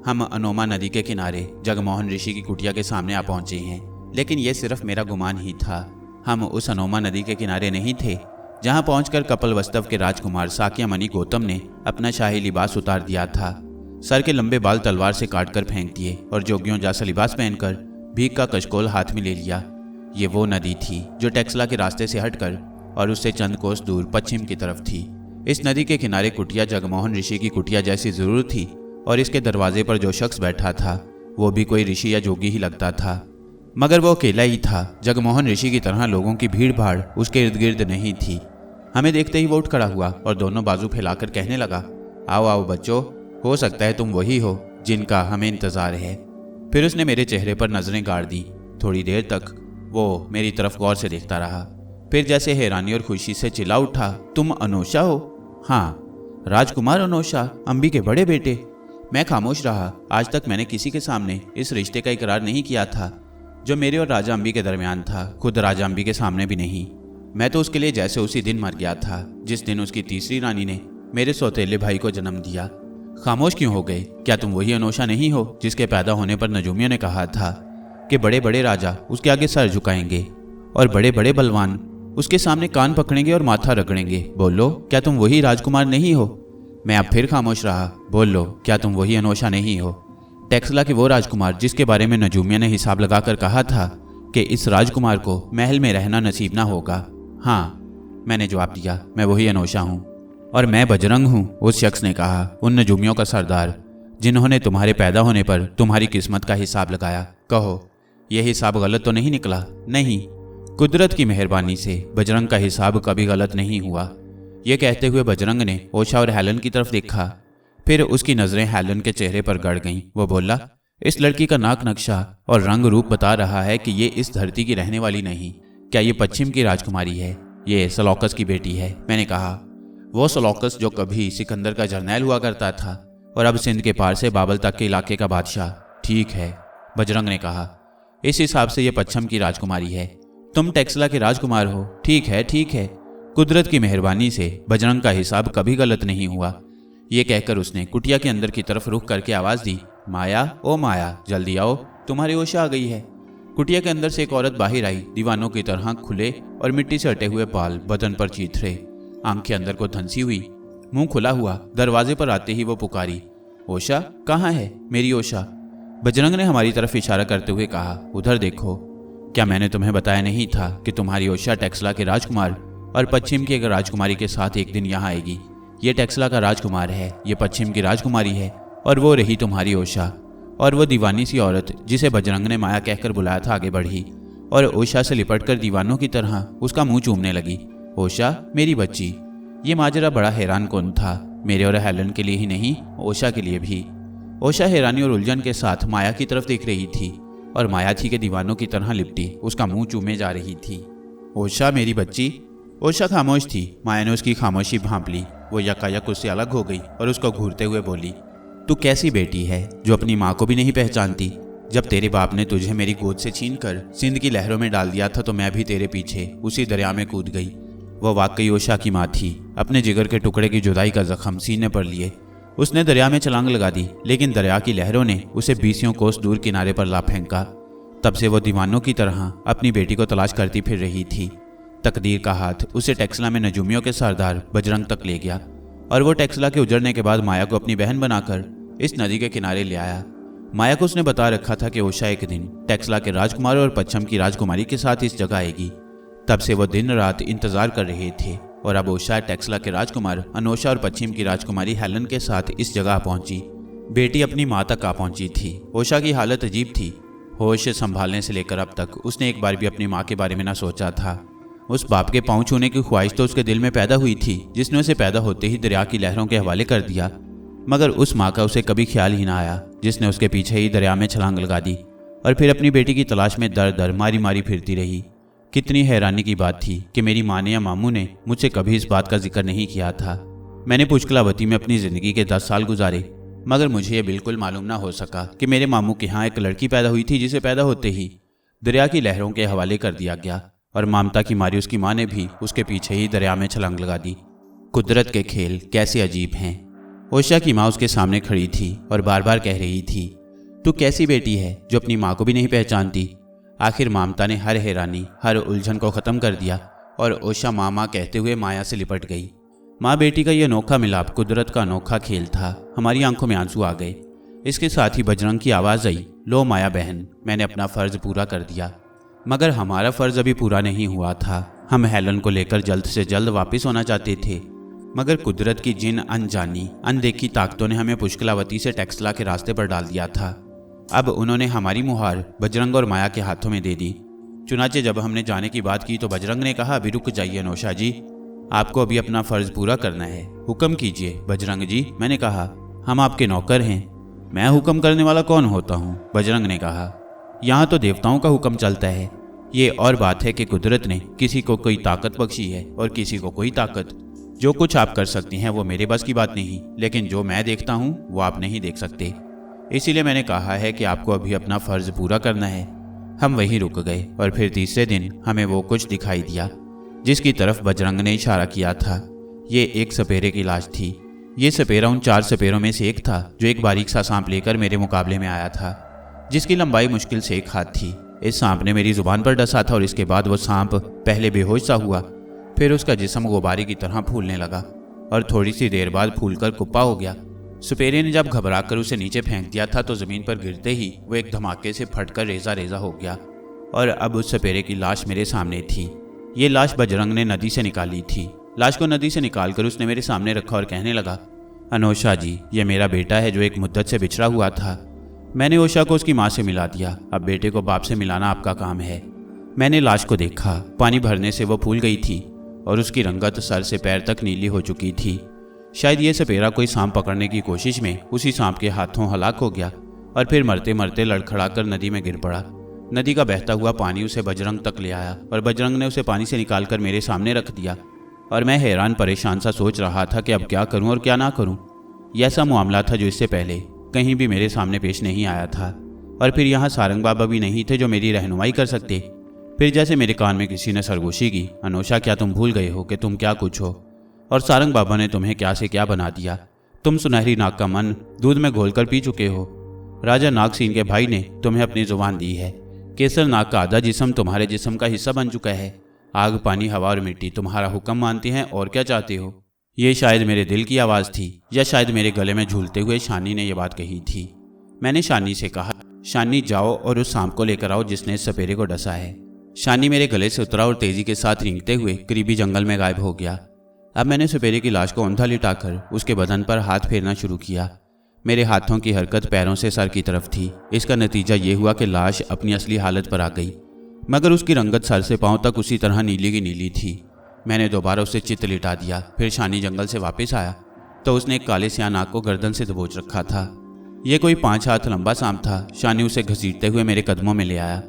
हम अनोमा नदी के किनारे जगमोहन ऋषि की कुटिया के सामने आ पहुंचे हैं, लेकिन यह सिर्फ मेरा गुमान ही था। हम उस अनोमा नदी के किनारे नहीं थे जहां पहुंचकर कपिलवस्तु के राजकुमार साक्यमणि गौतम ने अपना शाही लिबास उतार दिया था, सर के लंबे बाल तलवार से काटकर फेंक दिए और जोगियों जैसा लिबास पहनकर भीख का कशकोल हाथ में ले लिया। ये वो नदी थी जो टेक्सला के रास्ते से हटकर और उससे चंद कोस दूर पश्चिम की तरफ थी। इस नदी के किनारे कुटिया जगमोहन ऋषि की कुटिया जैसी जरूर थी और इसके दरवाजे पर जो शख्स बैठा था वो भी कोई ऋषि या जोगी ही लगता था, मगर वो अकेला ही था। जगमोहन ऋषि की तरह लोगों की भीड़ भाड़ उसके इर्द गिर्द नहीं थी। हमें देखते ही वो उठ खड़ा हुआ और दोनों बाजू फैलाकर कहने लगा, आओ आओ बच्चों, हो सकता है तुम वही हो जिनका हमें इंतजार है। फिर उसने मेरे चेहरे पर नजरें गाड़ दी। थोड़ी देर तक वो मेरी तरफ गौर से देखता रहा, फिर जैसे हैरानी और खुशी से चिल्ला उठा, तुम अनोशा हो? हाँ, राजकुमार अनोशा, अंबी के बड़े बेटे। मैं खामोश रहा। आज तक मैंने किसी के सामने इस रिश्ते का इकरार नहीं किया था जो मेरे और राजा अंबी के दरमियान था, खुद राजा अंबी के सामने भी नहीं। मैं तो उसके लिए जैसे उसी दिन मर गया था जिस दिन उसकी तीसरी रानी ने मेरे सौतेले भाई को जन्म दिया। खामोश क्यों हो गए? क्या तुम वही अनोशा नहीं हो जिसके पैदा होने पर नजूमियों ने कहा था कि बड़े बड़े राजा उसके आगे सर झुकाएंगे और बड़े बड़े बलवान उसके सामने कान पकड़ेंगे और माथा रगड़ेंगे? बोलो, क्या तुम वही राजकुमार नहीं हो? मैं अब फिर खामोश रहा। बोलो, क्या तुम वही अनोशा नहीं हो? टेक्सला के वो राजकुमार जिसके बारे में नजूमिया ने हिसाब लगाकर कहा था कि इस राजकुमार को महल में रहना नसीब ना होगा। हाँ, मैंने जवाब दिया, मैं वही अनोशा हूँ और मैं बजरंग हूँ। उस शख्स ने कहा, उन नजूमियों का सरदार जिन्होंने तुम्हारे पैदा होने पर तुम्हारी किस्मत का हिसाब लगाया। कहो, यह हिसाब गलत तो नहीं निकला? नहीं, कुदरत की मेहरबानी से बजरंग का हिसाब कभी गलत नहीं हुआ। यह कहते हुए बजरंग ने ओशा और हेलन की तरफ देखा। फिर उसकी नजरें हेलन के चेहरे पर गड़ गईं। वो बोला, इस लड़की का नाक नक्शा और रंग रूप बता रहा है कि ये इस धरती की रहने वाली नहीं। क्या ये पश्चिम की राजकुमारी है? ये सलौकस की बेटी है। मैंने कहा, वो सलौकस जो कभी सिकंदर का जर्नैल हुआ करता था और अब सिंध के पार से बाबल तक के इलाके का बादशाह। ठीक है, बजरंग ने कहा, इस हिसाब से ये पश्चिम की राजकुमारी है। तुम टेक्सला के राजकुमार हो। ठीक है, ठीक है। कुदरत की मेहरबानी से बजरंग का हिसाब कभी गलत नहीं हुआ। ये कहकर उसने कुटिया के अंदर की तरफ रुख करके आवाज दी, माया, ओ माया, जल्दी आओ, तुम्हारी ओशा आ गई है। कुटिया के अंदर से एक औरत बाहर आई, दीवानों की तरह खुले और मिट्टी से हटे हुए बाल, बदन पर चीथड़े, आंखें अंदर को धंसी हुई, मुंह खुला हुआ। दरवाजे पर आते ही वो पुकारी, ओशा कहाँ है मेरी ओशा? बजरंग ने हमारी तरफ इशारा करते हुए कहा, उधर देखो। क्या मैंने तुम्हें बताया नहीं था कि तुम्हारी ओशा टेक्सला के राजकुमार और पश्चिम की एक राजकुमारी के साथ एक दिन यहाँ आएगी? ये टेक्सला का राजकुमार है, ये पश्चिम की राजकुमारी है और वो रही तुम्हारी ओशा। और वो दीवानी सी औरत जिसे बजरंग ने माया कहकर बुलाया था आगे बढ़ी और ओशा से लिपटकर दीवानों की तरह उसका मुंह चूमने लगी। ओशा, मेरी बच्ची। ये माजरा बड़ा हैरान कौन था, मेरे और हेलन के लिए ही नहीं, ओशा के लिए भी। ओशा हैरानी और उलझन के साथ माया की तरफ देख रही थी और माया थी के दीवानों की तरह लिपटी उसका मुंह चूमे जा रही थी। ओशा, मेरी बच्ची। ओशा खामोश थी। माया ने उसकी खामोशी भांप ली। वो यकायक उससे अलग हो गई और उसको घूरते हुए बोली, तू कैसी बेटी है जो अपनी माँ को भी नहीं पहचानती? जब तेरे बाप ने तुझे मेरी गोद से छीनकर सिंध की लहरों में डाल दिया था तो मैं भी तेरे पीछे उसी दरिया में कूद गई। वो वाकई ओशा की माँ थी। अपने जिगर के टुकड़े की जुदाई का जख्म सीने पर लिए उसने दरिया में छलांग लगा दी, लेकिन दरिया की लहरों ने उसे 20 कोस दूर किनारे पर ला फेंका। तब से वो दीवानों की तरह अपनी बेटी को तलाश करती फिर रही थी। तकदीर का हाथ उसे टेक्सला में नजूमियों के सरदार बजरंग तक ले गया और वो टेक्सला के उजड़ने के बाद माया को अपनी बहन बनाकर इस नदी के किनारे ले आया। माया को उसने बता रखा था कि ओशा एक दिन टेक्सला के राजकुमार और पश्चिम की राजकुमारी के साथ इस जगह आएगी। तब से वो दिन रात इंतजार कर रहे थे और अब ओशा टेक्सला के राजकुमार अनोशा और पश्चिम की राजकुमारी हेलन के साथ इस जगह पहुंची। बेटी अपनी माँ तक आ पहुंची थी। ओशा की हालत अजीब थी। होश संभालने से लेकर अब तक उसने एक बार भी अपनी माँ के बारे में ना सोचा था। उस बाप के पाँव छूने की ख्वाहिश तो उसके दिल में पैदा हुई थी जिसने उसे पैदा होते ही दरिया की लहरों के हवाले कर दिया, मगर उस माँ का उसे कभी ख्याल ही ना आया जिसने उसके पीछे ही दरिया में छलांग लगा दी और फिर अपनी बेटी की तलाश में दर दर मारी मारी फिरती रही। कितनी हैरानी की बात थी कि मेरी माँ ने या मामू ने मुझसे कभी इस बात का जिक्र नहीं किया था। मैंने पुष्कलावती में अपनी ज़िंदगी के 10 साल गुजारे, मगर मुझे ये बिल्कुल मालूम ना हो सका कि मेरे मामू के यहाँ एक लड़की पैदा हुई थी जिसे पैदा होते ही दरिया की लहरों के हवाले कर दिया गया और ममता की मारी उसकी माँ ने भी उसके पीछे ही दरिया में छलांग लगा दी। कुदरत के खेल कैसे अजीब हैं। ओशा की माँ उसके सामने खड़ी थी और बार बार कह रही थी, तू कैसी बेटी है जो अपनी माँ को भी नहीं पहचानती। आखिर ममता ने हर हैरानी हर उलझन को ख़त्म कर दिया और ओशा माँ माँ कहते हुए माया से लिपट गई। माँ बेटी का यह अनोखा मिलाप कुदरत का अनोखा खेल था। हमारी आंखों में आंसू आ गए। इसके साथ ही बजरंग की आवाज़ आई, लो माया बहन, मैंने अपना फ़र्ज़ पूरा कर दिया। मगर हमारा फ़र्ज़ अभी पूरा नहीं हुआ था। हम हेलन को लेकर जल्द से जल्द वापस होना चाहते थे, मगर कुदरत की जिन अनजानी अनदेखी ताकतों ने हमें पुष्कलावती से टेक्सला के रास्ते पर डाल दिया था। अब उन्होंने हमारी मुहार बजरंग और माया के हाथों में दे दी। चुनाचे जब हमने जाने की बात की तो बजरंग ने कहा, अभी रुक जाइए अनोशा जी, आपको अभी अपना फ़र्ज़ पूरा करना है, हुक्म कीजिए बजरंग जी। मैंने कहा, हम आपके नौकर हैं। मैं हुक्म करने वाला कौन होता हूँ? बजरंग ने कहा, यहाँ तो देवताओं का हुक्म चलता है। ये और बात है कि कुदरत ने किसी को कोई ताकत बख्शी है और किसी को कोई ताकत। जो कुछ आप कर सकती हैं वो मेरे बस की बात नहीं, लेकिन जो मैं देखता हूँ वो आप नहीं देख सकते। इसीलिए मैंने कहा है कि आपको अभी अपना फ़र्ज़ पूरा करना है। हम वहीं रुक गए और फिर तीसरे दिन हमें वो कुछ दिखाई दिया जिसकी तरफ बजरंग ने इशारा किया था। ये एक सपेरे की लाश थी। ये सपेरा उन 4 सपेरों में से एक था जो एक बारीक सा सांप लेकर मेरे मुकाबले में आया था, जिसकी लंबाई मुश्किल से 1 हाथ थी। इस सांप ने मेरी जुबान पर डसा था और इसके बाद वो सांप पहले बेहोश सा हुआ, फिर उसका जिस्म गुब्बारे की तरह फूलने लगा और थोड़ी सी देर बाद फूलकर कुप्पा हो गया। सपेरे ने जब घबराकर उसे नीचे फेंक दिया था तो ज़मीन पर गिरते ही वो एक धमाके से फटकर रेजा रेजा हो गया और अब उस सपेरे की लाश मेरे सामने थी। ये लाश बजरंग ने नदी से निकाली थी। लाश को नदी से निकालकर उसने मेरे सामने रखा और कहने लगा, अनोशा जी, ये मेरा बेटा है जो एक मुद्दत से बिछड़ा हुआ था। मैंने ओशा को उसकी माँ से मिला दिया। अब बेटे को बाप से मिलाना आपका काम है। मैंने लाश को देखा। पानी भरने से वो फूल गई थी और उसकी रंगत सर से पैर तक नीली हो चुकी थी। शायद ये सपेरा कोई सांप पकड़ने की कोशिश में उसी सांप के हाथों हलाक हो गया और फिर मरते मरते लड़खड़ाकर नदी में गिर पड़ा। नदी का बहता हुआ पानी उसे बजरंग तक ले आया और बजरंग ने उसे पानी से निकालकर मेरे सामने रख दिया और मैं हैरान परेशान सा सोच रहा था कि अब क्या करूं और क्या ना करूं। यह ऐसा मामला था जो इससे पहले कहीं भी मेरे सामने पेश नहीं आया था और फिर यहाँ सारंग बाबा भी नहीं थे जो मेरी रहनुमाई कर सकते। फिर जैसे मेरे कान में किसी ने सरगोशी की, अनोशा क्या तुम भूल गए हो कि तुम क्या कुछ हो और सारंग बाबा ने तुम्हें क्या से क्या बना दिया। तुम सुनहरी नाग का मन दूध में घोलकर पी चुके हो। राजा नागसीन के भाई ने तुम्हें अपनी जुबान दी है। केसर नाग का आधा जिस्म तुम्हारे जिस्म का हिस्सा बन चुका है। आग, पानी, हवा और मिट्टी तुम्हारा हुक्म मानती हैं और क्या चाहते हो। ये शायद मेरे दिल की आवाज़ थी या शायद मेरे गले में झूलते हुए शानी ने यह बात कही थी। मैंने शानी से कहा, शानी जाओ और उस सांप को लेकर आओ जिसने इस सपेरे को डसा है। शानी मेरे गले से उतरा और तेजी के साथ रेंगते हुए करीबी जंगल में गायब हो गया। अब मैंने सपेरे की लाश को औंधा लिटाकर उसके बदन पर हाथ फेरना शुरू किया। मेरे हाथों की हरकत पैरों से सर की तरफ थी। इसका नतीजा ये हुआ कि लाश अपनी असली हालत पर आ गई, मगर उसकी रंगत सर से पांव तक उसी तरह नीली की नीली थी। मैंने दोबारा उसे चित्त लिटा दिया। फिर शानी जंगल से वापस आया तो उसने एक काले स्याह नाग को गर्दन से दबोच रखा था। यह कोई 5 हाथ लंबा सांप था। शानी उसे घसीटते हुए मेरे कदमों में ले आया।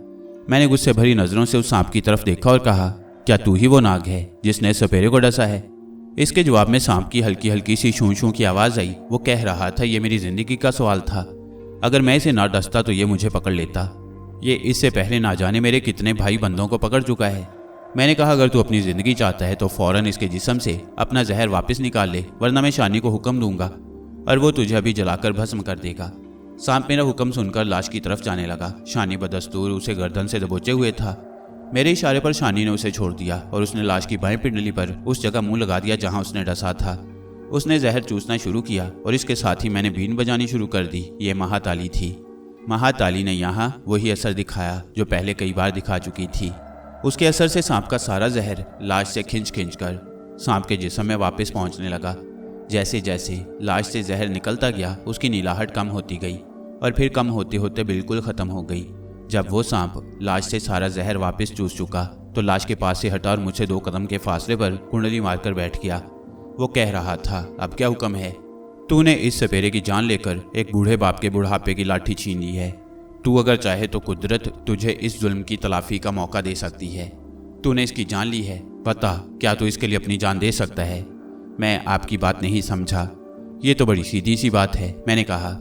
मैंने गुस्से भरी नज़रों से उस सांप की तरफ देखा और कहा, क्या तू ही वो नाग है जिसने सपेरे को डसा है? इसके जवाब में सांप की हल्की हल्की सी शूं शूं की आवाज़ आई। वो कह रहा था, ये मेरी ज़िंदगी का सवाल था। अगर मैं इसे ना डसता तो ये मुझे पकड़ लेता। ये इससे पहले ना जाने मेरे कितने भाई बंदों को पकड़ चुका है। मैंने कहा, अगर तू अपनी ज़िंदगी चाहता है तो फ़ौरन इसके जिस्म से अपना जहर वापस निकाल ले, वरना मैं शानी को हुक्म दूंगा और वो तुझे अभी जलाकर भस्म कर देगा। सांप मेरा हुक्म सुनकर लाश की तरफ जाने लगा। शानी बदस्तूर उसे गर्दन से दबोचे हुए था। मेरे इशारे पर शानी ने उसे छोड़ दिया और उसने लाश की बाएं पिंडली पर उस जगह मुंह लगा दिया जहां उसने डसा था। उसने जहर चूसना शुरू किया और इसके साथ ही मैंने बीन बजानी शुरू कर दी। ये महाताली थी। महाताली ने यहाँ वही असर दिखाया जो पहले कई बार दिखा चुकी थी। उसके असर से सांप का सारा जहर लाश से खिंच कर सांप के जिस्म में वापस पहुंचने लगा। जैसे जैसे लाश से जहर निकलता गया उसकी नीलाहट कम होती गई और फिर कम होते होते बिल्कुल ख़त्म हो गई। जब वो सांप लाश से सारा जहर वापस चूस चुका तो लाश के पास से हटा और मुझसे 2 कदम के फासले पर कुंडली मारकर बैठ गया। वो कह रहा था, अब क्या हुक्म है? तूने इस सपेरे की जान लेकर एक बूढ़े बाप के बुढ़ापे की लाठी छीन ली है। तू अगर चाहे तो कुदरत तुझे इस जुल्म की तलाफी का मौका दे सकती है। तूने इसकी जान ली है, बता क्या तू इसके लिए अपनी जान दे सकता है? मैं आपकी बात नहीं समझा। ये तो बड़ी सीधी सी बात है, मैंने कहा।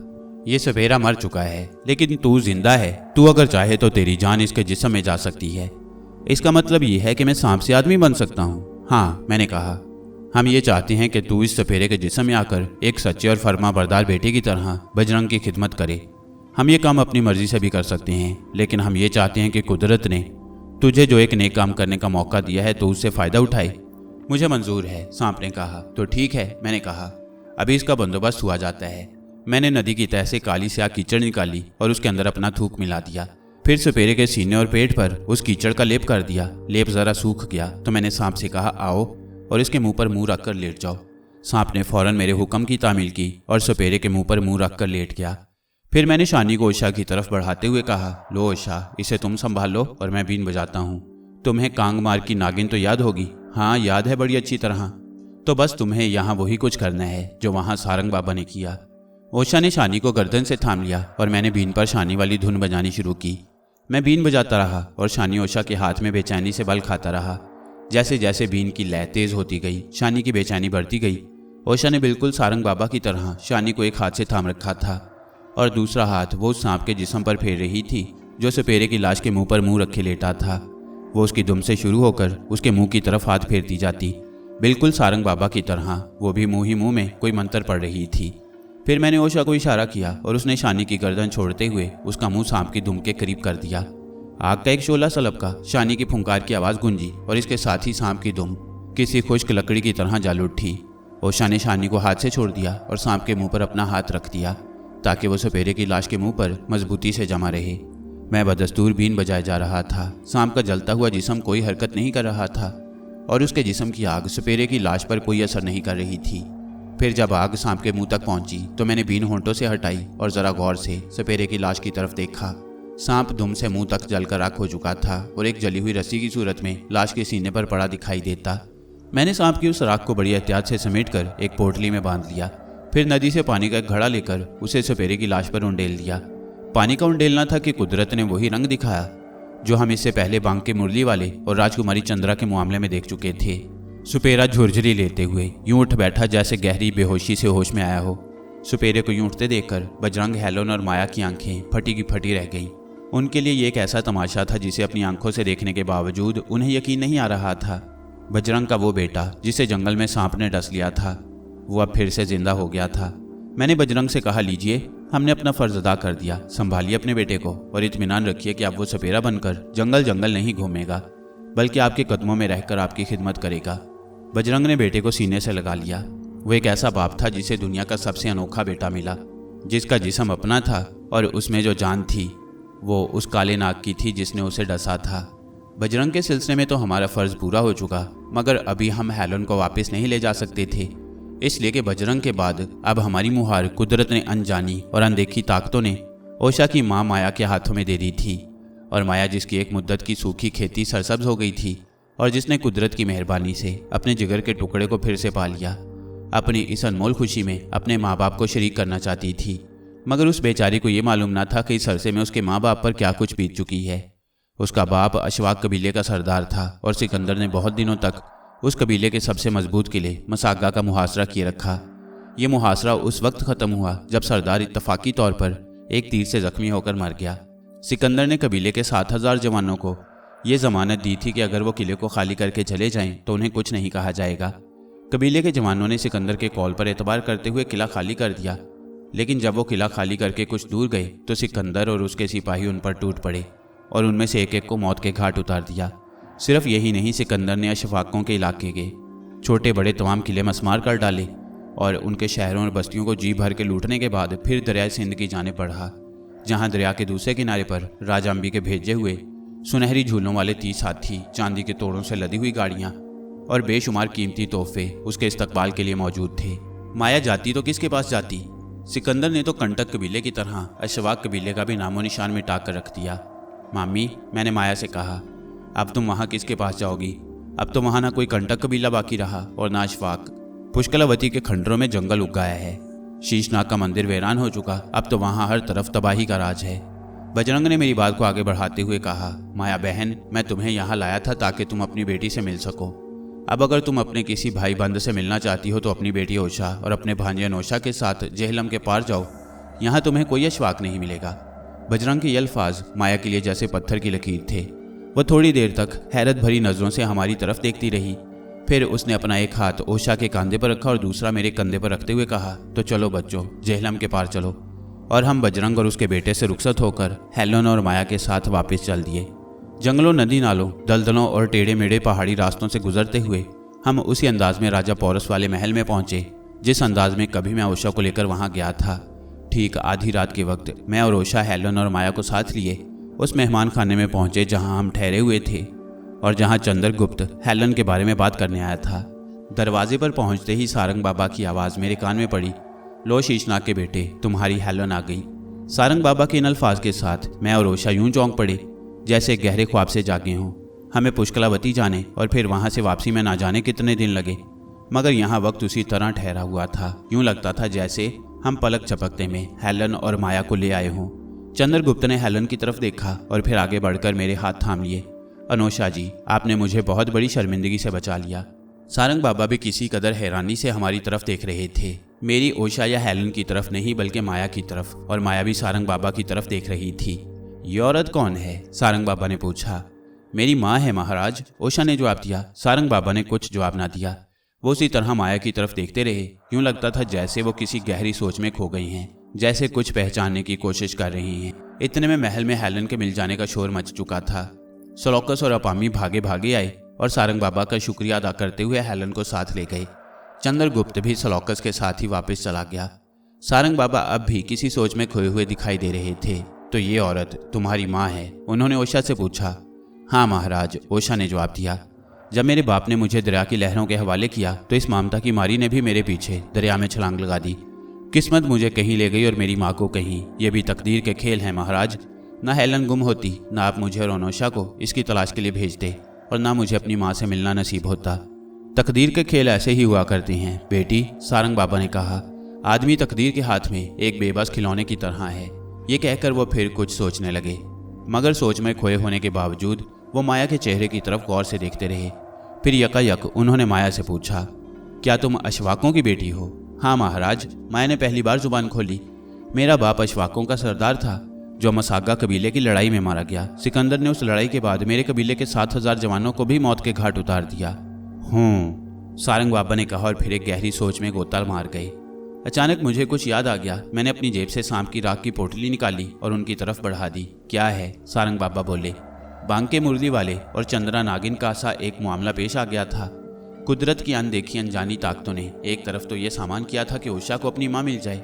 ये सपेरा मर चुका है लेकिन तू जिंदा है। तू अगर चाहे तो तेरी जान इसके जिस्म में जा सकती है। इसका मतलब ये है कि मैं सांप से आदमी बन सकता हूँ? हाँ, मैंने कहा। हम ये चाहते हैं कि तू इस सपेरे के जिस्म में आकर एक सच्चे और फर्मा बरदार बेटे की तरह बजरंग की खिदमत करे। हम ये काम अपनी मर्जी से भी कर सकते हैं, लेकिन हम ये चाहते हैं कि कुदरत ने तुझे जो एक नेक काम करने का मौका दिया है तो उससे फ़ायदा उठाए। मुझे मंजूर है, सांप ने कहा। तो ठीक है, मैंने कहा। अभी इसका बंदोबस्त हुआ जाता है। मैंने नदी की तह से काली स्याह कीचड़ निकाली और उसके अंदर अपना थूक मिला दिया। फिर सपेरे के सीने और पेट पर उस कीचड़ का लेप कर दिया। लेप ज़रा सूख गया तो मैंने सांप से कहा, आओ और इसके मुंह पर मुंह रखकर लेट जाओ। सांप ने फौरन मेरे हुक्म की तामील की और सपेरे के मुंह पर मुंह रखकर लेट गया। फिर मैंने शानी को ओशा की तरफ बढ़ाते हुए कहा, लो ओशा, इसे तुम संभाल लो और मैं बीन बजाता हूँ। तुम्हें कांगमार की नागिन तो याद होगी? हाँ, याद है बड़ी अच्छी तरह। तो बस तुम्हें यहाँ वही कुछ करना है जो वहाँ सारंग बाबा ने किया। ओशा ने शानी को गर्दन से थाम लिया और मैंने बीन पर शानी वाली धुन बजानी शुरू की। मैं बीन बजाता रहा और शानी ओशा के हाथ में बेचैनी से बल खाता रहा। जैसे जैसे बीन की लय तेज होती गई, शानी की बेचैनी बढ़ती गई। ओशा ने बिल्कुल सारंग बाबा की तरह शानी को एक हाथ से थाम रखा था और दूसरा हाथ वो सांप के जिस्म पर फेर रही थी जो सपेरे की लाश के मुंह पर मुंह रखे लेटा था। वो उसकी दुम से शुरू होकर उसके मुंह की तरफ हाथ फेरती जाती, बिल्कुल सारंग बाबा की तरह। वो भी मुंह ही मुंह में कोई मंत्र पढ़ रही थी। फिर मैंने ओशा को इशारा किया और उसने शानी की गर्दन छोड़ते हुए उसका मुंह सांप की दुम के करीब कर दिया। आग का एक शोला सलबका, शानी की फुंकार की आवाज़ गूंजी और इसके साथ ही सांप की दुम किसी खुश्क लकड़ी की तरह जल उठी। ओशा ने शानी को हाथ से छोड़ दिया और सांप के मुंह पर अपना हाथ रख दिया ताकि वो सपेरे की लाश के मुंह पर मजबूती से जमा रहे। मैं बदस्तूर बीन बजाए जा रहा था। सांप का जलता हुआ जिस्म कोई हरकत नहीं कर रहा था और उसके जिस्म की आग सपेरे की लाश पर कोई असर नहीं कर रही थी। फिर जब आग सांप के मुंह तक पहुंची तो मैंने बीन होंठों से हटाई और ज़रा गौर से सपेरे की लाश की तरफ देखा। सांप दुम से मुंह तक जलकर राख हो चुका था और एक जली हुई रस्सी की सूरत में लाश के सीने पर पड़ा दिखाई देता। मैंने सांप की उस राख को बड़ी एहतियात से समेटकर एक पोटली में बांध लिया। फिर नदी से पानी का एक घड़ा लेकर उसे सपेरे की लाश पर उंडेल दिया। पानी का उंडेलना था कि कुदरत ने वही रंग दिखाया जो हम इससे पहले बांग के मुरली वाले और राजकुमारी चंद्रा के मामले में देख चुके थे। सपेरा झुरझुरी लेते हुए यूं उठ बैठा जैसे गहरी बेहोशी से होश में आया हो। सपेरे को यूं उठते देखकर बजरंग, हेलोन और माया की आंखें फटी की फटी रह गईं। उनके लिए ये एक ऐसा तमाशा था जिसे अपनी आंखों से देखने के बावजूद उन्हें यकीन नहीं आ रहा था। बजरंग का वो बेटा जिसे जंगल में सांप ने डस लिया था, वो अब फिर से जिंदा हो गया था। मैंने बजरंग से कहा, लीजिए, हमने अपना फर्ज अदा कर दिया। संभालिए अपने बेटे को और इत्मीनान रखिए कि अब वो सपेरा बनकर जंगल जंगल नहीं घूमेगा बल्कि आपके कदमों में रहकर आपकी खिदमत करेगा। बजरंग ने बेटे को सीने से लगा लिया। वो एक ऐसा बाप था जिसे दुनिया का सबसे अनोखा बेटा मिला, जिसका जिस्म अपना था और उसमें जो जान थी वो उस काले नाग की थी जिसने उसे डसा था। बजरंग के सिलसिले में तो हमारा फ़र्ज़ पूरा हो चुका, मगर अभी हम हेलोन को वापस नहीं ले जा सकते थे, इसलिए कि बजरंग के बाद अब हमारी मुहार कुदरत ने अनजानी और अनदेखी ताकतों ने ओशा की माँ माया के हाथों में दे दी थी। और माया, जिसकी एक मुद्दत की सूखी खेती सरसब्ज हो गई थी और जिसने कुदरत की मेहरबानी से अपने जिगर के टुकड़े को फिर से पा लिया, अपनी इस अनमोल खुशी में अपने माँ बाप को शरीक करना चाहती थी। मगर उस बेचारी को ये मालूम ना था कि इस अरसे में उसके माँ बाप पर क्या कुछ बीत चुकी है। उसका बाप अशवाक कबीले का सरदार था और सिकंदर ने बहुत दिनों तक उस कबीले के सबसे मजबूत किले मसागा का मुहासरा किए रखा। ये मुहासरा उस वक्त ख़त्म हुआ जब सरदार इत्तफाकी तौर पर एक तीर से जख्मी होकर मर गया। सिकंदर ने कबीले के 7,000 जवानों को ये ज़मानत दी थी कि अगर वो किले को खाली करके चले जाएं तो उन्हें कुछ नहीं कहा जाएगा। कबीले के जवानों ने सिकंदर के कॉल पर एतबार करते हुए किला खाली कर दिया, लेकिन जब वो किला खाली करके कुछ दूर गए तो सिकंदर और उसके सिपाही उन पर टूट पड़े। और उनमें से एक एक को मौत के घाट उतार दिया। सिर्फ यही नहीं, सिकंदर ने अशफाकों के इलाके के छोटे बड़े तमाम किले मस्मार कर डाले और उनके शहरों और बस्तियों को जी भर के लूटने के बाद फिर दरियाए सिंध की जाने बढ़ा, जहां दरिया के दूसरे किनारे पर राजा अंबी के भेजे हुए सुनहरी झूलों वाले 30 हाथी, चांदी के तोड़ों से लदी हुई गाड़ियां और बेशुमार कीमती तोहफे उसके इस्तकबाल के लिए मौजूद थे। माया जाती तो किसके पास जाती? सिकंदर ने तो कंटक कबीले की तरह अशवाक कबीले का भी नामो निशान मिटा कर रख दिया। मामी, मैंने माया से कहा, अब तुम वहाँ किसके पास जाओगी? अब तो वहाँ ना कोई कंटक कबीला बाकी रहा और ना अशवाक। पुष्कलावती के खंडरों में जंगल उग गया है, शीशनाग का मंदिर वीरान हो चुका, अब तो वहाँ हर तरफ तबाही का राज है। बजरंग ने मेरी बात को आगे बढ़ाते हुए कहा, माया बहन, मैं तुम्हें यहाँ लाया था ताकि तुम अपनी बेटी से मिल सको। अब अगर तुम अपने किसी भाई बंद से मिलना चाहती हो तो अपनी बेटी ओशा और अपने भांजे अनोशा के साथ जेहलम के पार जाओ, यहाँ तुम्हें कोई अशवाक नहीं मिलेगा। बजरंग के ये अल्फाज माया के लिए जैसे पत्थर की लकीर थे। वह थोड़ी देर तक हैरत भरी नज़रों से हमारी तरफ देखती रही, फिर उसने अपना एक हाथ ओशा के कंधे पर रखा और दूसरा मेरे कंधे पर रखते हुए कहा, तो चलो बच्चों, जेहलम के पार चलो। और हम बजरंग और उसके बेटे से रुखसत होकर हेलन और माया के साथ वापस चल दिए। जंगलों, नदी नालों, दलदलों और टेढ़े मेढ़े पहाड़ी रास्तों से गुजरते हुए हम उसी अंदाज में राजा पौरस वाले महल में पहुंचे जिस अंदाज में कभी मैं ओशा को लेकर वहां गया था। ठीक आधी रात के वक्त मैं और ओशा हेलन और माया को साथ लिए उस मेहमान खाने में पहुंचे जहां हम ठहरे हुए थे और जहां चंद्रगुप्त हेलन के बारे में बात करने आया था। दरवाजे पर पहुंचते ही सारंग बाबा की आवाज़ मेरे कान में पड़ी, लो शीशनाग के बेटे, तुम्हारी हेलन आ गई। सारंग बाबा के इन अल्फाज के साथ मैं और ओशा यूं चौंक पड़े जैसे गहरे ख्वाब से जागे हों। हमें पुष्कलावती जाने और फिर वहां से वापसी में ना जाने कितने दिन लगे, मगर यहाँ वक्त उसी तरह ठहरा हुआ था। यूं लगता था जैसे हम पलक झपकते में हेलन और माया को ले आए हों। चंद्रगुप्त ने हेलन की तरफ देखा और फिर आगे बढ़कर मेरे हाथ थाम लिए। अनोशा जी, आपने मुझे बहुत बड़ी शर्मिंदगी से बचा लिया। सारंग बाबा भी किसी कदर हैरानी से हमारी तरफ देख रहे थे, मेरी ओशा या हेलन की तरफ नहीं बल्कि माया की तरफ, और माया भी सारंग बाबा की तरफ देख रही थी। ये औरत कौन है? सारंग बाबा ने पूछा। मेरी माँ है महाराज, ओशा ने जवाब दिया। सारंग बाबा ने कुछ जवाब ना दिया, वो उसी तरह माया की तरफ देखते रहे। यूं लगता था जैसे वो किसी गहरी सोच में खो गई हैं, जैसे कुछ पहचानने की कोशिश कर रही हैं। इतने में महल में हेलन के मिल जाने का शोर मच चुका था। सलोकस और अपामी भागे भागे आए और सारंग बाबा का शुक्रिया अदा करते हुए हेलन को साथ ले गए। चंद्रगुप्त भी सलोकस के साथ ही वापस चला गया। सारंग बाबा अब भी किसी सोच में खोए हुए दिखाई दे रहे थे। तो ये औरत तुम्हारी माँ है? उन्होंने ओशा से पूछा। हाँ महाराज, ओशा ने जवाब दिया। जब मेरे बाप ने मुझे दरिया की लहरों के हवाले किया तो इस ममता की मारी ने भी मेरे पीछे दरिया में छलांग लगा दी। किस्मत मुझे कहीं ले गई और मेरी माँ को कहीं। ये भी तकदीर के खेल हैं महाराज। ना हेलन गुम होती, ना आप मुझे और अनोशा को इसकी तलाश के लिए भेजते, और ना मुझे अपनी माँ से मिलना नसीब होता। तकदीर के खेल ऐसे ही हुआ करते हैं बेटी, सारंग बाबा ने कहा। आदमी तकदीर के हाथ में एक बेबस खिलौने की तरह है। ये कहकर वो फिर कुछ सोचने लगे, मगर सोच में खोए होने के बावजूद वो माया के चेहरे की तरफ गौर से देखते रहे। फिर यकायक उन्होंने माया से पूछा, क्या तुम अशवाकों की बेटी हो? हाँ महाराज, माया ने पहली बार जुबान खोली। मेरा बाप अशवाकों का सरदार था जो मसागा कबीले की लड़ाई में मारा गया। सिकंदर ने उस लड़ाई के बाद मेरे कबीले के 7,000 जवानों को भी मौत के घाट उतार दिया। सारंग बाबा ने कहा और फिर एक गहरी सोच में गोता मार गए। अचानक मुझे कुछ याद आ गया। मैंने अपनी जेब से सांप की राख की पोटली निकाली और उनकी तरफ बढ़ा दी। क्या है? सारंग बाबा बोले। बांके मुरली वाले और चंद्रा नागिन का सा एक मामला पेश आ गया था। कुदरत की अनदेखी अनजानी ताकतों ने एक तरफ तो ये सामान किया था कि उषा को अपनी माँ मिल जाए,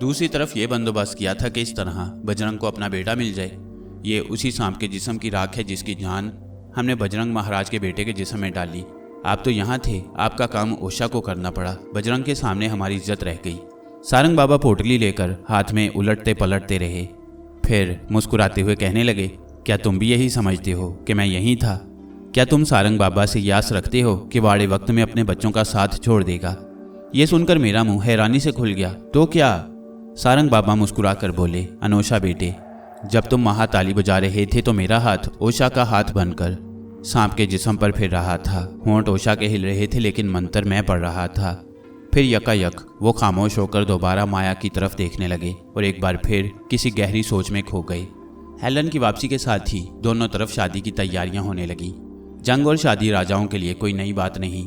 दूसरी तरफ ये बंदोबस्त किया था कि इस तरह बजरंग को अपना बेटा मिल जाए। ये उसी सांप के जिस्म की राख है जिसकी जान हमने बजरंग महाराज के बेटे के जिस्म में डाली। आप तो यहाँ थे, आपका काम उषा को करना पड़ा, बजरंग के सामने हमारी इज्जत रह गई। सारंग बाबा पोटली लेकर हाथ में उलटते पलटते रहे, फिर मुस्कुराते हुए कहने लगे, क्या तुम भी यही समझते हो कि मैं यहीं था? क्या तुम सारंग बाबा से यास रखते हो कि वाड़े वक्त में अपने बच्चों का साथ छोड़ देगा? ये सुनकर मेरा मुंह हैरानी से खुल गया। तो क्या? सारंग बाबा मुस्कुरा कर बोले, अनोशा बेटे, जब तुम वहाँ ताली बजा रहे थे तो मेरा हाथ ओशा का हाथ बनकर सांप के जिस्म पर फिर रहा था। होंठ ओशा के हिल रहे थे लेकिन मंत्र मैं पढ़ रहा था। फिर यकायक वो खामोश होकर दोबारा माया की तरफ देखने लगे और एक बार फिर किसी गहरी सोच में खो गए। हेलन की वापसी के साथ ही दोनों तरफ शादी की तैयारियां होने लगी। जंग और शादी राजाओं के लिए कोई नई बात नहीं।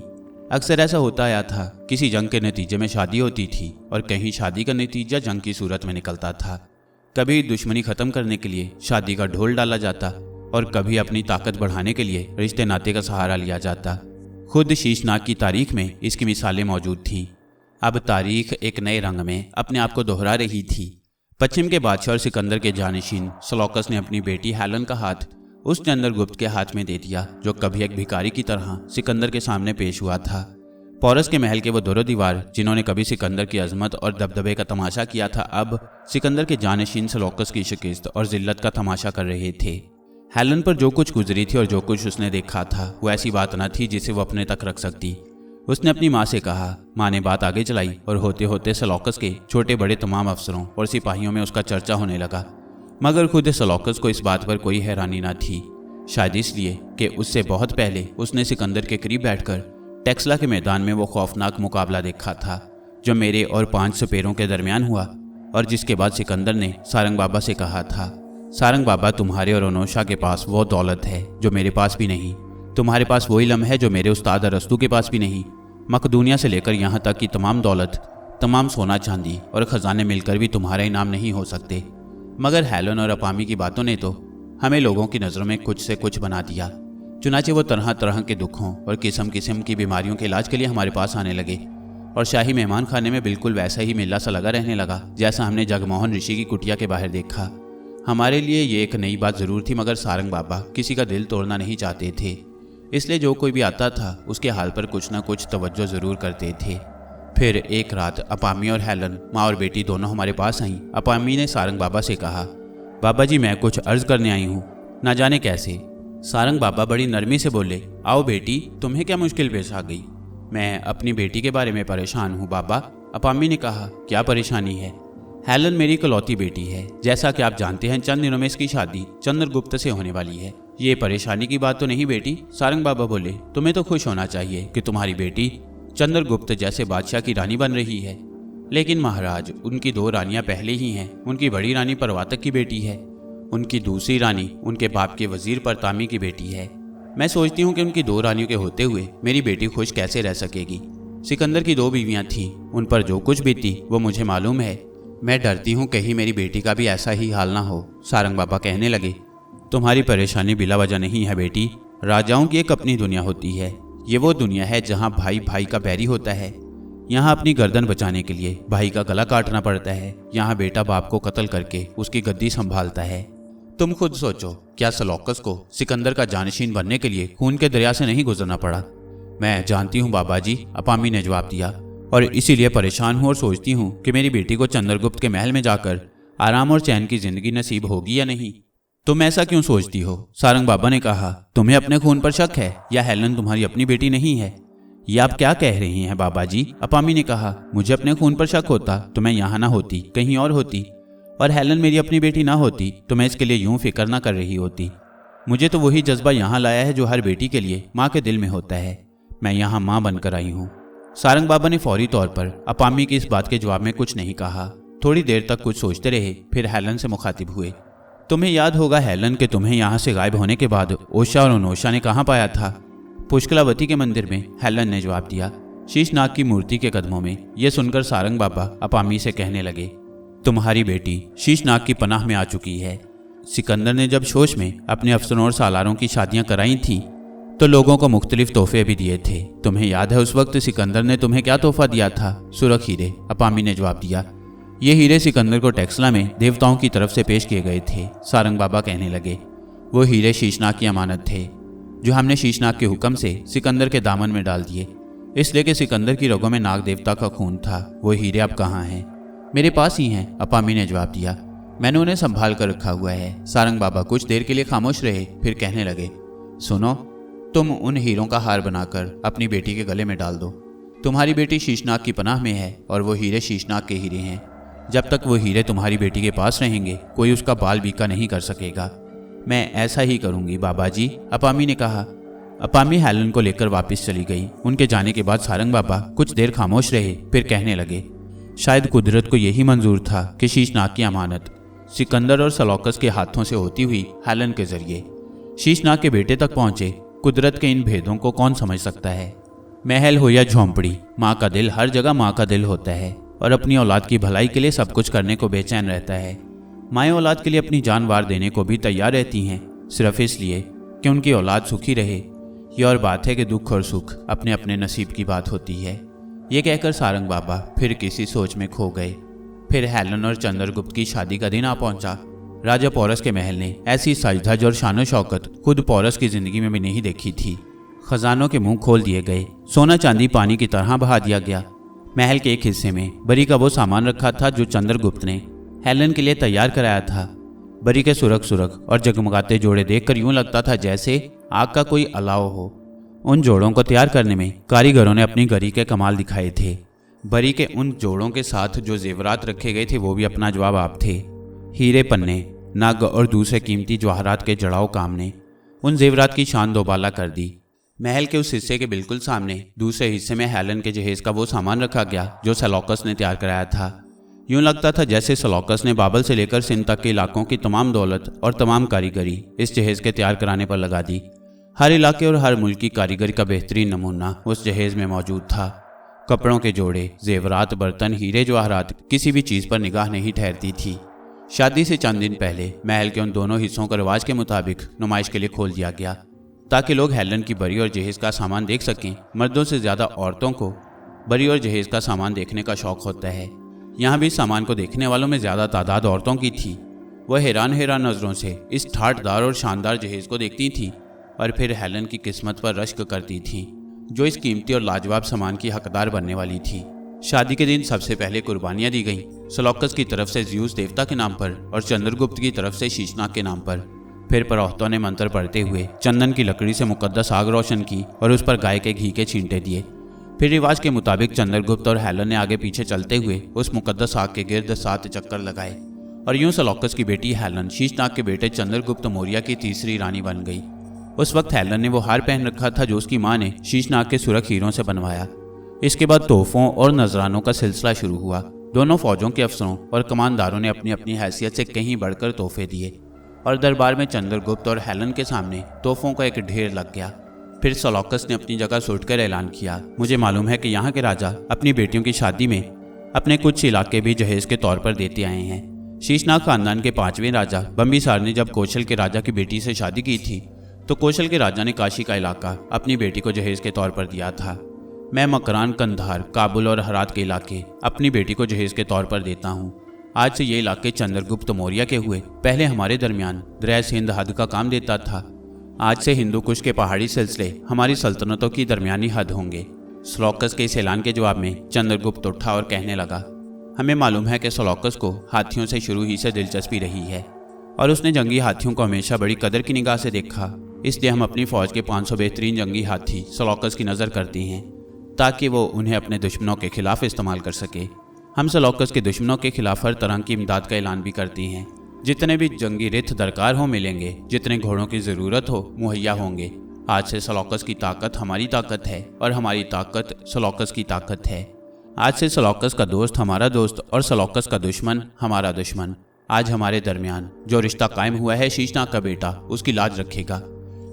अक्सर ऐसा होता आया था, किसी जंग के नतीजे में शादी होती थी और कहीं शादी का नतीजा जंग की सूरत में निकलता था। कभी दुश्मनी खत्म करने के लिए शादी का ढोल डाला जाता और कभी अपनी ताकत बढ़ाने के लिए रिश्ते नाते का सहारा लिया जाता। खुद शीशनाग की तारीख में इसकी मिसालें मौजूद थीं। अब तारीख एक नए रंग में अपने आप को दोहरा रही थी। पश्चिम के बादशाह और सिकंदर के जानशीन सेलौकस ने अपनी बेटी हेलन का हाथ उस चंद्रगुप्त के हाथ में दे दिया, जो कभी एक भिखारी की तरह सिकंदर के सामने पेश हुआ था। पोरस के महल के वो दोनों दीवार जिन्होंने कभी सिकंदर की अजमत और दबदबे का तमाशा किया था, अब सिकंदर के जानशीन सेलौकस की शिकस्त और जिल्लत का तमाशा कर रहे थे। हेलन पर जो कुछ गुजरी थी और जो कुछ उसने देखा था, वो ऐसी बात न थी जिसे वो अपने तक रख सकती। उसने अपनी माँ से कहा। माँ ने बात आगे चलाई और होते होते सेलौकस के छोटे बड़े तमाम अफसरों और सिपाहियों में उसका चर्चा होने लगा। मगर खुद सेलौकस को इस बात पर कोई हैरानी न थी, शायद इसलिए कि उससे बहुत पहले उसने सिकंदर के करीब बैठकर टेक्सला के मैदान में वो खौफनाक मुकाबला देखा था, जो मेरे और 5 सपेरों के दरमियान हुआ, और जिसके बाद सिकंदर ने सारंग बाबा से कहा था, सारंग बाबा, तुम्हारे और अनोशा के पास वो दौलत है जो मेरे पास भी नहीं। तुम्हारे पास वो इल्म है जो मेरे उस्ताद अरस्तू के पास भी नहीं। मकदूनिया से लेकर यहाँ तक कि तमाम दौलत, तमाम सोना चांदी और ख़जाने मिलकर भी तुम्हारा इनाम नहीं हो सकते। मगर हेलन और अपामी की बातों ने तो हमें लोगों की नज़रों में कुछ से कुछ बना दिया। चुनाचे वो तरह तरह के दुखों और किस्म किस्म की बीमारियों के इलाज के लिए हमारे पास आने लगे, और शाही मेहमान खाने में बिल्कुल वैसा ही मेला सा लगा रहने लगा जैसा हमने जगमोहन ऋषि की कुटिया के बाहर देखा। हमारे लिए ये एक नई बात ज़रूर थी, मगर सारंग बाबा किसी का दिल तोड़ना नहीं चाहते थे, इसलिए जो कोई भी आता था उसके हाल पर कुछ न कुछ तवज्जो ज़रूर करते थे। फिर एक रात अपामी और हेलन, माँ और बेटी दोनों हमारे पास आईं। अपामी ने सारंग बाबा से कहा, बाबा जी, मैं कुछ अर्ज़ करने आई हूँ, ना जाने कैसे। सारंग बाबा बड़ी नरमी से बोले, आओ बेटी, तुम्हें क्या मुश्किल पेश आ गई? मैं अपनी बेटी के बारे में परेशान हूँ बाबा। अपामी ने कहा, क्या परेशानी है? हेलन मेरी इकलौती बेटी है। जैसा कि आप जानते हैं, चंद दिनों में इसकी शादी चंद्रगुप्त से होने वाली है। ये परेशानी की बात तो नहीं बेटी। सारंग बाबा बोले, तुम्हें तो खुश होना चाहिए कि तुम्हारी बेटी चंद्रगुप्त जैसे बादशाह की रानी बन रही है। लेकिन महाराज, उनकी 2 रानियां पहले ही हैं। उनकी बड़ी रानी परवातक की बेटी है, उनकी दूसरी रानी उनके बाप के वजीर परतामी की बेटी है। मैं सोचती हूँ कि उनकी 2 रानियों के होते हुए मेरी बेटी खुश कैसे रह सकेगी। सिकंदर की 2 बीवियाँ थीं, उन पर जो कुछ बीती वो मुझे मालूम है। मैं डरती हूँ कहीं मेरी बेटी का भी ऐसा ही हाल ना हो। सारंग बाबा कहने लगे, तुम्हारी परेशानी बिला वजह नहीं है बेटी। राजाओं की एक अपनी दुनिया होती है। ये वो दुनिया है जहाँ भाई भाई का बैरी होता है। यहाँ अपनी गर्दन बचाने के लिए भाई का गला काटना पड़ता है। यहाँ बेटा बाप को कत्ल करके उसकी गद्दी संभालता है। तुम खुद सोचो, क्या सेलौकस को सिकंदर का जानशीन बनने के लिए खून के दरिया से नहीं गुजरना पड़ा? मैं जानती हूँ बाबा जी, अपामी ने जवाब दिया, और इसीलिए परेशान हूँ और सोचती हूँ कि मेरी बेटी को चंद्रगुप्त के महल में जाकर आराम और चैन की जिंदगी नसीब होगी या नहीं। तुम ऐसा क्यों सोचती हो? सारंग बाबा ने कहा, तुम्हें अपने खून पर शक है या हेलन तुम्हारी अपनी बेटी नहीं है? ये आप क्या कह रही हैं बाबा जी? अपामी ने कहा, मुझे अपने खून पर शक होता तो मैं यहाँ ना होती, कहीं और होती, और हेलन मेरी अपनी बेटी ना होती तो मैं इसके लिए यूं फिक्र ना कर रही होती। मुझे तो वही जज्बा यहाँ लाया है जो हर बेटी के लिए माँ के दिल में होता है। मैं यहाँ माँ बनकर आई हूँ। सारंग बाबा ने फौरी तौर पर अपामी की इस बात के जवाब में कुछ नहीं कहा। थोड़ी देर तक कुछ सोचते रहे, फिर हेलन से मुखातिब हुए। तुम्हें याद होगा हेलन कि तुम्हें यहाँ से गायब होने के बाद ओशा और अनोशा ने कहाँ पाया था? पुष्कलावती के मंदिर में, हेलन ने जवाब दिया, शीशनाग की मूर्ति के कदमों में। यह सुनकर सारंग बाबा अपामी से कहने लगे, तुम्हारी बेटी शीशनाग की पनाह में आ चुकी है। सिकंदर ने जब शोश में अपने अफसरों और सालारों की शादियां कराई थीं तो लोगों को मुख्तलिफ तोहफे भी दिए थे। तुम्हें याद है उस वक्त सिकंदर ने तुम्हें क्या तोहफा दिया था? सुरख हीरे, अपामी ने जवाब दिया। ये हीरे सिकंदर को टेक्सला में देवताओं की तरफ से पेश किए गए थे। सारंग बाबा कहने लगे, वो हीरे शीशनाग की अमानत थे जो हमने शीशनाग के हुक्म से सिकंदर के दामन में डाल दिए, इसलिए कि सिकंदर की रगों में नाग देवता का खून था। वो हीरे अब कहाँ हैं? मेरे पास ही हैं, अपामी ने जवाब दिया। मैंने उन्हें संभाल कर रखा हुआ है। सारंग बाबा कुछ देर के लिए खामोश रहे, फिर कहने लगे, सुनो, तुम उन हीरों का हार बनाकर अपनी बेटी के गले में डाल दो। तुम्हारी बेटी शीशनाग की पनाह में है और वो हीरे शीशनाग के हीरे हैं। जब तक वो हीरे तुम्हारी बेटी के पास रहेंगे कोई उसका बाल बीका नहीं कर सकेगा। मैं ऐसा ही करूंगी बाबा जी, अपामी ने कहा। अपामी हेलन को लेकर वापस चली गई। उनके जाने के बाद सारंग बाबा कुछ देर खामोश रहे, फिर कहने लगे, शायद कुदरत को यही मंजूर था कि शीशनाग की अमानत सिकंदर और सेलौकस के हाथों से होती हुई हेलन के जरिए शीशनाग के बेटे तक पहुंचे। कुदरत के इन भेदों को कौन समझ सकता है? महल हो या झोंपड़ी, माँ का दिल हर जगह माँ का दिल होता है और अपनी औलाद की भलाई के लिए सब कुछ करने को बेचैन रहता है। माएँ औलाद के लिए अपनी जान वार देने को भी तैयार रहती हैं, सिर्फ इसलिए कि उनकी औलाद सुखी रहे। ये और बात है कि दुख और सुख अपने अपने नसीब की बात होती है। ये कहकर सारंग बाबा फिर किसी सोच में खो गए। फिर हेलन और चंद्रगुप्त की शादी का दिन आ पहुंचा। राजा पोरस के महल ने ऐसी सजधज और शानो शौकत खुद पोरस की जिंदगी में भी नहीं देखी थी। खजानों के मुंह खोल दिए गए, सोना चांदी पानी की तरह बहा दिया गया। महल के एक हिस्से में बरी का वो सामान रखा था जो चंद्रगुप्त ने हेलन के लिए तैयार कराया था। बरी के सुरख सुरख और जगमगाते जोड़े देखकर यूं लगता था जैसे आग का कोई अलाव हो। उन जोड़ों को तैयार करने में कारीगरों ने अपनी गरी के कमाल दिखाए थे। बरी के उन जोड़ों के साथ जो जेवरात रखे गए थे वो भी अपना जवाब आप थे। हीरे, पन्ने, नग और दूसरे कीमती जवाहरात के जड़ाऊ काम ने उन जेवरात की शान दोबाला कर दी। महल के उस हिस्से के बिल्कुल सामने दूसरे हिस्से में हेलन के जहेज का वो सामान रखा गया जो सेलौकस ने तैयार कराया था। यूं लगता था जैसे सेलौकस ने बाबल से लेकर सिंध तक के इलाकों की तमाम दौलत और तमाम कारीगरी इस जहेज के तैयार कराने पर लगा दी। हर इलाके और हर मुल्क की कारीगरी का बेहतरीन नमूना उस जहेज में मौजूद था। कपड़ों के जोड़े, जेवरात, बर्तन, हीरे जवाहरात, किसी भी चीज़ पर निगाह नहीं ठहरती थी। शादी से चंद दिन पहले महल के उन दोनों हिस्सों को रिवाज के मुताबिक नुमाइश के लिए खोल दिया गया ताकि लोग हेलन की बरी और जहेज का सामान देख सकें। मर्दों से ज़्यादा औरतों को बरी और जहेज का सामान देखने का शौक़ होता है। यहाँ भी सामान को देखने वालों में ज़्यादा तादाद औरतों की थी। वह हैरान हैरान नज़रों से इस ठाठदार और शानदार जहेज को देखती थी और फिर हेलन की किस्मत पर रश्क करती थी जो इस कीमती और लाजवाब सामान की हकदार बनने वाली थी। शादी के दिन सबसे पहले कुर्बानियाँ दी गईं। सेलौकस की तरफ से ज़्यूस देवता के नाम पर और चंद्रगुप्त की तरफ से शीशनाग के नाम पर। फिर पुरोहितों ने मंत्र पढ़ते हुए चंदन की लकड़ी से मुकद्दस आग रोशन की और उस पर गाय के घी के छींटे दिए। फिर रिवाज के मुताबिक चंद्रगुप्त और हेलन ने आगे पीछे चलते हुए उस मुकद्दस आग के गिर्द 7 चक्कर लगाए और यूं सेलौकस की बेटी हेलन शीशनाग के बेटे चंद्रगुप्त मौर्य की तीसरी रानी बन गई। उस वक्त हेलन ने वो हार पहन रखा था जो उसकी माँ ने शीशनाग के सुरख हीरों से बनवाया। इसके बाद तोहफों और नजरानों का सिलसिला शुरू हुआ। दोनों फौजों के अफसरों और कमानदारों ने अपनी अपनी हैसियत से कहीं बढ़कर तोहफे दिए और दरबार में चंद्रगुप्त और हेलन के सामने तोहफों का एक ढेर लग गया। फिर सेलौकस ने अपनी जगह से उठकर ऐलान किया, मुझे मालूम है कि यहाँ के राजा अपनी बेटियों की शादी में अपने कुछ इलाके भी जहेज के तौर पर देते आए हैं। शीशनाग खानदान के 5वें राजा बिंबिसार ने जब कौशल के राजा की बेटी से शादी की थी तो कौशल के राजा ने काशी का इलाका अपनी बेटी को जहेज के तौर पर दिया था। मैं मकरान, कंधार, काबुल और हरात के इलाके अपनी बेटी को जहेज के तौर पर देता हूँ। आज से ये इलाके चंद्रगुप्त मौर्य के हुए। पहले हमारे दरमियान दरिया सिंध हद का काम देता था। आज से हिंदू कुश के पहाड़ी सिलसिले हमारी सल्तनतों की दरमियानी हद होंगे। सेलौकस के इस ऐलान के जवाब में चंद्रगुप्त उठा और कहने लगा, हमें मालूम है कि सेलौकस को हाथियों से शुरू ही से दिलचस्पी रही है और उसने जंगी हाथियों को हमेशा बड़ी कदर की निगाह से देखा। इसलिए हम अपनी फौज के 500 बेहतरीन जंगी हाथी सेलौकस की नज़र करते हैं ताकि वो उन्हें अपने दुश्मनों के खिलाफ इस्तेमाल कर सके। हम सेलौकस के दुश्मनों के खिलाफ हर तरह की इमदाद का ऐलान भी करते हैं। जितने भी जंगी रिथ दरकार हो मिलेंगे, जितने घोड़ों की ज़रूरत हो मुहैया होंगे। आज से सेलौकस की ताकत हमारी ताकत है और हमारी ताकत सेलौकस की ताकत है। आज से सेलौकस का दोस्त हमारा दोस्त और सेलौकस का दुश्मन हमारा दुश्मन। आज हमारे दरमियान जो रिश्ता कायम हुआ है, शीशनाग का बेटा उसकी लाज रखेगा।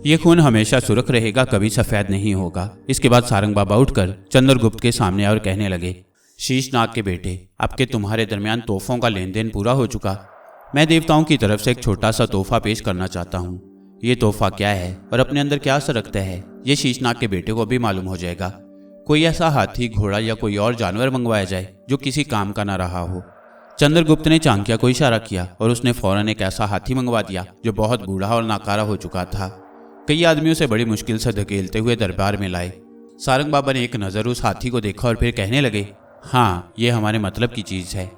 ये खून हमेशा सुर्ख रहेगा, कभी सफ़ेद नहीं होगा। इसके बाद सारंग बाबा उठकर चंद्रगुप्त के सामने और कहने लगे, शीशनाग के बेटे, अब के तुम्हारे दरमियान तोहफों का लेन देन पूरा हो चुका। मैं देवताओं की तरफ से एक छोटा सा तोहफा पेश करना चाहता हूँ। ये तोहफा क्या है और अपने अंदर क्या असर रखता है, ये शीशनाग के बेटे को भी मालूम हो जाएगा। कोई ऐसा हाथी, घोड़ा या कोई और जानवर मंगवाया जाए जो किसी काम का ना रहा हो। चंद्रगुप्त ने चाणक्य को इशारा किया और उसने फौरन एक ऐसा हाथी मंगवा दिया जो बहुत बूढ़ा और नाकारा हो चुका था। कई आदमियों से बड़ी मुश्किल से धकेलते हुए दरबार में लाए। सारंग बाबा ने एक नज़र उस हाथी को देखा और फिर कहने लगे, हाँ, ये हमारे मतलब की चीज़ है।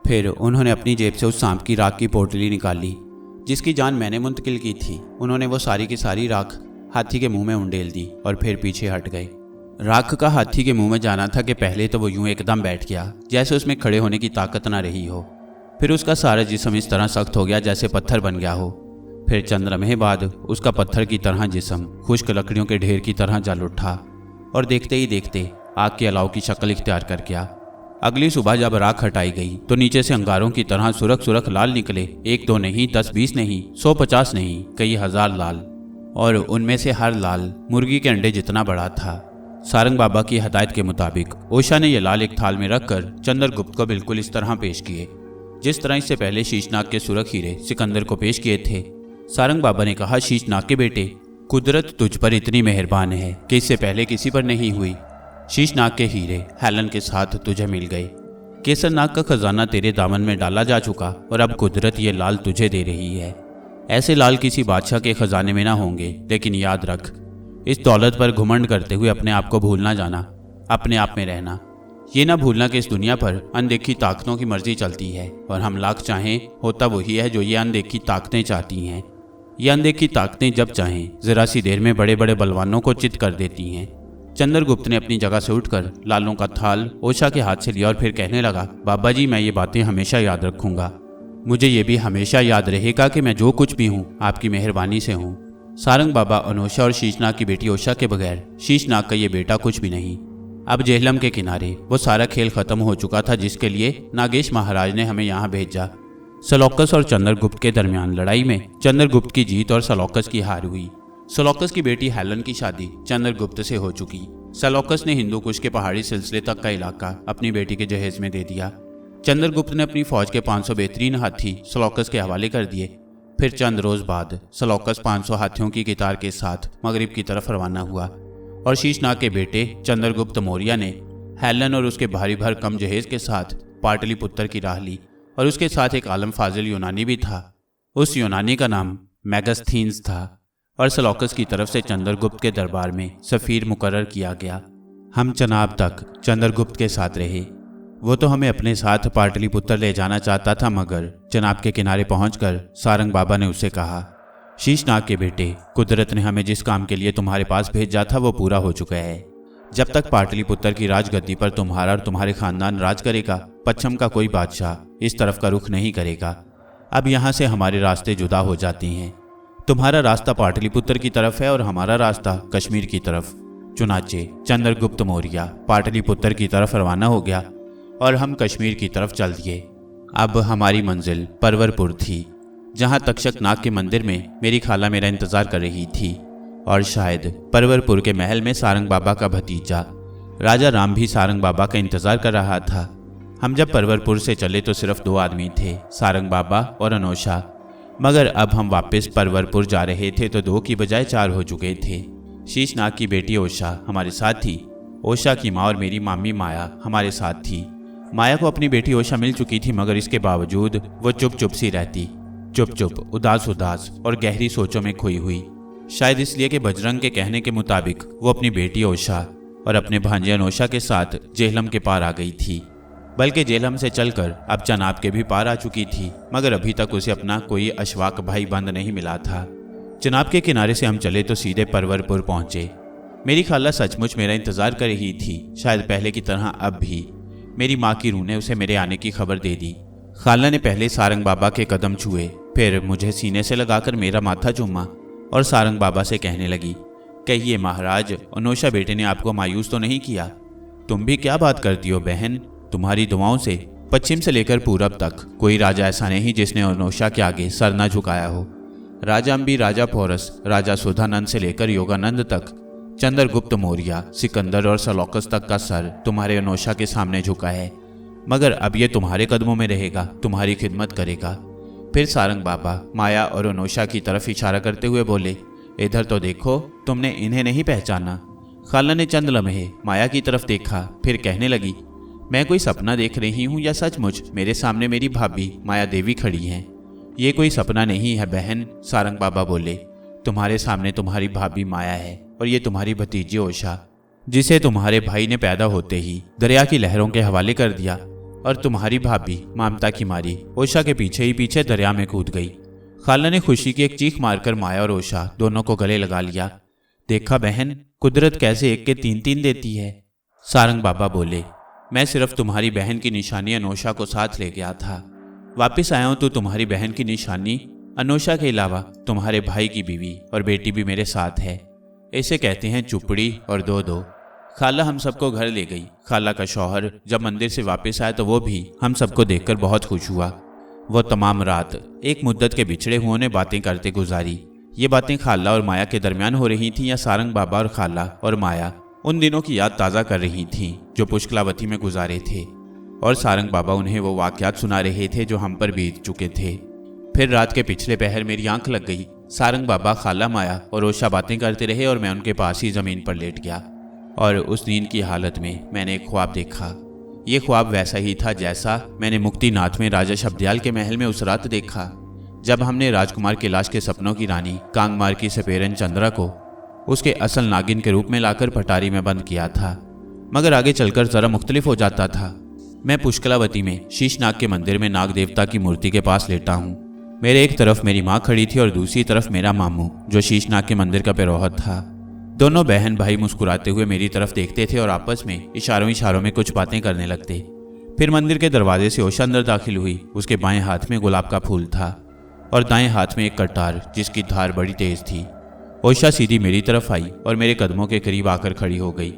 फिर उन्होंने अपनी जेब से उस सांप की राख की पोटली निकाली जिसकी जान मैंने मुंतकिल की थी। उन्होंने वो सारी की सारी राख हाथी के मुंह में उंडेल दी और फिर पीछे हट गए। राख का हाथी के मुंह में जाना था कि पहले तो वो यूं एकदम बैठ गया जैसे उसमें खड़े होने की ताकत ना रही हो। फिर उसका सारा जिस्म इस तरह सख्त हो गया जैसे पत्थर बन गया हो। फिर चंद लम्हे बाद उसका पत्थर की तरह जिस्म खुश्क लकड़ियों के ढेर की तरह जल उठा और देखते ही देखते आग के अलाव की शक्ल इख्तियार कर गया। अगली सुबह जब राख हटाई गई तो नीचे से अंगारों की तरह सुरख सुरख लाल निकले। 1-2 नहीं, 10-20 नहीं, 100-50 नहीं, कई हजार लाल, और उनमें से हर लाल मुर्गी के अंडे जितना बड़ा था। सारंग बाबा की हदायत के मुताबिक ओशा ने यह लाल एक थाल में रखकर चंद्रगुप्त को बिल्कुल इस तरह पेश किए जिस तरह इससे पहले शीशनाग के सुरख हीरे सिकंदर को पेश किए थे। सारंग बाबा ने कहा, शीशनाग के बेटे, कुदरत तुझ पर इतनी मेहरबान है कि इससे पहले किसी पर नहीं हुई। शीशनाग के हीरे हेलन के साथ तुझे मिल गए। केसरनाग का खजाना तेरे दामन में डाला जा चुका और अब कुदरत ये लाल तुझे दे रही है। ऐसे लाल किसी बादशाह के खजाने में ना होंगे, लेकिन याद रख, इस दौलत पर घुमंड करते हुए अपने आप को भूलना जाना, अपने आप में रहना। ये ना भूलना कि इस दुनिया पर अनदेखी ताकतों की मर्जी चलती है और हम लाख चाहें होता वही है जो ये अनदेखी ताकतें चाहती हैं। ये अनदेखी ताकतें जब चाहें जरा सी देर में बड़े बड़े बलवानों को चित कर देती हैं। चंद्रगुप्त ने अपनी जगह से उठकर लालों का थाल ओशा के हाथ से लिया और फिर कहने लगा, बाबा जी, मैं ये बातें हमेशा याद रखूंगा। मुझे ये भी हमेशा याद रहेगा कि मैं जो कुछ भी हूँ आपकी मेहरबानी से हूँ। सारंग बाबा अनोशा और शीशनाग की बेटी ओशा के बगैर शीशनाग का ये बेटा कुछ भी नहीं। अब जेहलम के किनारे वो सारा खेल खत्म हो चुका था जिसके लिए नागेश महाराज ने हमें यहाँ भेजा। सलौकस और चंद्रगुप्त के दरमियान लड़ाई में चंद्रगुप्त की जीत और सलौकस की हार हुई। सलौकस की बेटी हेलन की शादी चंद्रगुप्त से हो चुकी। सलौकस ने हिंदू कुश के पहाड़ी सिलसिले तक का इलाका अपनी बेटी के जहेज में दे दिया। चंद्रगुप्त ने अपनी फौज के 500 बेहतरीन हाथी सलौकस के हवाले कर दिए। फिर चंद रोज बाद सलौकस 500 हाथियों की कितार के साथ मगरिब की तरफ रवाना हुआ और शीशनाग के बेटे चंद्रगुप्त मौर्य ने हेलन और उसके भारी भर कम जहेज के साथ पाटलिपुत्र की राह ली और उसके साथ एक आलम फाजिल यूनानी भी था। उस यूनानी का नाम मेगास्थीन्स था और सलौकस की तरफ से चंद्रगुप्त के दरबार में सफ़ीर मुकर्रर किया गया। हम चनाब तक चंद्रगुप्त के साथ रहे। वो तो हमें अपने साथ पाटलिपुत्र ले जाना चाहता था, मगर चनाब के किनारे पहुंचकर सारंग बाबा ने उससे कहा, शीशनाग के बेटे, कुदरत ने हमें जिस काम के लिए तुम्हारे पास भेजा था वो पूरा हो चुका है। जब तक पाटलिपुत्र की राजगद्दी पर तुम्हारा और तुम्हारे खानदान राज करेगा, पश्चिम का कोई बादशाह इस तरफ का रुख नहीं करेगा। अब यहाँ से हमारे रास्ते जुदा हो जाते हैं। तुम्हारा रास्ता पाटलिपुत्र की तरफ है और हमारा रास्ता कश्मीर की तरफ। चुनाचे चंद्रगुप्त मौर्य पाटलिपुत्र की तरफ रवाना हो गया और हम कश्मीर की तरफ चल दिए। अब हमारी मंजिल परवरपुर थी, जहाँ तक्षक नाग के मंदिर में मेरी खाला मेरा इंतजार कर रही थी और शायद परवरपुर के महल में सारंग बाबा का भतीजा राजा राम भी सारंग बाबा का इंतजार कर रहा था। हम जब परवरपुर से चले तो सिर्फ 2 आदमी थे, सारंग बाबा और अनोशा, मगर अब हम वापस परवरपुर जा रहे थे तो 2 की बजाय 4 हो चुके थे। शीशनाग की बेटी ओशा हमारे साथ थी। ओशा की माँ और मेरी मामी माया हमारे साथ थी। माया को अपनी बेटी ओशा मिल चुकी थी, मगर इसके बावजूद वो चुप चुप सी रहती, चुप चुप, उदास उदास और गहरी सोचों में खोई हुई। शायद इसलिए कि बजरंग के कहने के मुताबिक वो अपनी बेटी ओशा और अपने भांजे अनोशा के साथ जेहलम के पार आ गई थी। बल्कि जेहलम से चलकर अब चनाब के भी पार आ चुकी थी, मगर अभी तक उसे अपना कोई अशवाक भाई बंद नहीं मिला था। चनाब के किनारे से हम चले तो सीधे परवरपुर पहुंचे। मेरी खाला सचमुच मेरा इंतजार कर रही थी, शायद पहले की तरह अब भी। मेरी माँ की रूह ने उसे मेरे आने की खबर दे दी। खाला ने पहले सारंग बाबा के कदम छुए, फिर मुझे सीने से लगाकर मेरा माथा चूमा और सारंग बाबा से कहने लगी, कहिए महाराज, अनोशा बेटे ने आपको मायूस तो नहीं किया? तुम भी क्या बात करती हो बहन, तुम्हारी दुआओं से पश्चिम से लेकर पूरब तक कोई राजा ऐसा नहीं जिसने अनोशा के आगे सर न झुकाया हो। राजा अम्बी, राजा पोरस, राजा सुधानंद से लेकर योगानंद तक, चंद्रगुप्त मौर्य, सिकंदर और सलौकस तक का सर तुम्हारे अनोशा के सामने झुका है, मगर अब ये तुम्हारे कदमों में रहेगा, तुम्हारी खिदमत करेगा। फिर सारंग बाबा माया और अनोशा की तरफ इशारा करते हुए बोले, इधर तो देखो, तुमने इन्हें नहीं पहचाना? खाला ने चंद लम्हे माया की तरफ देखा, फिर कहने लगी, मैं कोई सपना देख रही हूँ या सचमुच मेरे सामने मेरी भाभी माया देवी खड़ी हैं? ये कोई सपना नहीं है बहन, सारंग बाबा बोले, तुम्हारे सामने तुम्हारी भाभी माया है और ये तुम्हारी भतीजी ओशा, जिसे तुम्हारे भाई ने पैदा होते ही दरिया की लहरों के हवाले कर दिया और तुम्हारी भाभी ममता की मारी ओशा के पीछे ही पीछे दरिया में कूद गई। खाला ने खुशी की एक चीख मारकर माया और ओशा दोनों को गले लगा लिया। देखा बहन, कुदरत कैसे एक के 3-3 देती है। सारंग बाबा बोले, मैं सिर्फ तुम्हारी बहन की निशानी अनोशा को साथ ले गया था। वापस आया हूं तो तुम्हारी बहन की निशानी अनोशा के अलावा तुम्हारे भाई की बीवी और बेटी भी मेरे साथ है। इसे कहते हैं चुपड़ी और 2-2। खाला हम सबको घर ले गई। खाला का शौहर जब मंदिर से वापस आया तो वो भी हम सबको देखकर बहुत खुश हुआ। वो तमाम रात एक मुद्दत के बिछड़े हुओं ने बातें करते गुजारी। ये बातें खाला और माया के दरमियान हो रही थीं या सारंग बाबा और खाला और माया उन दिनों की याद ताज़ा कर रही थीं जो पुष्कलावती में गुजारे थे, और सारंग बाबा उन्हें वो वाक़यात सुना रहे थे जो हम पर बीत चुके थे। फिर रात के पिछले पहर मेरी आंख लग गई सारंग बाबा, खाला, माया और ओशा बातें करते रहे और मैं उनके पास ही जमीन पर लेट गया। और उस नींद की हालत में मैंने एक ख्वाब देखा। ये ख्वाब वैसा ही था जैसा मैंने मुक्तिनाथ में राजा शब्दयाल के महल में उस रात देखा, जब हमने राजकुमार की लाश के सपनों की रानी कांगमार की सपेरन चंद्रा को उसके असल नागिन के रूप में लाकर पटारी में बंद किया था। मगर आगे चलकर जरा मुख्तलिफ हो जाता था। मैं पुष्कलावती में शीशनाग के मंदिर में नाग देवता की मूर्ति के पास लेटा हूँ। मेरे एक तरफ मेरी माँ खड़ी थी और दूसरी तरफ मेरा मामू, जो शीशनाग के मंदिर का पुरोहित था। दोनों बहन भाई मुस्कुराते हुए मेरी तरफ देखते थे और आपस में इशारों इशारों में कुछ बातें करने लगते। फिर मंदिर के दरवाजे से ओशा अंदर दाखिल हुई। उसके बाएं हाथ में गुलाब का फूल था और दाएं हाथ में एक कटार जिसकी धार बड़ी तेज थी। ओशा सीधी मेरी तरफ आई और मेरे कदमों के करीब आकर खड़ी हो गई।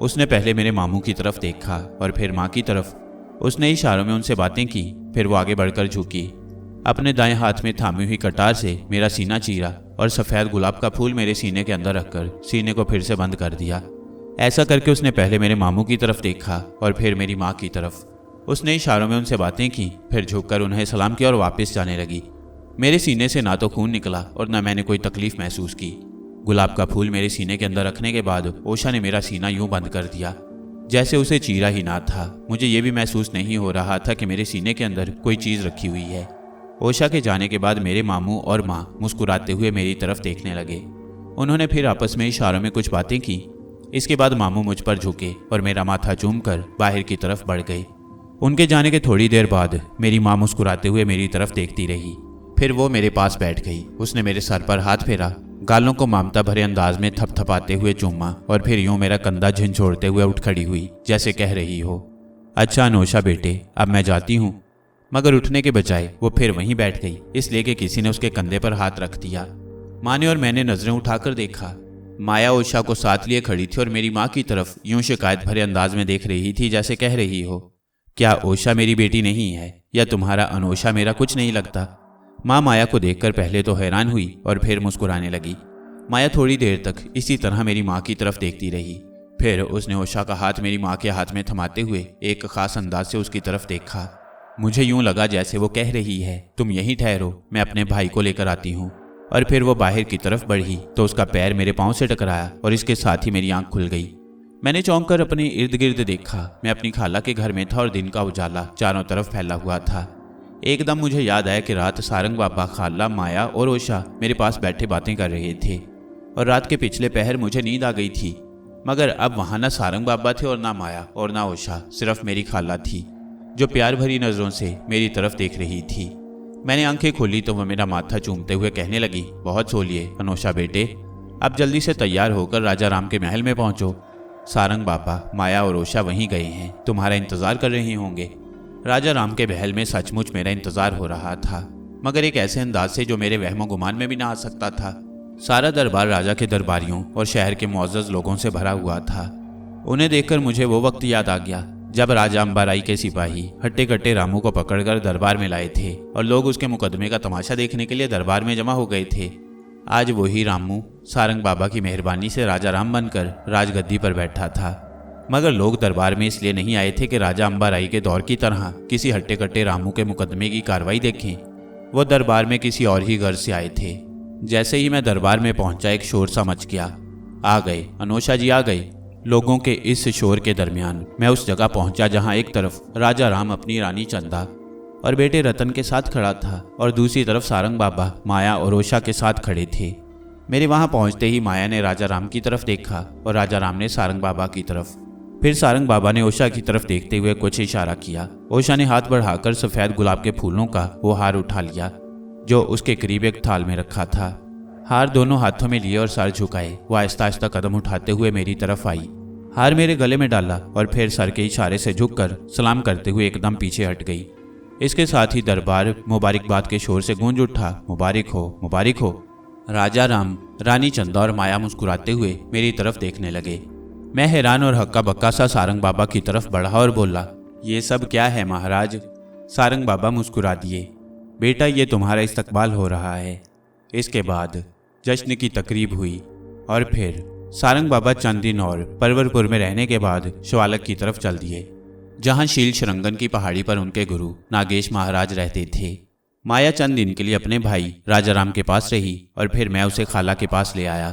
उसने पहले मेरे मामू की तरफ देखा और फिर माँ की तरफ। उसने इशारों में उनसे बातें की। फिर वो आगे बढ़कर झुकी, अपने दाएं हाथ में थामी हुई कटार से मेरा सीना चीरा और सफ़ेद गुलाब का फूल मेरे सीने के अंदर रखकर सीने को फिर से बंद कर दिया। ऐसा करके उसने पहले मेरे मामू की तरफ देखा और फिर मेरी माँ की तरफ। उसने इशारों में उनसे बातें की, फिर झुककर उन्हें सलाम किया और वापस जाने लगी। मेरे सीने से ना तो खून निकला और ना मैंने कोई तकलीफ महसूस की। गुलाब का फूल मेरे सीने के अंदर रखने के बाद ओशा ने मेरा सीना यूं बंद कर दिया जैसे उसे चीरा ही ना था। मुझे ये भी महसूस नहीं हो रहा था कि मेरे सीने के अंदर कोई चीज़ रखी हुई है। ओशा के जाने के बाद मेरे मामू और माँ मुस्कुराते हुए मेरी तरफ देखने लगे। उन्होंने फिर आपस में इशारों में कुछ बातें की। इसके बाद मामू मुझ पर झुके और मेरा माथा चूमकर बाहर की तरफ बढ़ गए। उनके जाने के थोड़ी देर बाद मेरी माँ मुस्कुराते हुए मेरी तरफ देखती रही। फिर वो मेरे पास बैठ गई। उसने मेरे सर पर हाथ फेरा, गालों को ममता भरे अंदाज में थपथपाते हुए चूमा और फिर यूं मेरा कंधा झिंझोड़ते हुए उठ खड़ी हुई जैसे कह रही हो, अच्छा अनोशा बेटे, अब मैं जाती हूँ। मगर उठने के बजाय वो फिर वहीं बैठ गई, इसलिए कि किसी ने उसके कंधे पर हाथ रख दिया। माँ ने और मैंने नजरें उठाकर देखा। माया ओशा को साथ लिए खड़ी थी और मेरी माँ की तरफ यूं शिकायत भरे अंदाज में देख रही थी जैसे कह रही हो, क्या ओशा मेरी बेटी नहीं है या तुम्हारा अनोशा मेरा कुछ नहीं लगता। माँ माया को देखकर पहले तो हैरान हुई और फिर मुस्कुराने लगी। माया थोड़ी देर तक इसी तरह मेरी माँ की तरफ देखती रही। फिर उसने ओशा का हाथ मेरी माँ के हाथ में थमाते हुए एक खास अंदाज से उसकी तरफ देखा। मुझे यूं लगा जैसे वो कह रही है, तुम यहीं ठहरो, मैं अपने भाई को लेकर आती हूँ। और फिर वो बाहर की तरफ बढ़ी तो उसका पैर मेरे पाँव से टकराया और इसके साथ ही मेरी आंख खुल गई। मैंने चौंक कर अपने इर्द गिर्द देखा। मैं अपनी खाला के घर में था और दिन का उजाला चारों तरफ फैला हुआ था। एकदम मुझे याद आया कि रात सारंग बाबा, खाला, माया और ओशा मेरे पास बैठे बातें कर रहे थे और रात के पिछले पहर मुझे नींद आ गई थी। मगर अब वहाँ ना सारंग बाबा थे और ना माया और ना ओशा, सिर्फ मेरी खाला थी जो प्यार भरी नज़रों से मेरी तरफ देख रही थी। मैंने आंखें खोली तो वह मेरा माथा चूमते हुए कहने लगी, बहुत सो लिए अनोशा बेटे, अब जल्दी से तैयार होकर राजा राम के महल में पहुंचो। सारंग बाबा, माया और ओशा वहीं गए हैं, तुम्हारा इंतजार कर रहे होंगे। राजा राम के महल में सचमुच मेरा इंतजार हो रहा था, मगर एक ऐसे अंदाज से जो मेरे वहमो गुमान में भी ना आ सकता था। सारा दरबार राजा के दरबारियों और शहर के मुअज़्ज़ज़ लोगों से भरा हुआ था। उन्हें देखकर मुझे वो वक्त याद आ गया जब राजा अंबाराई के सिपाही हट्टे कट्टे रामू को पकड़कर दरबार में लाए थे और लोग उसके मुकदमे का तमाशा देखने के लिए दरबार में जमा हो गए थे। आज वही रामू सारंग बाबा की मेहरबानी से राजा राम बनकर राजगद्दी पर बैठा था। मगर लोग दरबार में इसलिए नहीं आए थे कि राजा अंबाराई के दौर की तरह किसी हट्टे कट्टे रामू के मुकदमे की कार्रवाई देखें। वो दरबार में किसी और ही गर्ज से आए थे। जैसे ही मैं दरबार में पहुंचा एक शोर सा मच गया, आ गए अनोशा जी, आ गए। लोगों के इस शोर के दरमियान मैं उस जगह पहुंचा जहां एक तरफ राजा राम अपनी रानी चंदा और बेटे रतन के साथ खड़ा था और दूसरी तरफ सारंग बाबा, माया और ओशा के साथ खड़े थे। मेरे वहां पहुंचते ही माया ने राजा राम की तरफ देखा और राजा राम ने सारंग बाबा की तरफ। फिर सारंग बाबा ने ओशा की तरफ देखते हुए कुछ इशारा किया। ओशा ने हाथ बढ़ाकर सफ़ेद गुलाब के फूलों का वो हार उठा लिया जो उसके करीब एक थाल में रखा था। हार दोनों हाथों में लिए और सर झुकाए वो आहिस्ता आहिस्ता कदम उठाते हुए मेरी तरफ आई। हार मेरे गले में डाला और फिर सर के इशारे से झुककर सलाम करते हुए एकदम पीछे हट गई। इसके साथ ही दरबार मुबारकबाद के शोर से गूंज उठा, मुबारक हो, मुबारक हो। राजा राम, रानी चंदा और माया मुस्कुराते हुए मेरी तरफ देखने लगे। मैं हैरान और हक्का बक्का सा सारंग बाबा की तरफ बढ़ा और बोला, ये सब क्या है महाराज। सारंग बाबा मुस्कुरा दिए, बेटा ये तुम्हारा इस्तकबाल हो रहा है। इसके बाद जश्न की तकरीब हुई और फिर सारंग बाबा चंद दिन और परवरपुर में रहने के बाद शिवालक की तरफ चल दिए जहां शील श्रृंगन की पहाड़ी पर उनके गुरु नागेश महाराज रहते थे। माया चंद दिन के लिए अपने भाई राजाराम के पास रही और फिर मैं उसे खाला के पास ले आया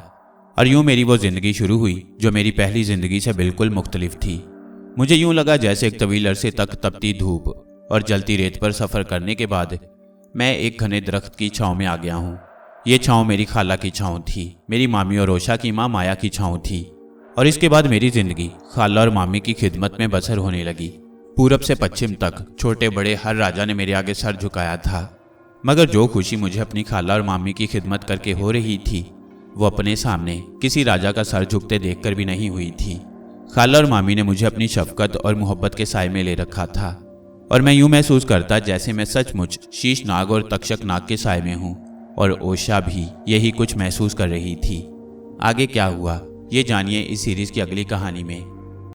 और यूं मेरी वो जिंदगी शुरू हुई जो मेरी पहली जिंदगी से बिल्कुल मुख्तलिफ थी। मुझे यूं लगा जैसे एक तवील अरसे तक तपती धूप और जलती रेत पर सफ़र करने के बाद मैं एक घने दरख्त की छाँव में आ गया हूँ। ये छाँव मेरी खाला की छाँव थी, मेरी मामी और रोशा की माँ माया की छाँव थी और इसके बाद मेरी जिंदगी खाला और मामी की खिदमत में बसर होने लगी। पूरब से पश्चिम तक छोटे बड़े हर राजा ने मेरे आगे सर झुकाया था, मगर जो खुशी मुझे अपनी खाला और मामी की खिदमत करके हो रही थी वो अपने सामने किसी राजा का सर झुकते देखकर भी नहीं हुई थी। खाला और मामी ने मुझे अपनी शफकत और मोहब्बत के साए में ले रखा था और मैं यूं महसूस करता जैसे मैं सचमुच शीश नाग और तक्षक नाग के साए में हूँ और ओशा भी यही कुछ महसूस कर रही थी। आगे क्या हुआ ये जानिए इस सीरीज की अगली कहानी में।